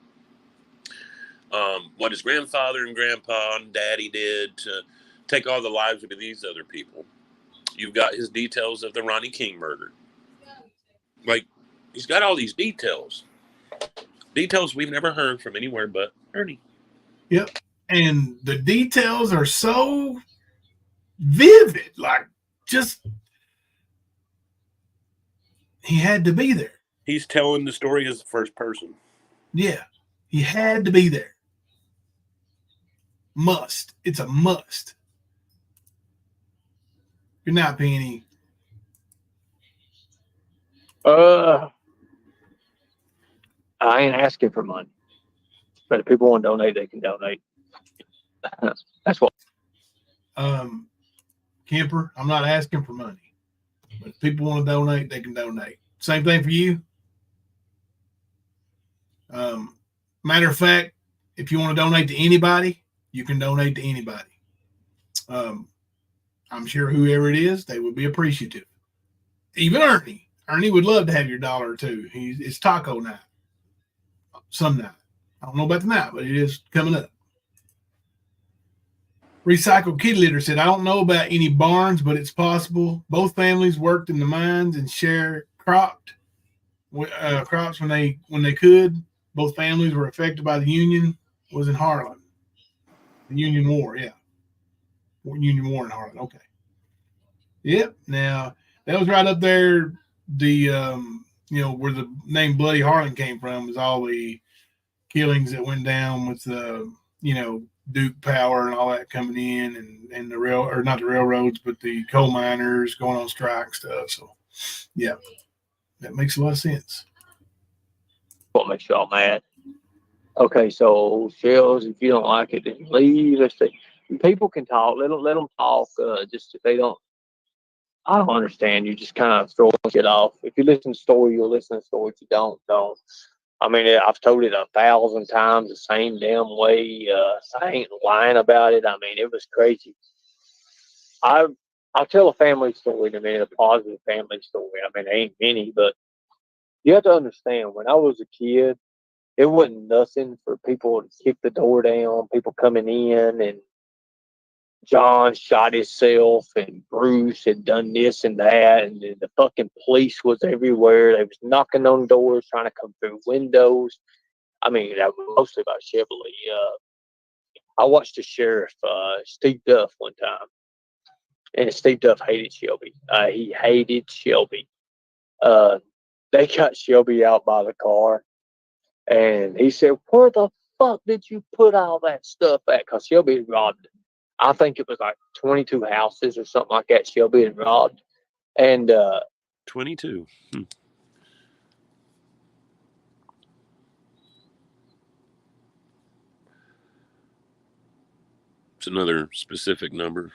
E: What his grandfather and grandpa and daddy did to take all the lives of these other people. You've got his details of the Ronnie King murder. Like, he's got all these details. Details we've never heard from anywhere but Ernie.
B: Yep. And the details are so vivid. Like, just, he had to be there.
E: He's telling the story as the first person.
B: Yeah. He had to be there. Must. It's a must. Good night, Penny.
F: I ain't asking for money, but if people want to donate, they can donate. That's what.
B: Kemper, I'm not asking for money, but if people want to donate, they can donate. Same thing for you. Matter of fact, if you want to donate to anybody, you can donate to anybody. I'm sure whoever it is, they would be appreciative. Even Ernie. Ernie would love to have your dollar or two. It's taco night. Some night. I don't know about tonight, but it is coming up. Recycled Kitty Litter said, I don't know about any barns, but it's possible. Both families worked in the mines and shared crops when they could. Both families were affected by the Union. Was in Harlan. The Union War, yeah. Union War in Harlan, okay. Yep. Now, That was right up there. The where the name Bloody Harlan came from is all the killings that went down with the Duke Power and all that coming in, and the not the railroads, but the coal miners going on strike stuff. So yeah, that makes a lot of sense.
F: What makes y'all mad? Okay, so Shells, if you don't like it, then leave. Let's see. People can talk. Let them talk. Just if they don't, I don't understand. You just kind of throw shit off. If you listen to the story, you'll listen to the story. If you don't. I mean, I've told it 1,000 times the same damn way. I ain't lying about it. I mean, it was crazy. I'll tell a family story in a minute, a positive family story. I mean, there ain't many, but you have to understand, when I was a kid, it wasn't nothing for people to kick the door down, people coming in, and John shot himself, and Bruce had done this and that, and the fucking police was everywhere. They was knocking on doors, trying to come through windows. I mean, that was mostly about Shelby. I watched the sheriff, Steve Duff, one time, and Steve Duff hated Shelby. He hated Shelby. They got Shelby out by the car, and he said, "Where the fuck did you put all that stuff at?" Because Shelby had robbed, I think it was like 22 houses or something like that. Shelby had robbed, and
E: 22. It's another specific number.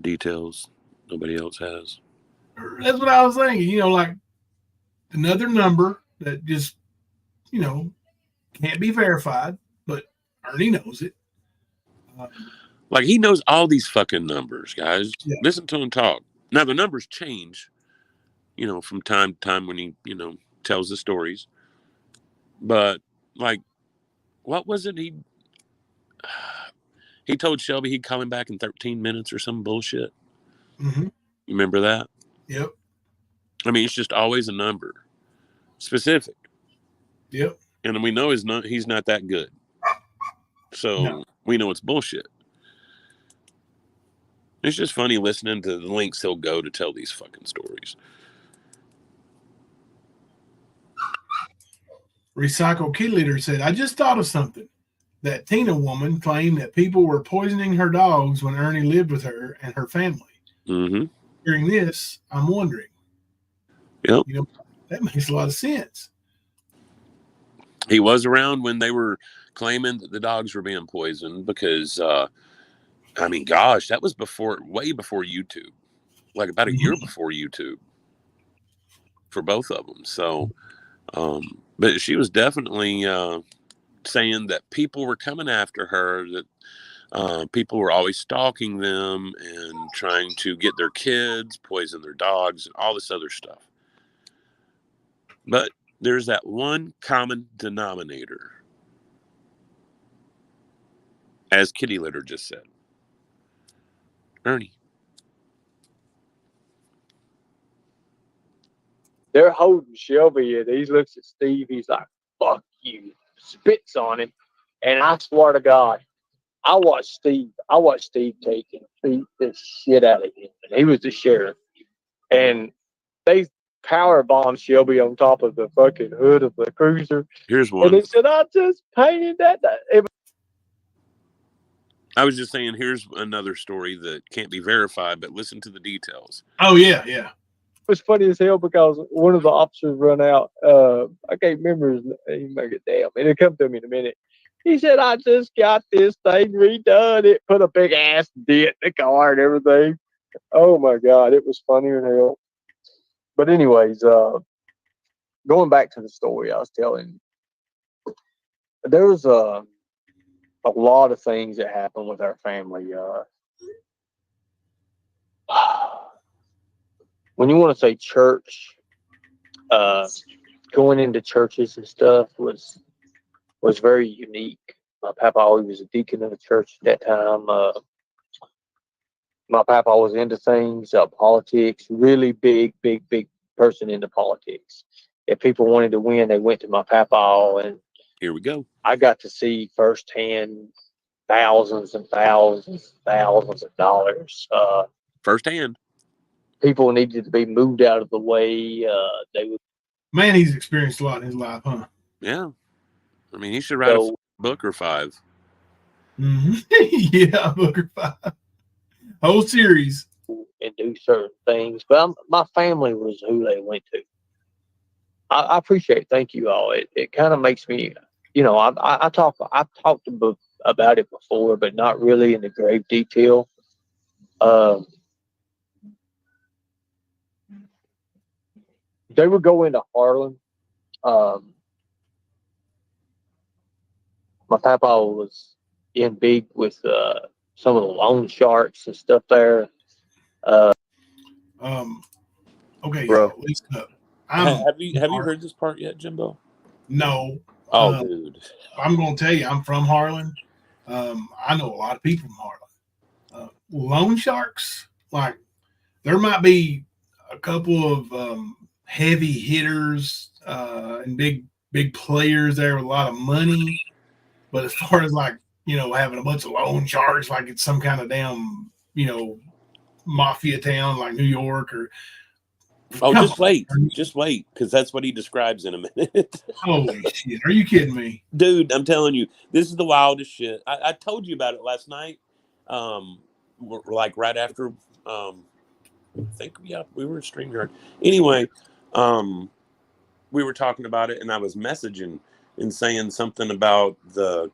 E: Details nobody else has.
B: That's what I was thinking. Like another number that just can't be verified, but Ernie knows it.
E: Like, he knows all these fucking numbers, guys.
B: Yeah.
E: Listen to him talk. Now, the numbers change, from time to time when he, tells the stories. But, like, what was it? He told Shelby he'd call him back in 13 minutes or some bullshit.
B: Mm-hmm.
E: You remember that?
B: Yep.
E: I mean, it's just always a number. Specific.
B: Yep.
E: And we know he's not that good. So we know it's bullshit. It's just funny listening to the lengths he'll go to tell these fucking stories.
B: Recycle Kid Leader said, "I just thought of something. That Tina woman claimed that people were poisoning her dogs when Ernie lived with her and her family.
E: Mm-hmm.
B: Hearing this, I'm wondering."
E: Yep.
B: That makes a lot of sense.
E: He was around when they were claiming that the dogs were being poisoned because, I mean, gosh, that was way before YouTube. Like about a year before YouTube for both of them. So, but she was definitely saying that people were coming after her, that people were always stalking them and trying to get their kids, poison their dogs, and all this other stuff. But there's that one common denominator, as Kitty Litter just said. Ernie.
F: they're holding Shelby, and he looks at Steve. He's like, "Fuck you," spits on him, and I swear to God, I watched Steve take and beat the shit out of him. And he was the sheriff, and they power bombed Shelby on top of the fucking hood of the cruiser.
E: Here's one.
F: And he said, "I just painted that."
E: I was just saying, here's another story that can't be verified, but listen to the details.
B: Oh, yeah, yeah.
F: It was funny as hell because one of the officers run out. I can't remember his name. Damn, it'll come to me in a minute. He said, "I just got this thing redone. It put a big ass dent in the car and everything." Oh my God, it was funnier than hell. But anyways, going back to the story I was telling, there was a lot of things that happened with our family. When you want to say church, going into churches and stuff was very unique. My papa always was a deacon of the church at that time. My papa was into things, politics, really big person into politics. If people wanted to win, they went to my papa, and
E: here we go.
F: I got to see firsthand thousands and thousands of dollars.
E: Firsthand.
F: people needed to be moved out of the way. They would
B: Man, he's experienced a lot in his life, huh?
E: Yeah. I mean, he should write a book or 5.
B: Mm-hmm. Yeah, Booker 5. Whole series.
F: and do certain things, but my family was who they went to. I appreciate it. Thank you all. It kind of makes me, I've talked about it before, but not really in the grave detail. They would go into Harlan. My papa was in big with some of the loan sharks and stuff there.
B: Okay,
F: Bro.
B: y'all, listen up.
E: Have you heard this part yet, Jimbo?
B: No.
E: Oh, dude.
B: I'm going to tell you, I'm from Harlan. I know a lot of people from Harlan. Loan sharks, like there might be a couple of heavy hitters and big players there with a lot of money, but as far as like having a bunch of loan sharks, like it's some kind of damn mafia town like New York or.
E: Oh, just wait, because that's what he describes in a minute.
B: Holy shit! Are you kidding me,
E: dude? I'm telling you, this is the wildest shit. I told you about it last night. Like right after, I think we were in StreamYard. Anyway, we were talking about it, and I was messaging and saying something about the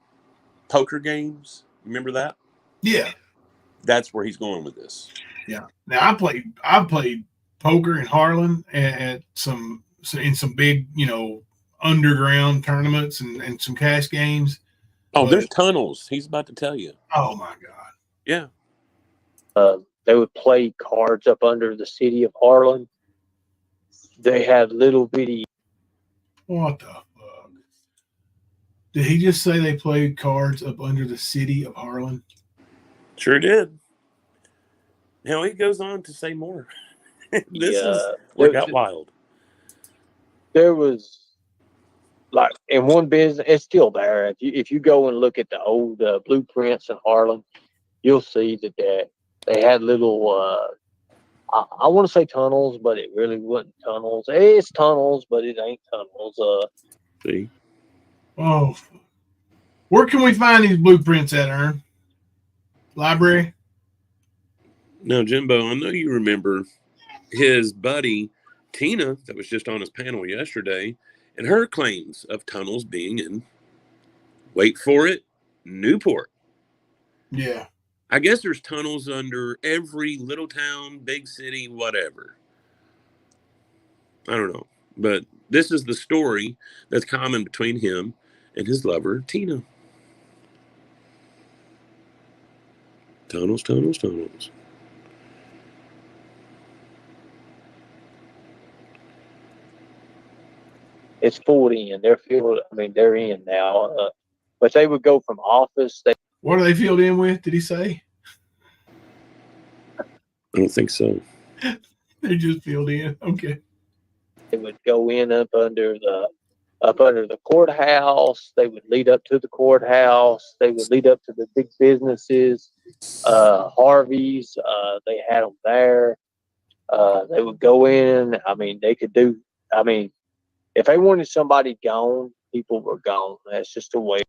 E: poker games. Remember that?
B: Yeah,
E: that's where he's going with this.
B: Yeah. Now I played poker in Harlan at some big underground tournaments and some cash games.
E: Oh, there's tunnels. He's about to tell you.
B: Oh my God.
E: Yeah.
F: They would play cards up under the city of Harlan. They had little bitty.
B: What the fuck? Did he just say they played cards up under the city of Harlan?
E: Sure did. Now he goes on to say more. This is what got wild.
F: There was like in one business, it's still there. If you go and look at the old blueprints in Harlan, you'll see that they had little. I want to say tunnels, but it really wasn't tunnels. It's tunnels, but it ain't tunnels.
E: See.
B: Oh, where can we find these blueprints at, Ern? Library?
E: No, Jimbo, I know you remember his buddy Tina that was just on his panel yesterday and her claims of tunnels being in, wait for it, Newport.
B: Yeah.
E: I guess there's tunnels under every little town, big city, whatever. I don't know. But this is the story that's common between him and his lover, Tina. Tunnels, tunnels, tunnels.
F: It's full in. They're in now. But they would go from office.
B: What are they filled in with? Did he say?
E: I don't think so.
B: They're just filled in. Okay.
F: They would go in up under the courthouse. They would lead up to the courthouse. They would lead up to the big businesses. Harvey's. They had them there. They would go in. They could do. If they wanted somebody gone, people were gone. That's just the way.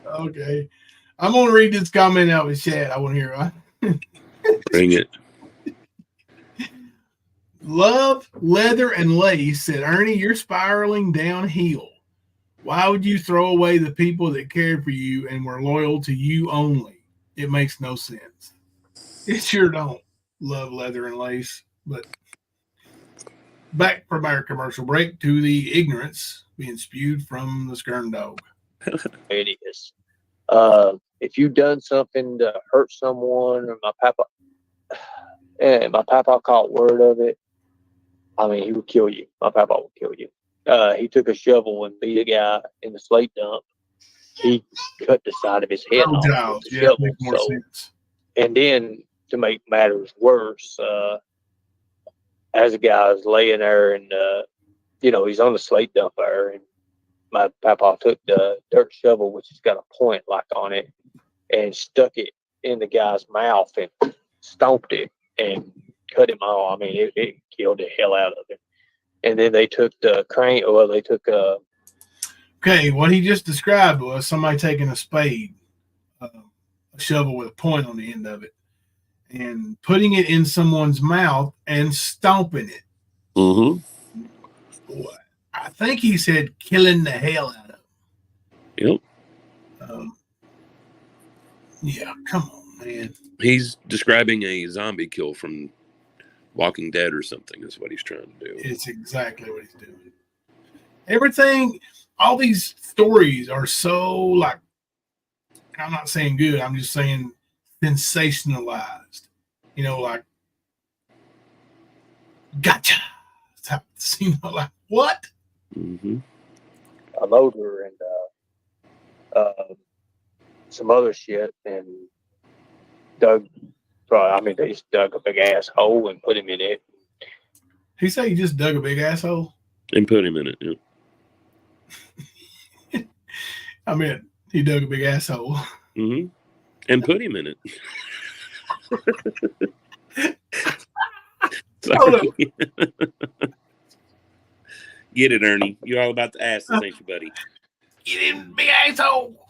B: Okay. I'm going to read this comment out of the chat. I want to hear it.
E: Bring it.
B: Love, leather, and lace said, Ernie, you're spiraling downhill. Why would you throw away the people that cared for you and were loyal to you only? It makes no sense. It sure don't. Love, leather, and lace. But back from our commercial break to the ignorance being spewed from the skirm dog.
F: It is. If you've done something to hurt someone, or my papa caught word of it, he would kill you. My papa would kill you. He took a shovel and beat a guy in the slate dump. He cut the side of his head off with the shovel. And then to make matters worse, as a guy was laying there and he's on the slate dump there, and my papa took the dirt shovel, which has got a point like on it, and stuck it in the guy's mouth and stomped it. and cut him off. I mean, it killed the hell out of him. And then they took the crane. Well, they took
B: Okay, what he just described was somebody taking a spade, a shovel with a point on the end of it, and putting it in someone's mouth and stomping it.
E: Mm-hmm.
B: I think he said killing the hell out of him.
E: Yep.
B: Yeah, come on, man.
E: He's describing a zombie kill from Walking Dead or something is what he's trying to do.
B: It's exactly what he's doing. Everything, all these stories are so, like, I'm not saying good, I'm just saying sensationalized. You know, like, gotcha. You know, like, what?
E: Mm-hmm.
F: a loader and some other shit, and dug. I mean, they just dug a big ass hole and put him in it.
B: He said he just dug a big asshole.
E: And put him in it. Yeah.
B: I mean, he dug a big asshole.
E: Mm-hmm. And put him in it. Sorry. Get it, Ernie. You're all about the asses, ain't you, buddy?
B: Get in, big asshole.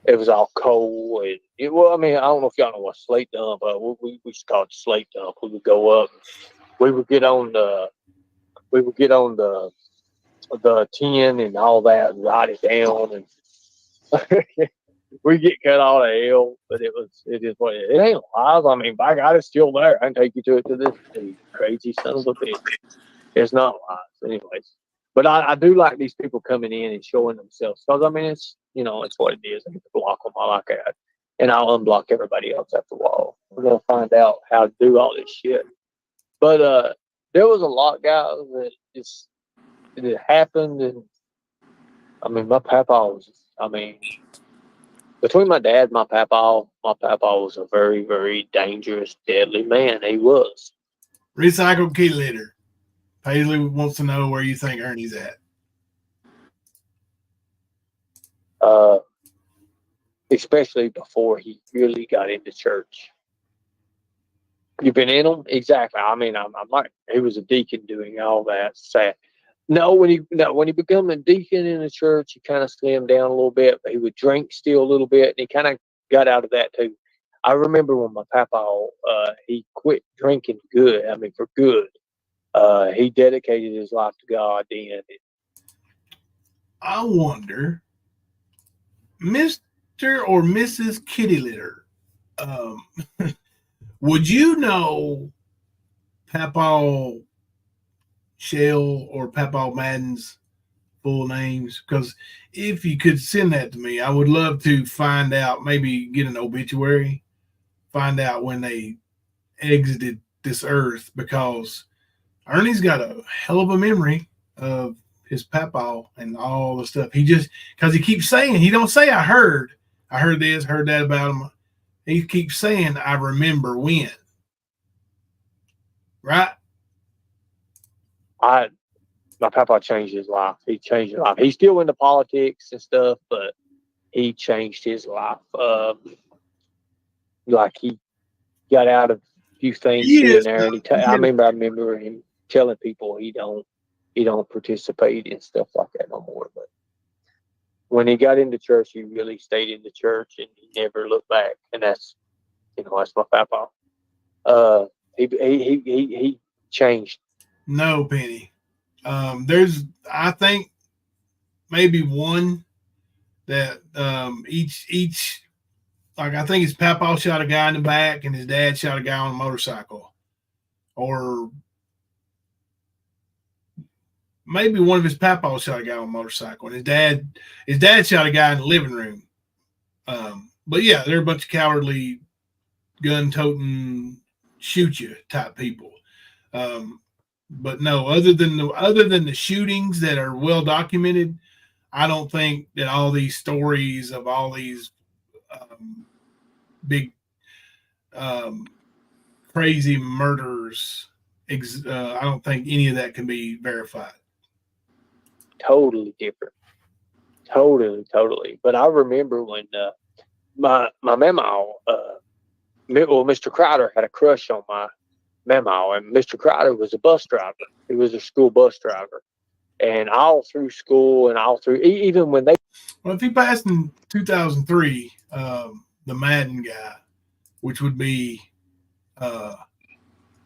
F: It was all cold, and well, I mean, I don't know if y'all know what slate dump, but we used to call it slate dump. We would go up, we would get on the tin and all that, and write it down, and we get cut all the hell. But it is what it ain't live. I mean, by God, it's still there. I can take you to it to this day. Crazy son of a bitch. It's not live, anyways. But I do like these people coming in and showing themselves, because I mean, it's, you know, it's what it is. I get to block them. I like that, and I'll unblock everybody else at the wall. We're gonna find out how to do all this shit. But there was a lot, guys, that it happened, and I mean, my papa was. I mean, between my dad and my papa was a very, very dangerous, deadly man. He was.
B: Recycled kitty litter. Paisley wants to know where you think Ernie's at.
F: Especially before he really got into church. You've been in them? Exactly. I mean, I'm like, he was a deacon doing all that. Sad. No, when he became a deacon in the church, he kind of slimmed down a little bit, but he would drink still a little bit, and he kind of got out of that too. I remember when my papa, he quit drinking good. I mean, for good. He dedicated his life to God then.
B: I wonder, Mr. or Mrs. Kitty Litter, would you know Papa Shell or Papa Madden's full names? Because if you could send that to me, I would love to find out, maybe get an obituary, find out when they exited this earth, because Ernie's got a hell of a memory of his papa and all the stuff. He just, because he keeps saying, he don't say I heard this, heard that about him. He keeps saying I remember when. Right?
F: My papa changed his life. He changed his life. He's still into politics and stuff, but he changed his life. Like he got out of a few things here and there, and I remember him telling people he don't participate in stuff like that no more. But when he got into church, he really stayed in the church, and he never looked back. And that's my papa. He changed.
B: No, Penny. There's, I think, maybe one that each like, I think his papa shot a guy in the back and his dad shot a guy on a motorcycle, or maybe one of his papa shot a guy on a motorcycle, and his dad shot a guy in the living room. But yeah, they're a bunch of cowardly, gun-toting, shoot you type people. But no, other than the shootings that are well documented, I don't think that all these stories of all these big crazy murders, I don't think any of that can be verified.
F: totally different. Totally. But I remember when my mama, Mr. Crowder had a crush on my mama, and Mr. Crowder was a bus driver. He was a school bus driver. And all through school and all through, even when they...
B: Well, if he passed in 2003, the Madden guy, which would be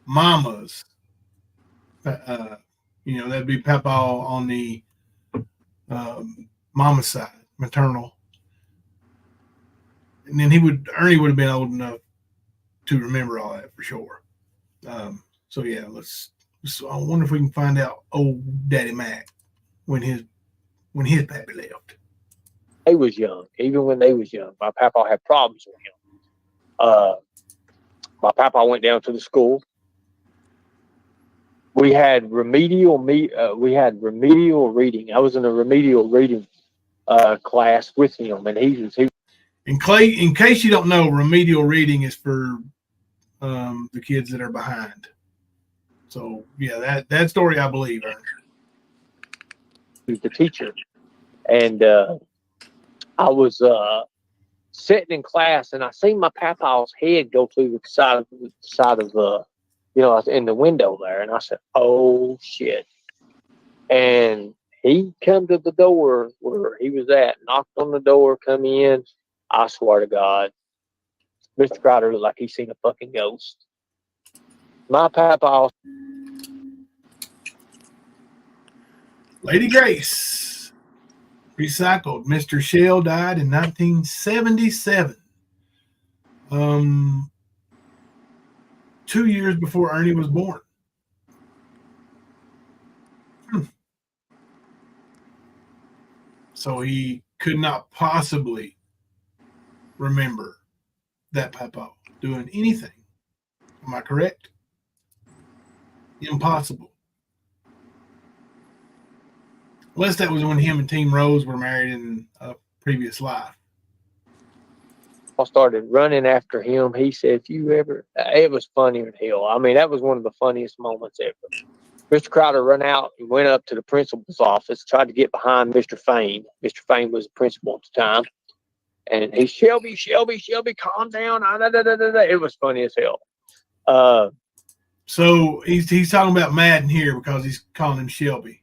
B: Mama's, that'd be Papa on the Mama's side, maternal. And then Ernie would have been old enough to remember all that for sure. So yeah, I wonder if we can find out old Daddy Mac when his pappy left.
F: They was young. Even when they was young, my papa had problems with him. My papa went down to the school. We had remedial reading. I was in a remedial reading class with him, and he
B: In case you don't know, remedial reading is for the kids that are behind. So yeah, that story I believe.
F: was the teacher, and I was sitting in class, and I seen my papa's head go through the side of in the window there, and I said, "Oh shit!" And he come to the door where he was at, knocked on the door, come in. I swear to God, Mr. Crowder looked like he seen a fucking ghost. My papa.
B: Lady Grace, recycled. Mr. Shell died in 1977. 2 years before Ernie was born. So he could not possibly remember that Papa doing anything. Am I correct? Impossible. Unless that was when him and Team Rose were married in a previous life.
F: I started running after him. He said, "If you ever," it was funny as hell. I mean, that was one of the funniest moments ever. Mr. Crowder run out and went up to the principal's office, tried to get behind Mr. Fain. Mr. Fain was the principal at the time. And he, Shelby, calm down. It was funny as hell.
B: So he's talking about Madden here because he's calling him Shelby.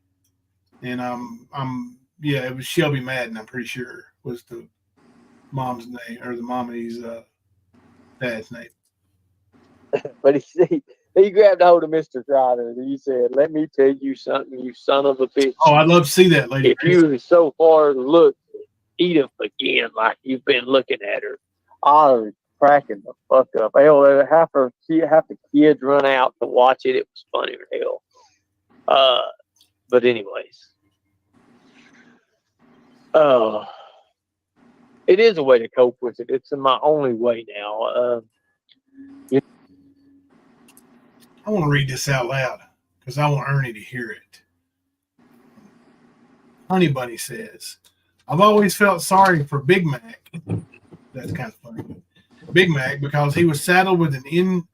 B: And it was Shelby Madden, I'm pretty sure, was the mom's name, or the mommy's dad's name.
F: But he grabbed a hold of Mr. Crowder and he said, "Let me tell you something, you son of a bitch.
B: Oh, I'd love to see that, lady.
F: If you so far look, eat him again like you've been looking at her." I was cracking the fuck up. Hell, half the kids run out to watch it. It was funny as hell. But anyways. It is a way to cope with it. It's my only way now.
B: I want to read this out loud because I want Ernie to hear it. Honey Bunny says, "I've always felt sorry for Big Mac." That's kind of funny. Big Mac, because he was saddled with an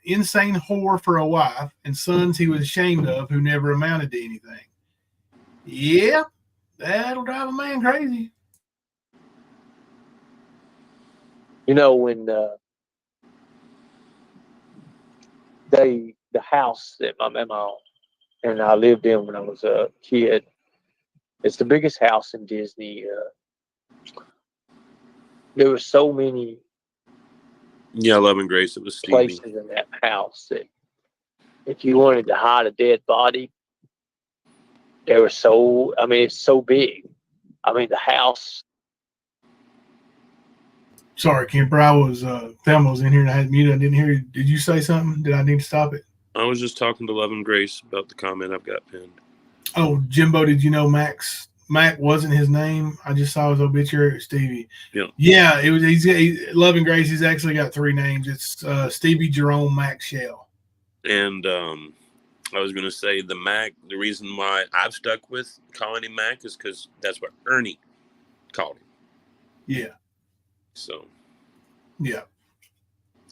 B: insane whore for a wife and sons he was ashamed of who never amounted to anything. Yeah, that'll drive a man crazy.
F: When the house that my mama and I lived in when I was a kid, it's the biggest house in Disney. There were so many
E: Love and Grace. It was Stevie.
F: places in that house that if you wanted to hide a dead body, there were it's so big. I mean, the house.
B: Sorry, Kemper. Thelma was in here and I had muted. I didn't hear you. Did you say something? Did I need to stop it?
E: I was just talking to Love and Grace about the comment I've got pinned.
B: Oh, Jimbo, did you know Mac wasn't his name? I just saw his obituary with Stevie. Yeah, it was. Love and Grace. He's actually got 3 names. It's Stevie Jerome Mac Shell.
E: And I was going to say the Mac. The reason why I've stuck with calling him Mac is because that's what Ernie called him.
B: Yeah.
E: So.
B: Yeah.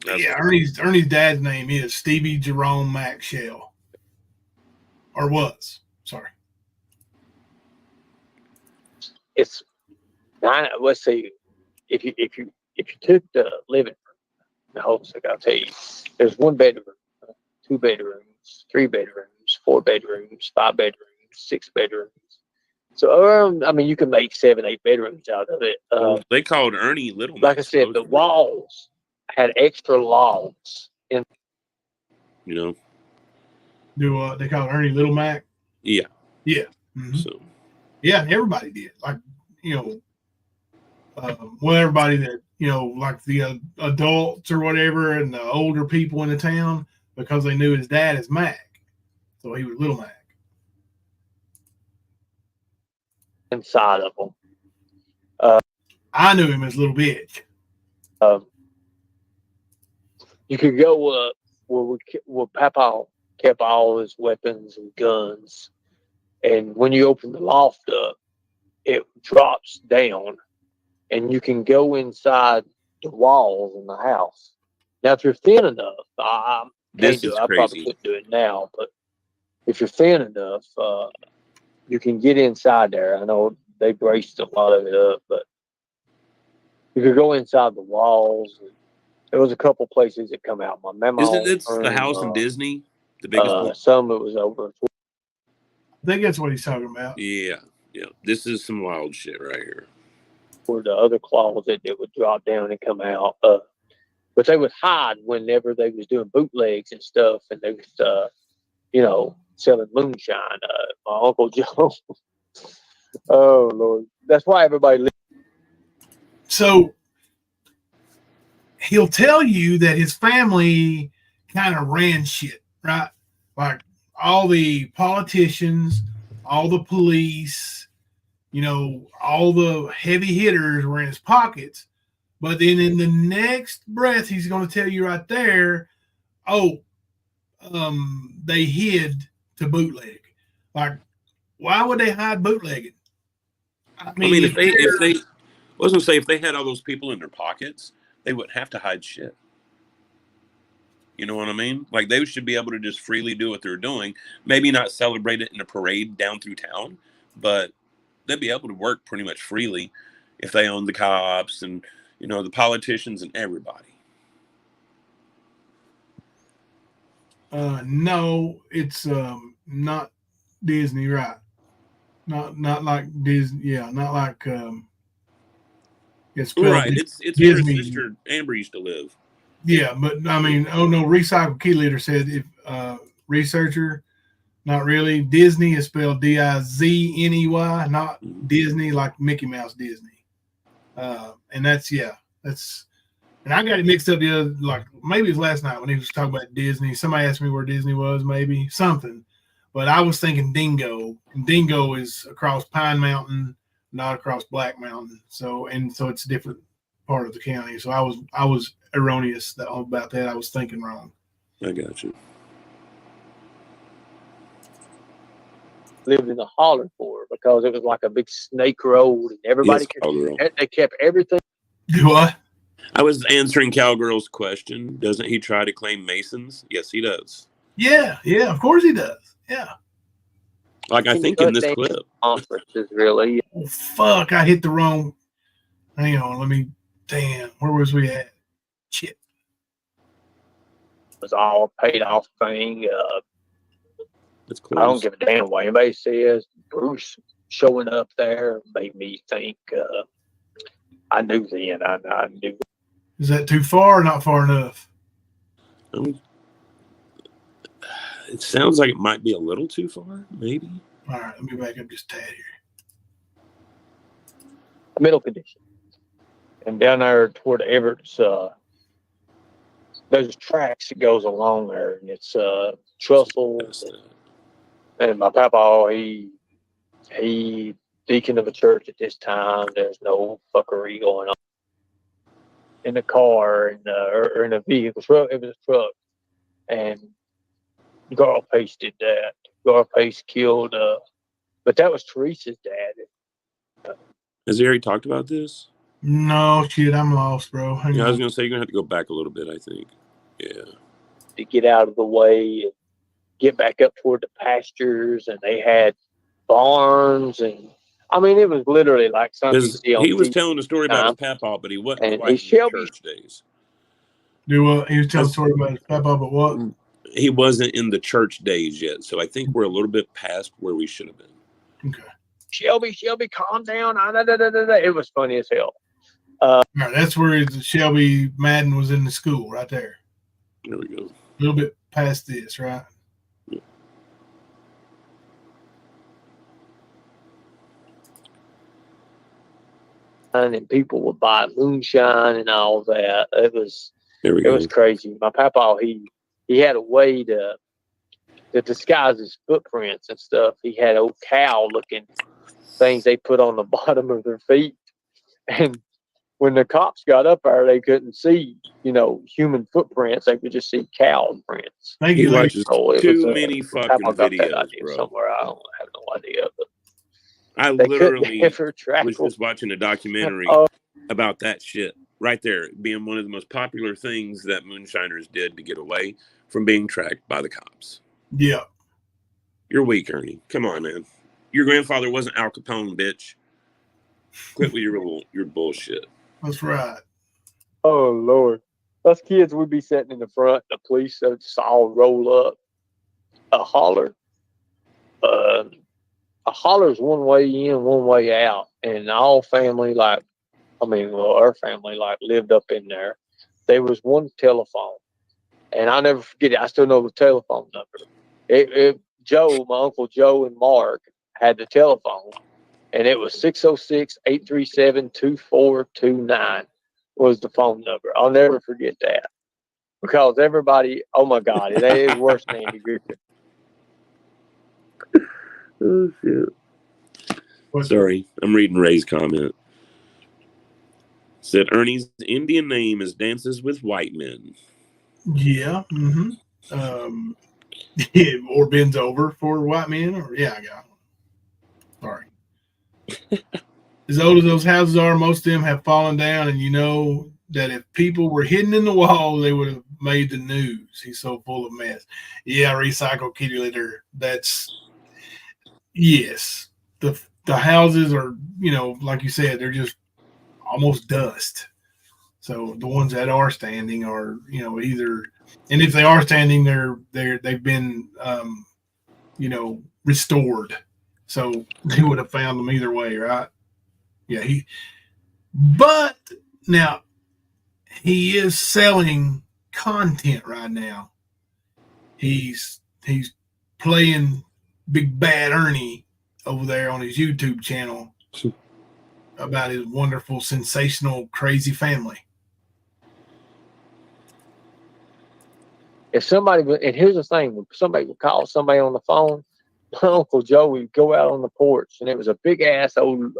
B: Ernie's dad's name is Stevie Jerome Mac Shell. Or was. Sorry.
F: it's let's see, if you took the living room, the whole thing, I'll tell you, there's 1 bedroom, 2 bedrooms, 3 bedrooms, 4 bedrooms, 5 bedrooms, 6 bedrooms. So I mean, you can make 7, 8 bedrooms out of it.
E: They called Ernie Little.
F: Like I said, the walls had extra logs in.
E: You know.
B: Do they call it Ernie Little Mac?
E: Yeah.
B: Yeah. Mm-hmm.
E: So.
B: Yeah, everybody did. Like, you know, well, everybody that, you know, like the adults or whatever, and the older people in the town, because they knew his dad is Mac, so he was Little Mac.
F: Inside of them.
B: I knew him as Little Bitch.
F: You could go where Papa kept all his weapons and guns, and when you open the loft up, it drops down, and you can go inside the walls in the house. Now, if you're thin enough, I probably couldn't do it now, but if you're thin enough, you can get inside there. I know they braced a lot of it up, but you could go inside the walls. There was a couple places that come out. My memo.
E: Isn't it the house in Disney? The biggest one?
F: Some it was over.
B: I think that's what he's talking about.
E: Yeah. This is some wild shit right here.
F: For the other closet that would drop down and come out. But they would hide whenever they was doing bootlegs and stuff, and they was, you know, selling moonshine. My Uncle Joe. Oh Lord, that's why everybody.
B: So he'll tell you that his family kind of ran shit, right? Like all the politicians, all the police, you know, all the heavy hitters were in his pockets. But then in the next breath, he's going to tell you right there, they hid to bootleg. Like, why would they hide bootlegging? I mean,
E: if they, I was going to say, if they had all those people in their pockets, they wouldn't have to hide shit. You know what I mean? Like, they should be able to just freely do what they're doing. Maybe not celebrate it in a parade down through town, but they'd be able to work pretty much freely if they owned the cops and, you know, the politicians and everybody.
B: No, it's not Disney, right? Not like Disney. Yeah, not like it's
E: right. It's
B: Disney.
E: where his sister Amber used to live.
B: Yeah, but I mean, Recycle Key Leader said if researcher, not really. Disney is spelled Dizney, not Disney like Mickey Mouse Disney. And that's. And I got it mixed up the other, like maybe it was last night when he was talking about Disney. Somebody asked me where Disney was, maybe something. But I was thinking Dingo. And Dingo is across Pine Mountain, not across Black Mountain. So it's a different part of the county. So I was erroneous about that. I was thinking wrong.
E: I got you.
F: Lived in the holler for because it was like a big snake road, and everybody they kept everything.
B: Do what?
E: I was answering Cowgirl's question. Doesn't he try to claim Masons? Yes, he does.
B: Yeah, of course he does. Yeah.
E: Like I think in this clip.
F: Conferences, really.
B: Oh, fuck, I hit the wrong. Hang on, where was we at? Shit.
F: It was all a paid off thing.
E: That's close.
F: I don't give a damn what anybody says. Bruce showing up there made me think I knew then. I knew.
B: Is that too far or not far enough?
E: It sounds like it might be a little too far, maybe.
B: All right, let me back up just a tad here.
F: Middle condition. And down there toward Everett's, there's tracks that goes along there, and it's trussels. And my papa, he deacon of a church at this time. There's no fuckery going on in the car or in a vehicle. It was a truck, and Garl Pace did that. Garl Pace killed, but that was Teresa's dad.
E: Has he already talked about this?
B: No, shit, I'm lost, bro.
E: I was going to say you're going to have to go back a little bit, I think. Yeah.
F: To get out of the way and get back up toward the pastures, and they had barns, and I mean, it was literally like something you
E: Because
F: see on
E: he was
F: TV
E: telling a story about his
F: time.
E: papa, but he wasn't
F: And
E: quite in the
F: Shelby-
E: church days.
B: He was telling a story about his papa, but what?
E: He wasn't in the church days yet, so I think we're a little bit past where we should have been.
B: Okay.
F: Shelby, calm down. It was funny as hell.
B: All right, that's where Shelby Madden was in the school, right there.
E: There we go.
B: A little bit past this, right?
F: And people would buy moonshine and all that. It was crazy. My papa, he had a way to disguise his footprints and stuff. He had old cow looking things they put on the bottom of their feet. And when the cops got up there, they couldn't see, human footprints. They could just see cow prints.
B: Thank
E: He
B: you.
E: watches too many fucking videos, bro.
F: Somewhere I don't have no idea. But
E: I
F: they
E: literally
F: was
E: just watching a documentary about that shit right there, being one of the most popular things that moonshiners did to get away from being tracked by the cops.
B: Yeah.
E: You're weak, Ernie. Come on, man. Your grandfather wasn't Al Capone, bitch. Quit with your bullshit.
B: That's right.
F: Oh, Lord. Us kids would be sitting in the front. The police would just all roll up. A holler. A holler's one way in, one way out. And our family, our family, lived up in there. There was one telephone. And I'll never forget it. I still know the telephone number. Joe, my Uncle Joe and Mark had the telephone. And it was 606-837-2429 was the phone number. I'll never forget that. Because everybody, oh my God, it is worse than Andy Griffith.
E: Oh, shit. Sorry, I'm reading Ray's comment. Said Ernie's Indian name is Dances with White Men.
B: Yeah. Mm-hmm. Or bends over for white men. Or I got it. Sorry. As old as those houses are, most of them have fallen down, and you know that if people were hidden in the wall, they would have made the news. He's so full of mess. Yeah, recycle kitty litter. That's yes. The houses are, like you said, they're just almost dust. So the ones that are standing are, either, and if they are standing, they've been, restored. So they would have found them either way, right? Yeah. But now he is selling content right now. He's playing Big Bad Ernie over there on his YouTube channel about his wonderful, sensational, crazy family.
F: If somebody, and here's the thing, when somebody would call somebody on the phone, my Uncle Joe would go out on the porch, and it was a big ass old,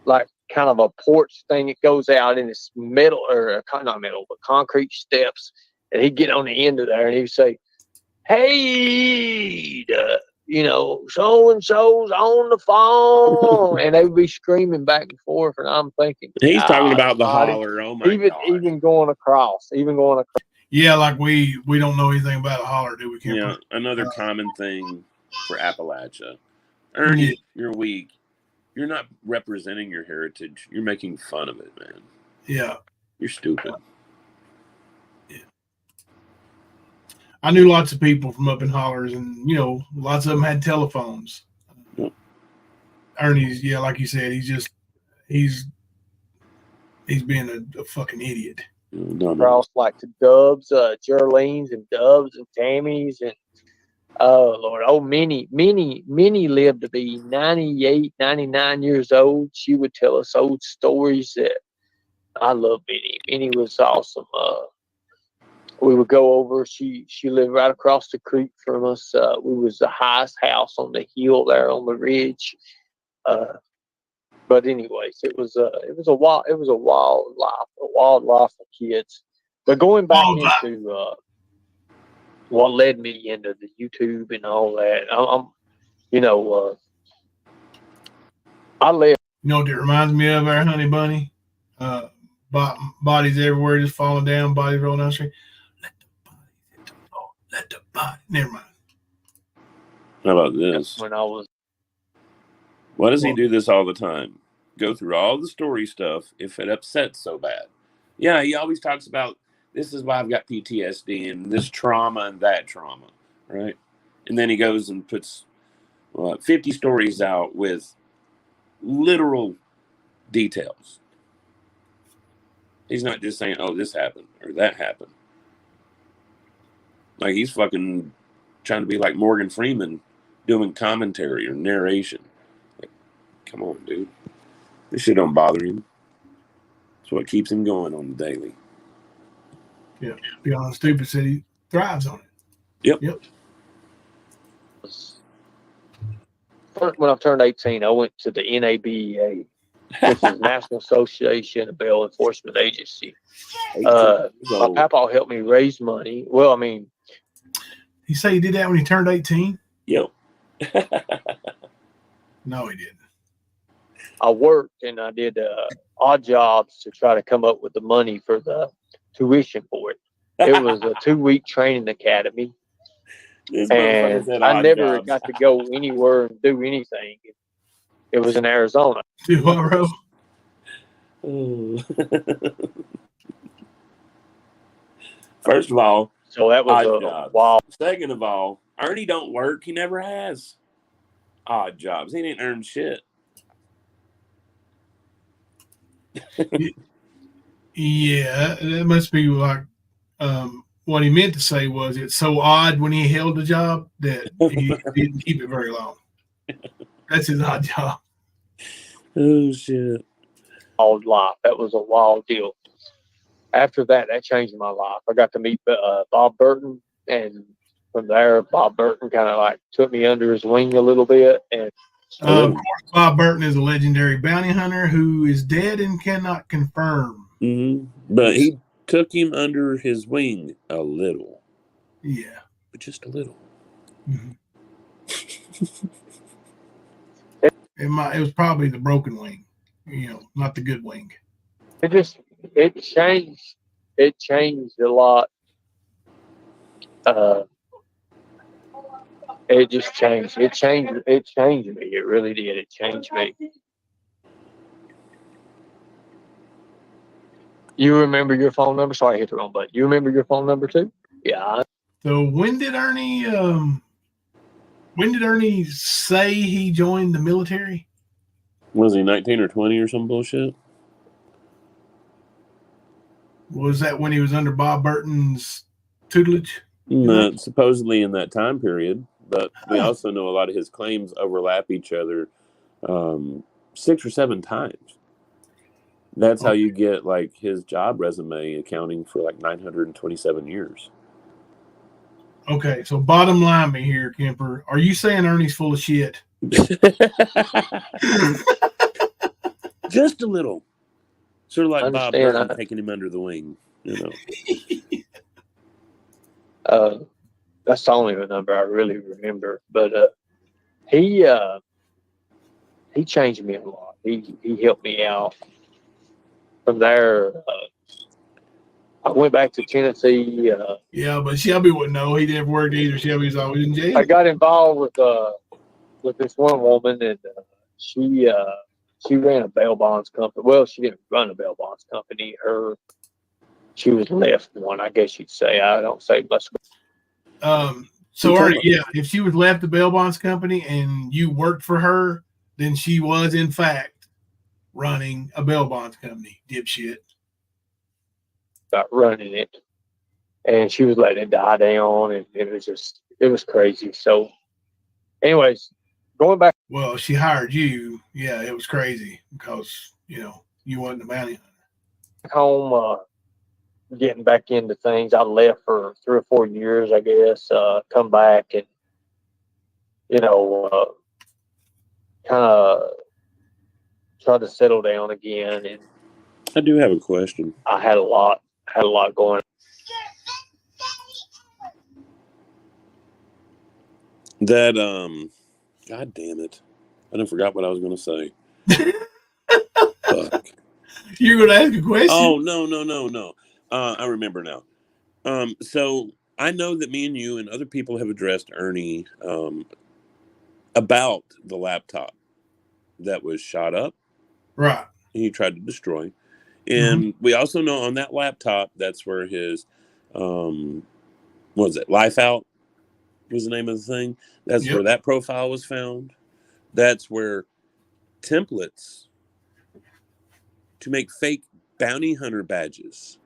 F: kind of a porch thing that goes out in this metal, or not metal, but concrete steps. And he'd get on the end of there and he'd say, "Hey, so and so's on the phone," and they would be screaming back and forth. And I'm thinking,
E: he's talking about the holler. Oh my God!
F: Even going across.
B: Yeah, like we don't know anything about a holler, do we?
E: Yeah, another common thing for Appalachia. Ernie, you're weak. You're not representing your heritage. You're making fun of it, man.
B: Yeah.
E: You're stupid.
B: Yeah. I knew lots of people from up in hollers, and, lots of them had telephones. Yep. Ernie's, like you said, he's being a fucking idiot.
F: Across like the Dubs, Jerlene's and Dubs and Tammy's and oh Lord, Minnie lived to be 98, 99 years old. She would tell us old stories that I love Minnie. Minnie was awesome. We would go over. She lived right across the creek from us. We was the highest house on the hill there on the ridge. But anyways, it was a wild life for kids. But going back into what led me into the YouTube and all that, I left.
B: You know what it reminds me of, our honey bunny? Bodies everywhere just falling down, bodies rolling down the street. Let the body. Never mind.
E: How about this?
F: When I was
E: Why does he do this all the time? Go through all the story stuff if it upsets so bad. Yeah, he always talks about this is why I've got PTSD and this trauma and that trauma, right? And then he goes and puts 50 stories out with literal details. He's not just saying, oh, this happened or that happened. Like he's fucking trying to be like Morgan Freeman doing commentary or narration. Like, come on, dude. This shit don't bother him. It's what keeps him going on the daily.
B: Yeah. Beyond Stupid said he thrives on it.
E: Yep.
F: When I turned 18, I went to the NABEA, which is National Association of Bail Enforcement Agency. My papa helped me raise money. Well, I mean,
B: he say he did that when he turned 18?
E: Yep.
B: No, he didn't.
F: I worked and I did odd jobs to try to come up with the money for the tuition for it. It was a 2-week training academy. And I never got to go anywhere and do anything. It was in Arizona.
B: Do what, bro?
E: First of all,
F: so that was a wild.
E: Second of all, Ernie don't work. He never has odd jobs. He didn't earn shit.
B: Yeah, that must be like what he meant to say was it's so odd when he held the job that he didn't keep it very long. That's his odd job.
E: Oh, shit.
F: Wild life. That was a wild deal. After that, that changed my life. I got to meet Bob Burton, and from there, Bob Burton kind of like took me under his wing a little bit. And
B: of course, Bob Burton is a legendary bounty hunter who is dead and cannot confirm.
E: Mm-hmm. But he took him under his wing a little.
B: Yeah.
E: But just a little.
B: Mm-hmm. It was probably the broken wing, not the good wing.
F: It changed a lot. It just changed. It changed me. It really did. It changed me. You remember your phone number? Sorry, I hit the wrong button. You remember your phone number too? Yeah.
B: So when did Ernie say he joined the military?
E: Was he 19 or 20 or some bullshit?
B: Was that when he was under Bob Burton's tutelage?
E: No, supposedly in that time period, but we also know a lot of his claims overlap each other 6 or 7 times. That's how you get like his job resume accounting for like 927 years.
B: Okay, so bottom line me here, Kemper. Are you saying Ernie's full of shit?
E: Just a little. Sort of like Bob Burton taking him under the wing,
F: That's the only number I really remember. But he changed me a lot. He helped me out. From there, I went back to Tennessee.
B: Yeah, but Shelby wouldn't know. He never worked either. Shelby's always in jail.
F: I got involved with this one woman, and she ran a bail bonds company. Well, she didn't run a bail bonds company. She was left one, I guess you'd say. I don't say much.
B: So Ernie, if she was left the bail bonds company and you worked for her, then she was in fact running a bail bonds company, dipshit.
F: About running it, and she was letting it die down, and it was crazy. So, anyways, going back.
B: Well, she hired you. Yeah, it was crazy because you wasn't a bounty hunter.
F: Home, getting back into things. I left for 3 or 4 years, I guess. Come back and kind of try to settle down again. And
E: I do have a question.
F: I had a lot going.
E: That God damn it! I done forgot what I was going to say. Fuck.
B: You're going to ask a question?
E: Oh no! I remember now. So I know that me and you and other people have addressed Ernie about the laptop. that was shot up.
B: Right.
E: He tried to destroy. And we also know on that laptop, that's where his, what was it? Life Out was the name of the thing. That's where that profile was found. That's where templates to make fake bounty hunter badges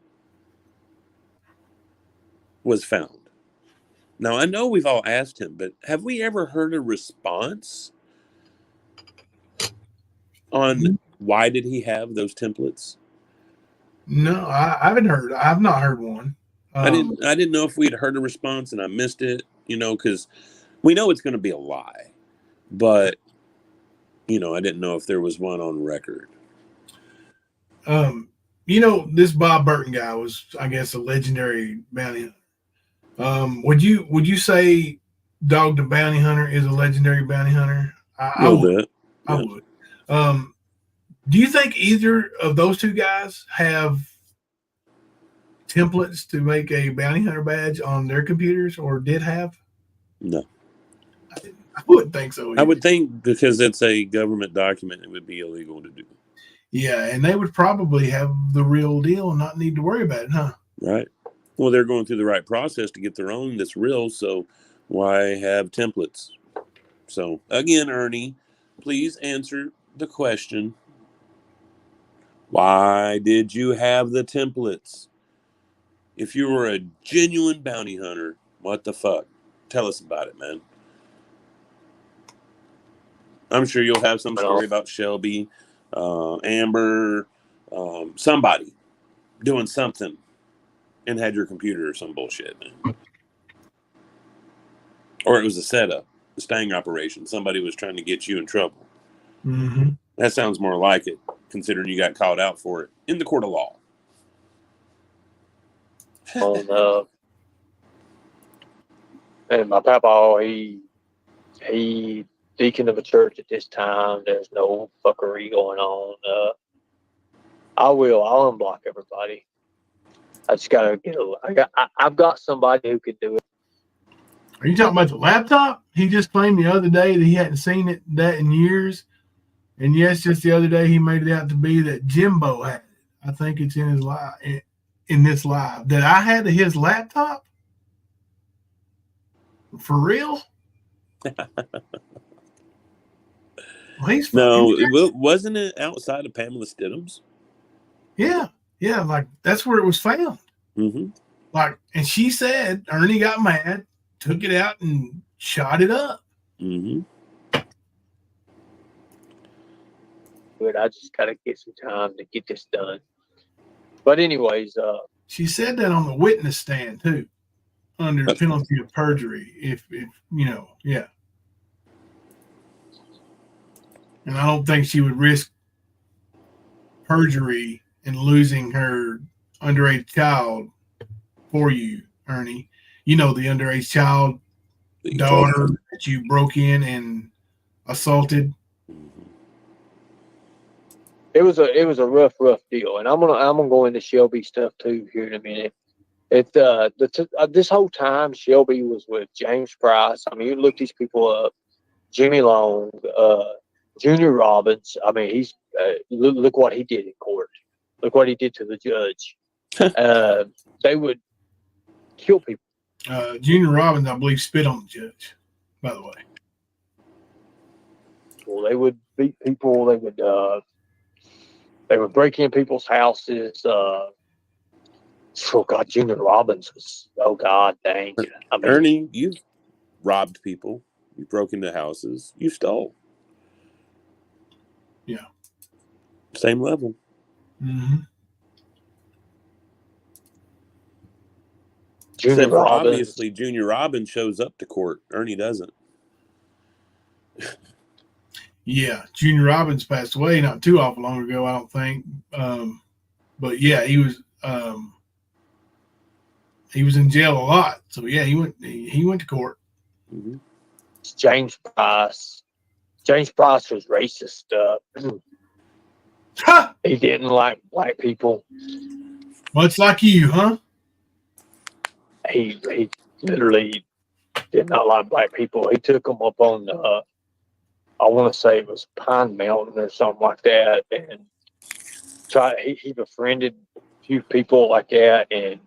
E: was found. Now, I know we've all asked him, but have we ever heard a response on why did he have those templates?
B: No, I haven't heard. I've not heard one.
E: I didn't know if we'd heard a response and I missed it, because we know it's going to be a lie, but I didn't know if there was one on record.
B: This Bob Burton guy was, I guess, a legendary bounty hunter. Would you say Dog the Bounty Hunter is a legendary bounty hunter? I would. I would. Do you think either of those two guys have templates to make a bounty hunter badge on their computers, or did have?
E: No.
B: I wouldn't think so either.
E: I would think because it's a government document, it would be illegal to do.
B: Yeah, and they would probably have the real deal and not need to worry about it, huh?
E: Right. Well, they're going through the right process to get their own that's real, so why have templates? So, again, Ernie, please answer the question. Why did you have the templates? If you were a genuine bounty hunter, what the fuck? Tell us about it, man. I'm sure you'll have some story about Shelby, Amber, somebody doing something and had your computer or some bullshit, man. Or it was a setup, a sting operation. Somebody was trying to get you in trouble.
B: Mm-hmm.
E: That sounds more like it, considering you got called out for it in the court of law.
F: Oh no! And my papa, he deacon of a church at this time. There's no fuckery going on. I'll unblock everybody. I just gotta I've got somebody who could do it.
B: Are you talking about the laptop? He just claimed the other day that he hadn't seen that in years. And yes, just the other day he made it out to be that Jimbo had it. I think it's in his live, in this live. That I had his laptop? For real?
E: Well, wasn't it outside of Pamela Stidham's?
B: Yeah, like that's where it was found.
E: Mm-hmm.
B: Like, and she said Ernie got mad, took it out, and shot it up.
E: Mm-hmm.
F: But I just gotta get some time to get this done. But anyways,
B: she said that on the witness stand too, under penalty of perjury. If yeah. And I don't think she would risk perjury and losing her underage child for you, Ernie. The underage child daughter that you broke in and assaulted.
F: It was a rough deal, and I'm gonna go into Shelby stuff too here in a minute. This whole time Shelby was with James Price. I mean, you look these people up: Jimmy Long, Junior Robbins. I mean, he's look what he did in court. Look what he did to the judge. They would kill people.
B: Junior Robbins, I believe, spit on the judge. By the way,
F: well, they would beat people. They would break in people's houses. Oh God, Junior Robbins was. Oh God, dang. I mean,
E: Ernie, you've robbed people. You broke into houses. You stole.
B: Yeah.
E: Same level.
B: Mm-hmm.
E: Obviously, Junior Robbins shows up to court. Ernie doesn't.
B: Yeah, Junior Robbins passed away not too awful long ago, I don't think. But yeah, he was in jail a lot. So yeah, he went to court.
E: Mm-hmm.
F: James Price. James Price was racist. He didn't like black people.
B: Much like you, huh?
F: He literally did not like black people. He took them up on I want to say it was Pine Mountain or something like that, and he befriended a few people like that, and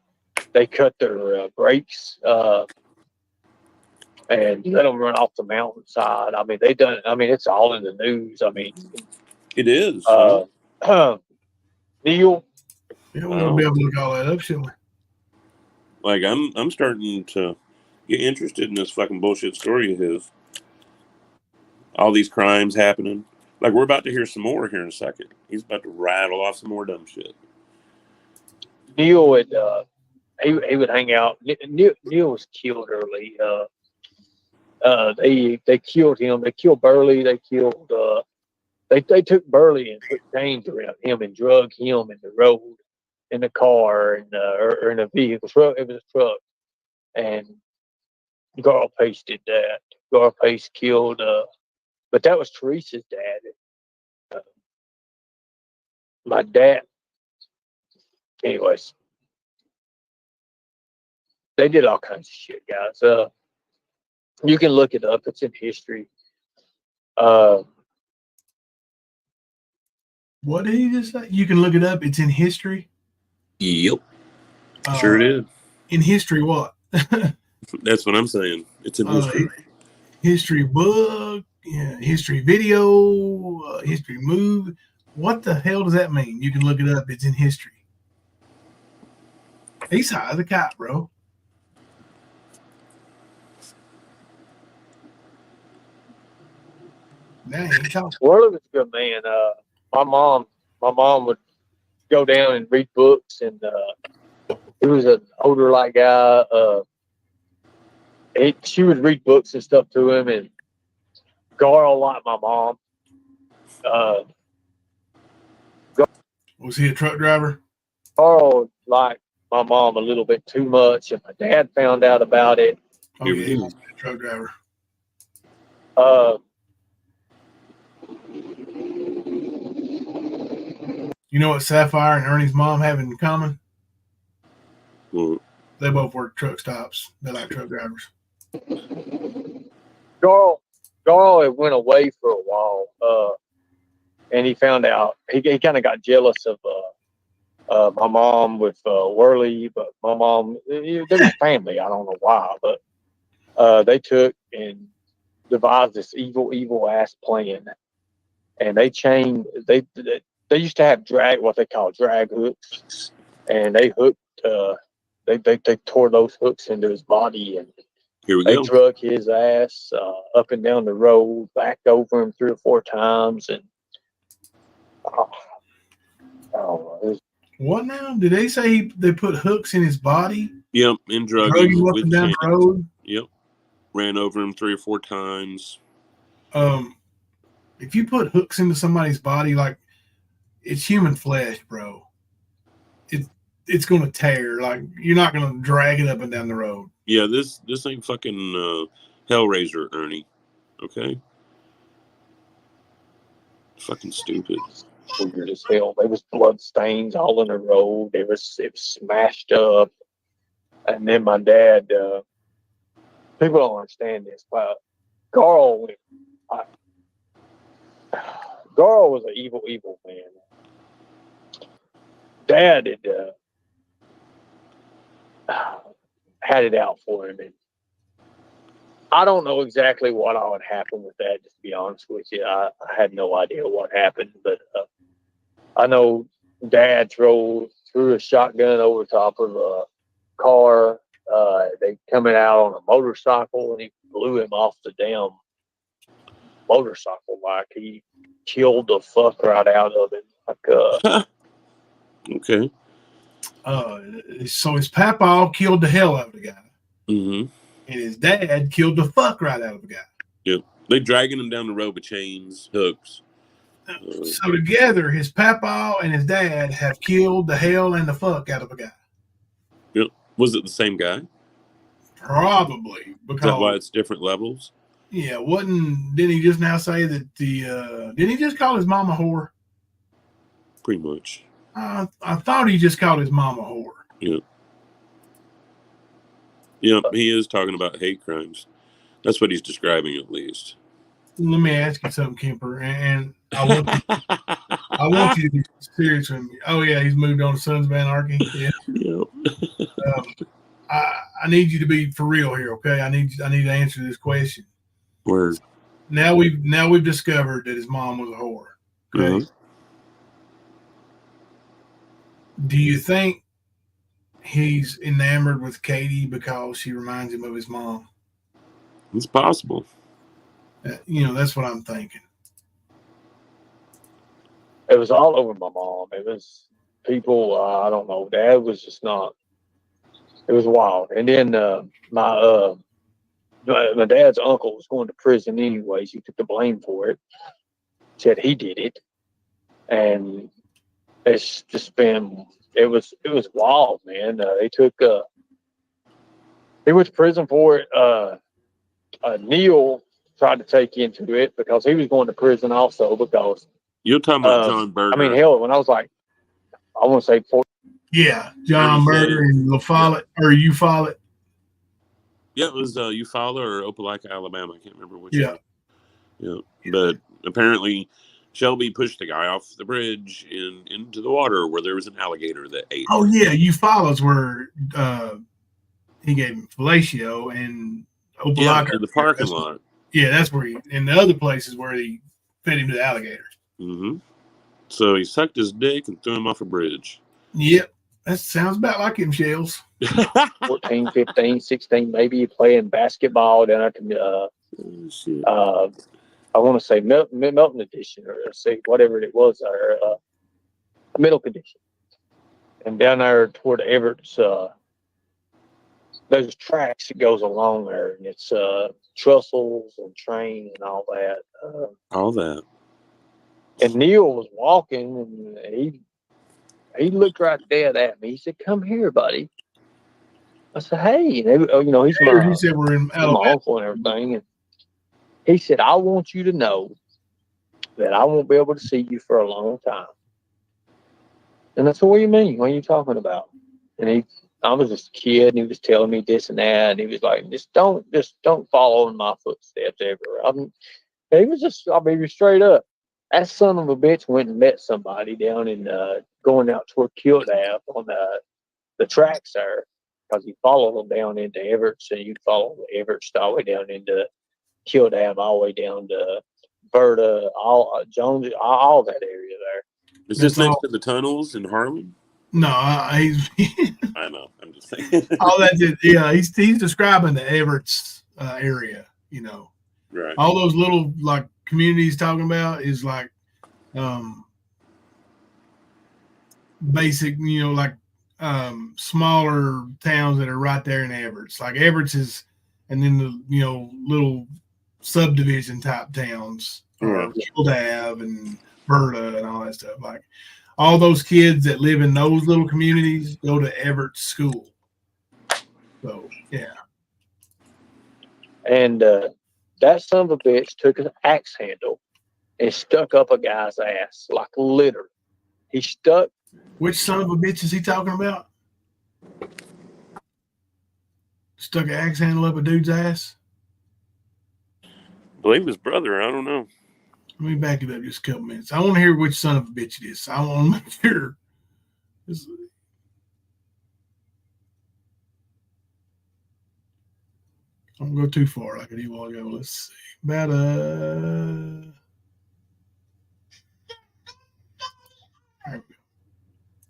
F: they cut their brakes and let them run off the mountainside. I mean, they done. I mean, it's all in the news. I mean,
E: It is.
F: Neil.
B: Yeah, we're gonna be able to look all that up, shall we?
E: Like I'm starting to get interested in this fucking bullshit story of his. All these crimes happening. Like we're about to hear some more here in a second. He's about to rattle off some more dumb shit.
F: Neil would he would hang out. Neil was killed early. They killed him. They killed Burley. They killed. They took Burley and put chains around him and drug him in the road, in the car, and or in a vehicle. It was a truck. And Garl Pace did that. Garl Pace killed. But that was Teresa's dad. My dad. Anyways, they did all kinds of shit, guys. You can look it up. It's in history.
B: What did he just say? You can look it up. It's in history.
E: Yep. Sure it is.
B: In history, what?
E: That's what I'm saying. It's in history.
B: History book, yeah, history video, history movie. What the hell does that mean? You can look it up. It's in history. He's high as a kite, bro. Now he ain't talking.
F: Worley was a good man. My mom would go down and read books, and he was an older like guy. She would read books and stuff to him, and Garl liked my mom.
B: Was he a truck driver?
F: Garl liked my mom a little bit too much, and my dad found out about it.
B: Oh, yeah, he was a truck driver. You know what Sapphire and Ernie's mom have in common?
E: Well,
B: they both work truck stops. They're like truck drivers.
F: Garl had went away for a while, and he found out. He kind of got jealous of my mom with Worley, but my mom, they were family. I don't know why, but they took and devised this evil ass plan, and they used to have what they call drag hooks, and they hooked. They tore those hooks into his body, and they drug his ass up and down the road, backed over him 3 or 4 times, and
B: what now? Did they say they put hooks in his body?
E: Yep, and drug
B: him up and down the road.
E: Yep, ran over him 3 or 4 times.
B: If you put hooks into somebody's body, like, it's human flesh, bro. It's gonna tear. Like, you're not gonna drag it up and down the road.
E: Yeah, this ain't fucking Hellraiser, Ernie. Okay, fucking stupid.
F: Weird as hell. There was blood stains all in the road. It was smashed up. And then my dad. People don't understand this, but Garl was an evil man. Dad had it out for him, and I don't know exactly what all had happened with that. Just to be honest with you, I had no idea what happened, but I know Dad threw a shotgun over top of a car. They coming out on a motorcycle, and he blew him off the damn motorcycle. Like, he killed the fuck right out of him. Like,
E: okay.
B: So his papa killed the hell out of the guy.
E: Mm-hmm.
B: And his dad killed the fuck right out of the guy.
E: Yep. They dragging him down the road with chains, hooks.
B: So together, his papa and his dad have killed the hell and the fuck out of a guy.
E: Yep. Was it the same guy?
B: Probably. Because,
E: is that why it's different levels?
B: Yeah. Didn't he just now say that didn't he just call his mama whore?
E: Pretty much.
B: I thought he just called his mama whore.
E: Yep. Yep, he is talking about hate crimes. That's what he's describing, at least.
B: let me ask you something, Kemper, and I want you to be serious with me. Oh yeah, he's moved on to Sons of Anarchy. Yeah.
E: Yep.
B: I need you to be for real here, okay? I need to answer this question.
E: Word.
B: Now we've discovered that his mom was a whore. Okay. Do you think he's enamored with Katie because she reminds him of his mom?
E: It's possible.
B: That's what I'm thinking.
F: It was all over my mom. It was people. I don't know. Dad was just not. It was wild. And then my dad's uncle was going to prison anyways. He took the blame for it. Said he did it, and it's just been. It was wild, man. He went to prison for it. Neil tried to take into it because he was going to prison also because.
E: You're talking about John Berger.
F: I mean, hell, when I was like, I want to say 4.
B: Yeah, John Berger and La Follette, or you Follette.
E: Yeah, it was Eufaula or Opelika, Alabama. I can't remember which.
B: Yeah.
E: One. Yeah, but apparently Shelby pushed the guy off the bridge into the water where there was an alligator that ate.
B: Oh yeah, Eufaula's where he gave him fellatio, and Opelika
E: to the parking lot.
B: Yeah, that's where and the other places where he fed him to the alligator.
E: Mm-hmm. So he sucked his dick and threw him off a bridge.
B: Yep. That sounds about like him, Shells.
F: 14, 15, 16, maybe playing basketball down at the, I want to say Milton Edition, or say whatever it was, or Middle Condition. And down there toward Everett's, there's tracks that goes along there, and it's trestles and train and all that.
E: All that.
F: And Neil was walking, and he looked right dead at me. He said, "Come here, buddy." I said, "Hey," and he's
B: he said we're in
F: my uncle and everything. And he said, "I want you to know that I won't be able to see you for a long time." And I said, "What do you mean? What are you talking about?" And I was just a kid, and he was telling me this and that, and he was like, just don't follow in my footsteps ever. He was just, I'll be straight up. That son of a bitch went and met somebody down in going out toward Kildare on the tracks there, because he followed them down into Everett, so you follow Everett all the way down into Kildare, all the way down to Berta, Jones, all that area there.
E: Is this next to the tunnels in Harlan?
B: No,
E: I know. I'm just saying.
B: All that. Yeah, he's describing the Everett's area.
E: Right.
B: All those little like communities talking about is like basic, like smaller towns that are right there in Everett's. Like Everett's is, and then the little subdivision type towns, Kildare and Berta and all that stuff. Like all those kids that live in those little communities go to Everett School. So yeah.
F: And that son of a bitch took an axe handle and stuck up a guy's ass, like literally. He stuck.
B: Which son of a bitch is he talking about? Stuck an axe handle up a dude's ass?
E: I believe his brother. I don't know.
B: Let me back it up just a couple minutes. I want to hear which son of a bitch it is. I want to make sure. I don't go too far like I did a while ago. Let's see.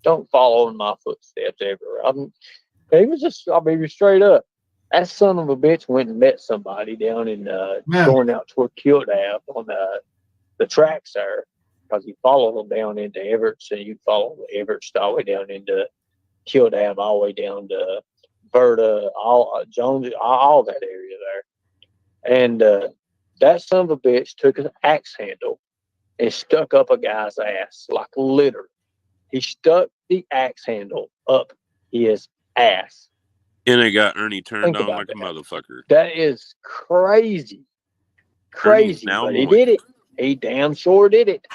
F: Don't follow in my footsteps ever. He was just, I'll be straight up. That son of a bitch went and met somebody down in going out toward Kildare on the tracks there, because he followed them down into Everett, so you follow Everett all the way down into Kildare, all the way down to Berta, Jones, all that area there. And that son of a bitch took an axe handle and stuck up a guy's ass, like literally. He stuck the axe handle up his ass.
E: And it got Ernie turned on like a motherfucker.
F: That is crazy. Crazy. But he did it. He damn sure did it.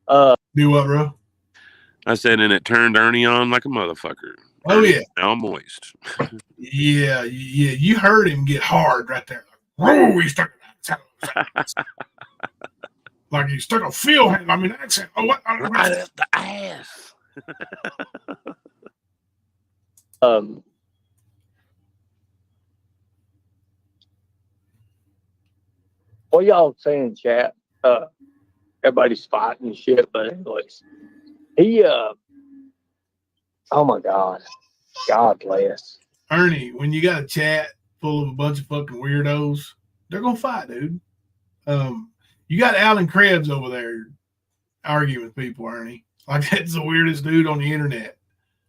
B: Do what, bro?
E: I said, and it turned Ernie on like a motherfucker.
B: Oh,
E: Ernie
B: yeah.
E: Now moist.
B: Yeah. You heard him get hard right there. Whoa, he stuck it out. Like you stuck a field hand. I mean, accent. Oh, what?
E: Right up the ass.
F: What y'all saying, chat? Everybody's fighting and shit, but anyways, he oh my God bless.
B: Ernie, when you got a chat full of a bunch of fucking weirdos, they're gonna fight, dude. You got Alan Krebs over there arguing with people, Ernie. Like that's the weirdest dude on the internet.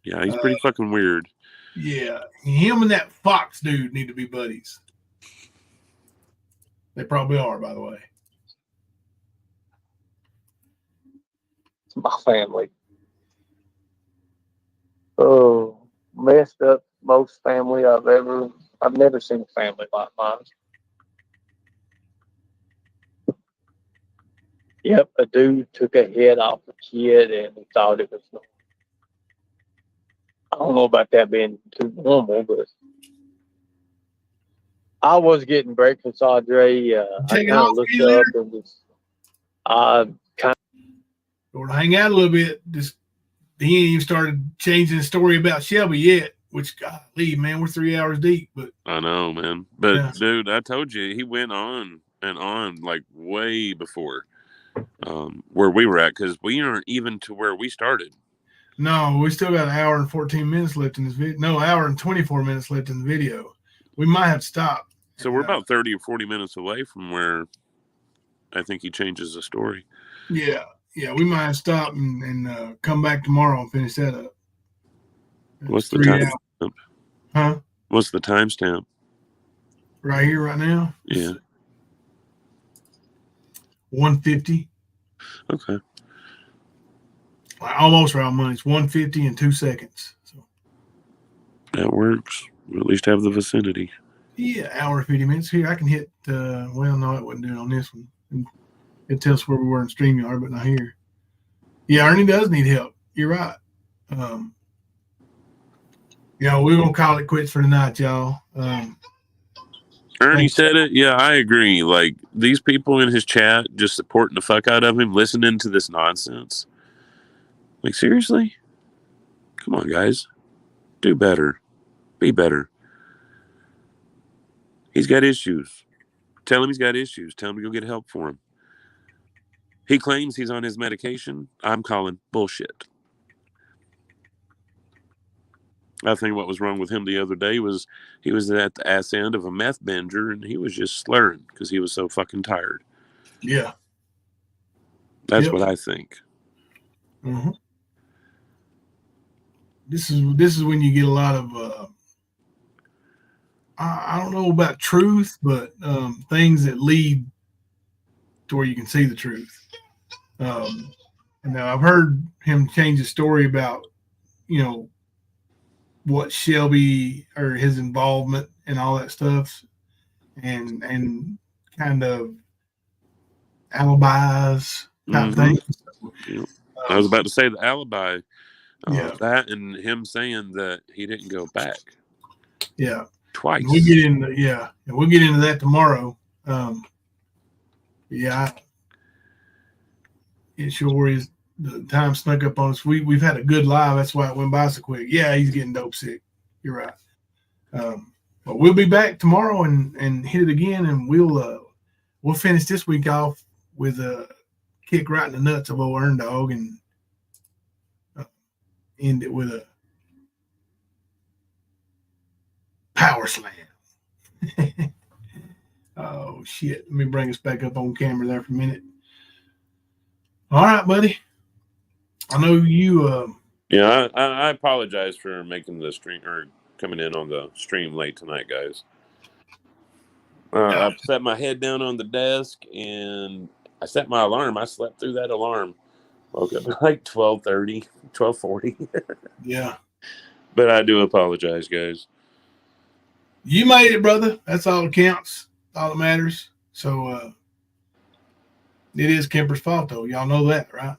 E: Yeah, he's pretty fucking weird.
B: Yeah, him and that Fox dude need to be buddies. They probably are, by the way.
F: It's my family. Oh, messed up most family I've never seen a family like mine. Yep, a dude took a head off a kid and he thought it was normal. I don't know about that being too normal, but I was getting breakfast, Audrey. I kind of looked up and just kind
B: Or to hang out a little bit. Just he ain't even started changing the story about Shelby yet. Which, golly, man, we're 3 hours deep. But
E: I know, man. But
B: yeah.
E: dude, I told you he went on and on like way before where we were at, because we aren't even to where we started.
B: No, we still got an hour and 14 minutes left in this video. No, hour and 24 minutes left in the video. We might have to stop.
E: So we're about 30 or 40 minutes away from where I think he changes the story.
B: Yeah, we might have to stop and come back tomorrow and finish that up.
E: What's the time?
B: Huh?
E: What's the timestamp?
B: Right here, right now?
E: Yeah.
B: 150.
E: Okay.
B: Almost round money. It's 150 in 2 seconds. So
E: That works. We'll at least have the vicinity.
B: yeah, hour and 50 minutes. Here, I can hit, well, no, it wouldn't do it on this one. It tells where we were in StreamYard, but not here. Yeah, Ernie does need help. You're right. Yeah, we're going to call it quits for tonight, y'all.
E: Ernie said it. Yeah, I agree. Like, these people in his chat just supporting the fuck out of him, listening to this nonsense. Like, seriously? Come on, guys. Do better. Be better. He's got issues. Tell him he's got issues. Tell him to go get help for him. He claims he's on his medication. I'm calling bullshit. I think what was wrong with him the other day was he was at the ass end of a meth binger and he was just slurring because he was so fucking tired.
B: Yeah.
E: That's what I think.
B: Mm-hmm. This is when you get a lot of I don't know about truth, but things that lead to where you can see the truth. Now I've heard him change the story about, what Shelby or his involvement and all that stuff, and kind of alibis type things.
E: Yeah. I was about to say the alibi.
B: Yeah.
E: That and him saying that he didn't go back.
B: Yeah.
E: Twice.
B: We'll get into that tomorrow. Yeah. It sure is. The time snuck up on us. We've had a good live. That's why it went by so quick. Yeah, he's getting dope sick. You're right. But we'll be back tomorrow and hit it again, and we'll finish this week off with a kick right in the nuts of old Earn Dog and end it with a power slam. Oh shit! Let me bring us back up on camera there for a minute. All right, buddy. I know you.
E: Yeah, I apologize for making the stream or coming in on the stream late tonight, guys. I set my head down on the desk and I set my alarm. I slept through that alarm. Woke up like 12:30, 12:40.
B: Yeah.
E: But I do apologize, guys.
B: You made it, brother. That's all that counts. All that matters. So it is Kemper's fault, though. Y'all know that, right?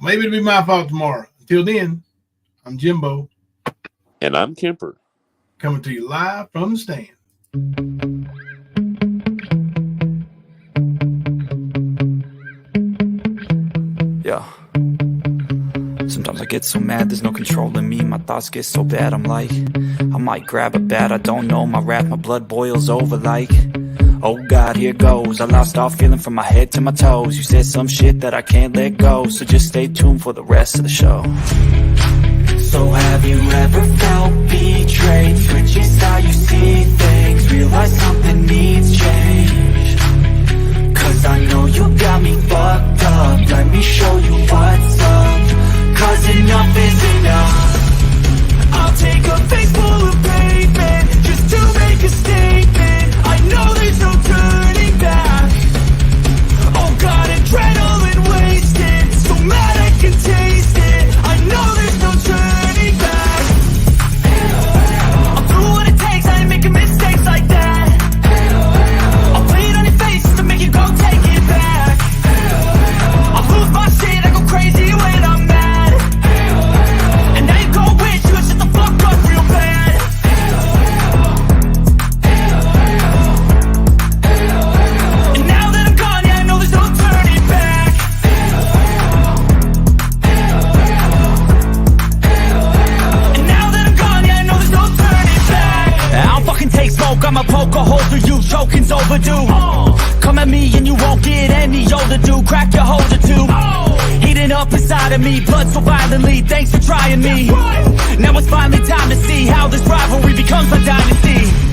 B: Maybe it'll be my fault tomorrow. Until then, I'm Jimbo.
E: And I'm Kemper.
B: Coming to you live from the stand.
A: Yeah. Sometimes I get so mad, there's no controlling me. My thoughts get so bad, I'm like, I might grab a bat, I don't know. My wrath, my blood boils over like, oh God, here goes. I lost all feeling from my head to my toes. You said some shit that I can't let go, so just stay tuned for the rest of the show. So have you ever felt betrayed? Switches how you see things, realize something needs change. Cause I know you got me fucked up, let me show you what's up. Cause enough is enough. I'll take a face full of pavement just to make a statement. I know there's no turning back. Oh God, adrenaline wasted, so mad I can taste it. I know there's no turning back. I'll do what it takes, I ain't making mistakes like that. I'll play it on your face to make you go take it back. I'll lose my shit, I go crazy when I'm mad. And now you gon' wish you would shut the fuck up real bad. And now that I'm gone, yeah, I know there's no turning back. And now that I'm gone, yeah, I know there's no turning back. I don't fucking take smoke, I'ma poke a hole through you, choking's overdue. Come at me and you won't get any older, dude. Crack your holder too. Heating up inside of me, blood so violently. Thanks for trying me. Now it's finally time to see how this rivalry becomes a dynasty.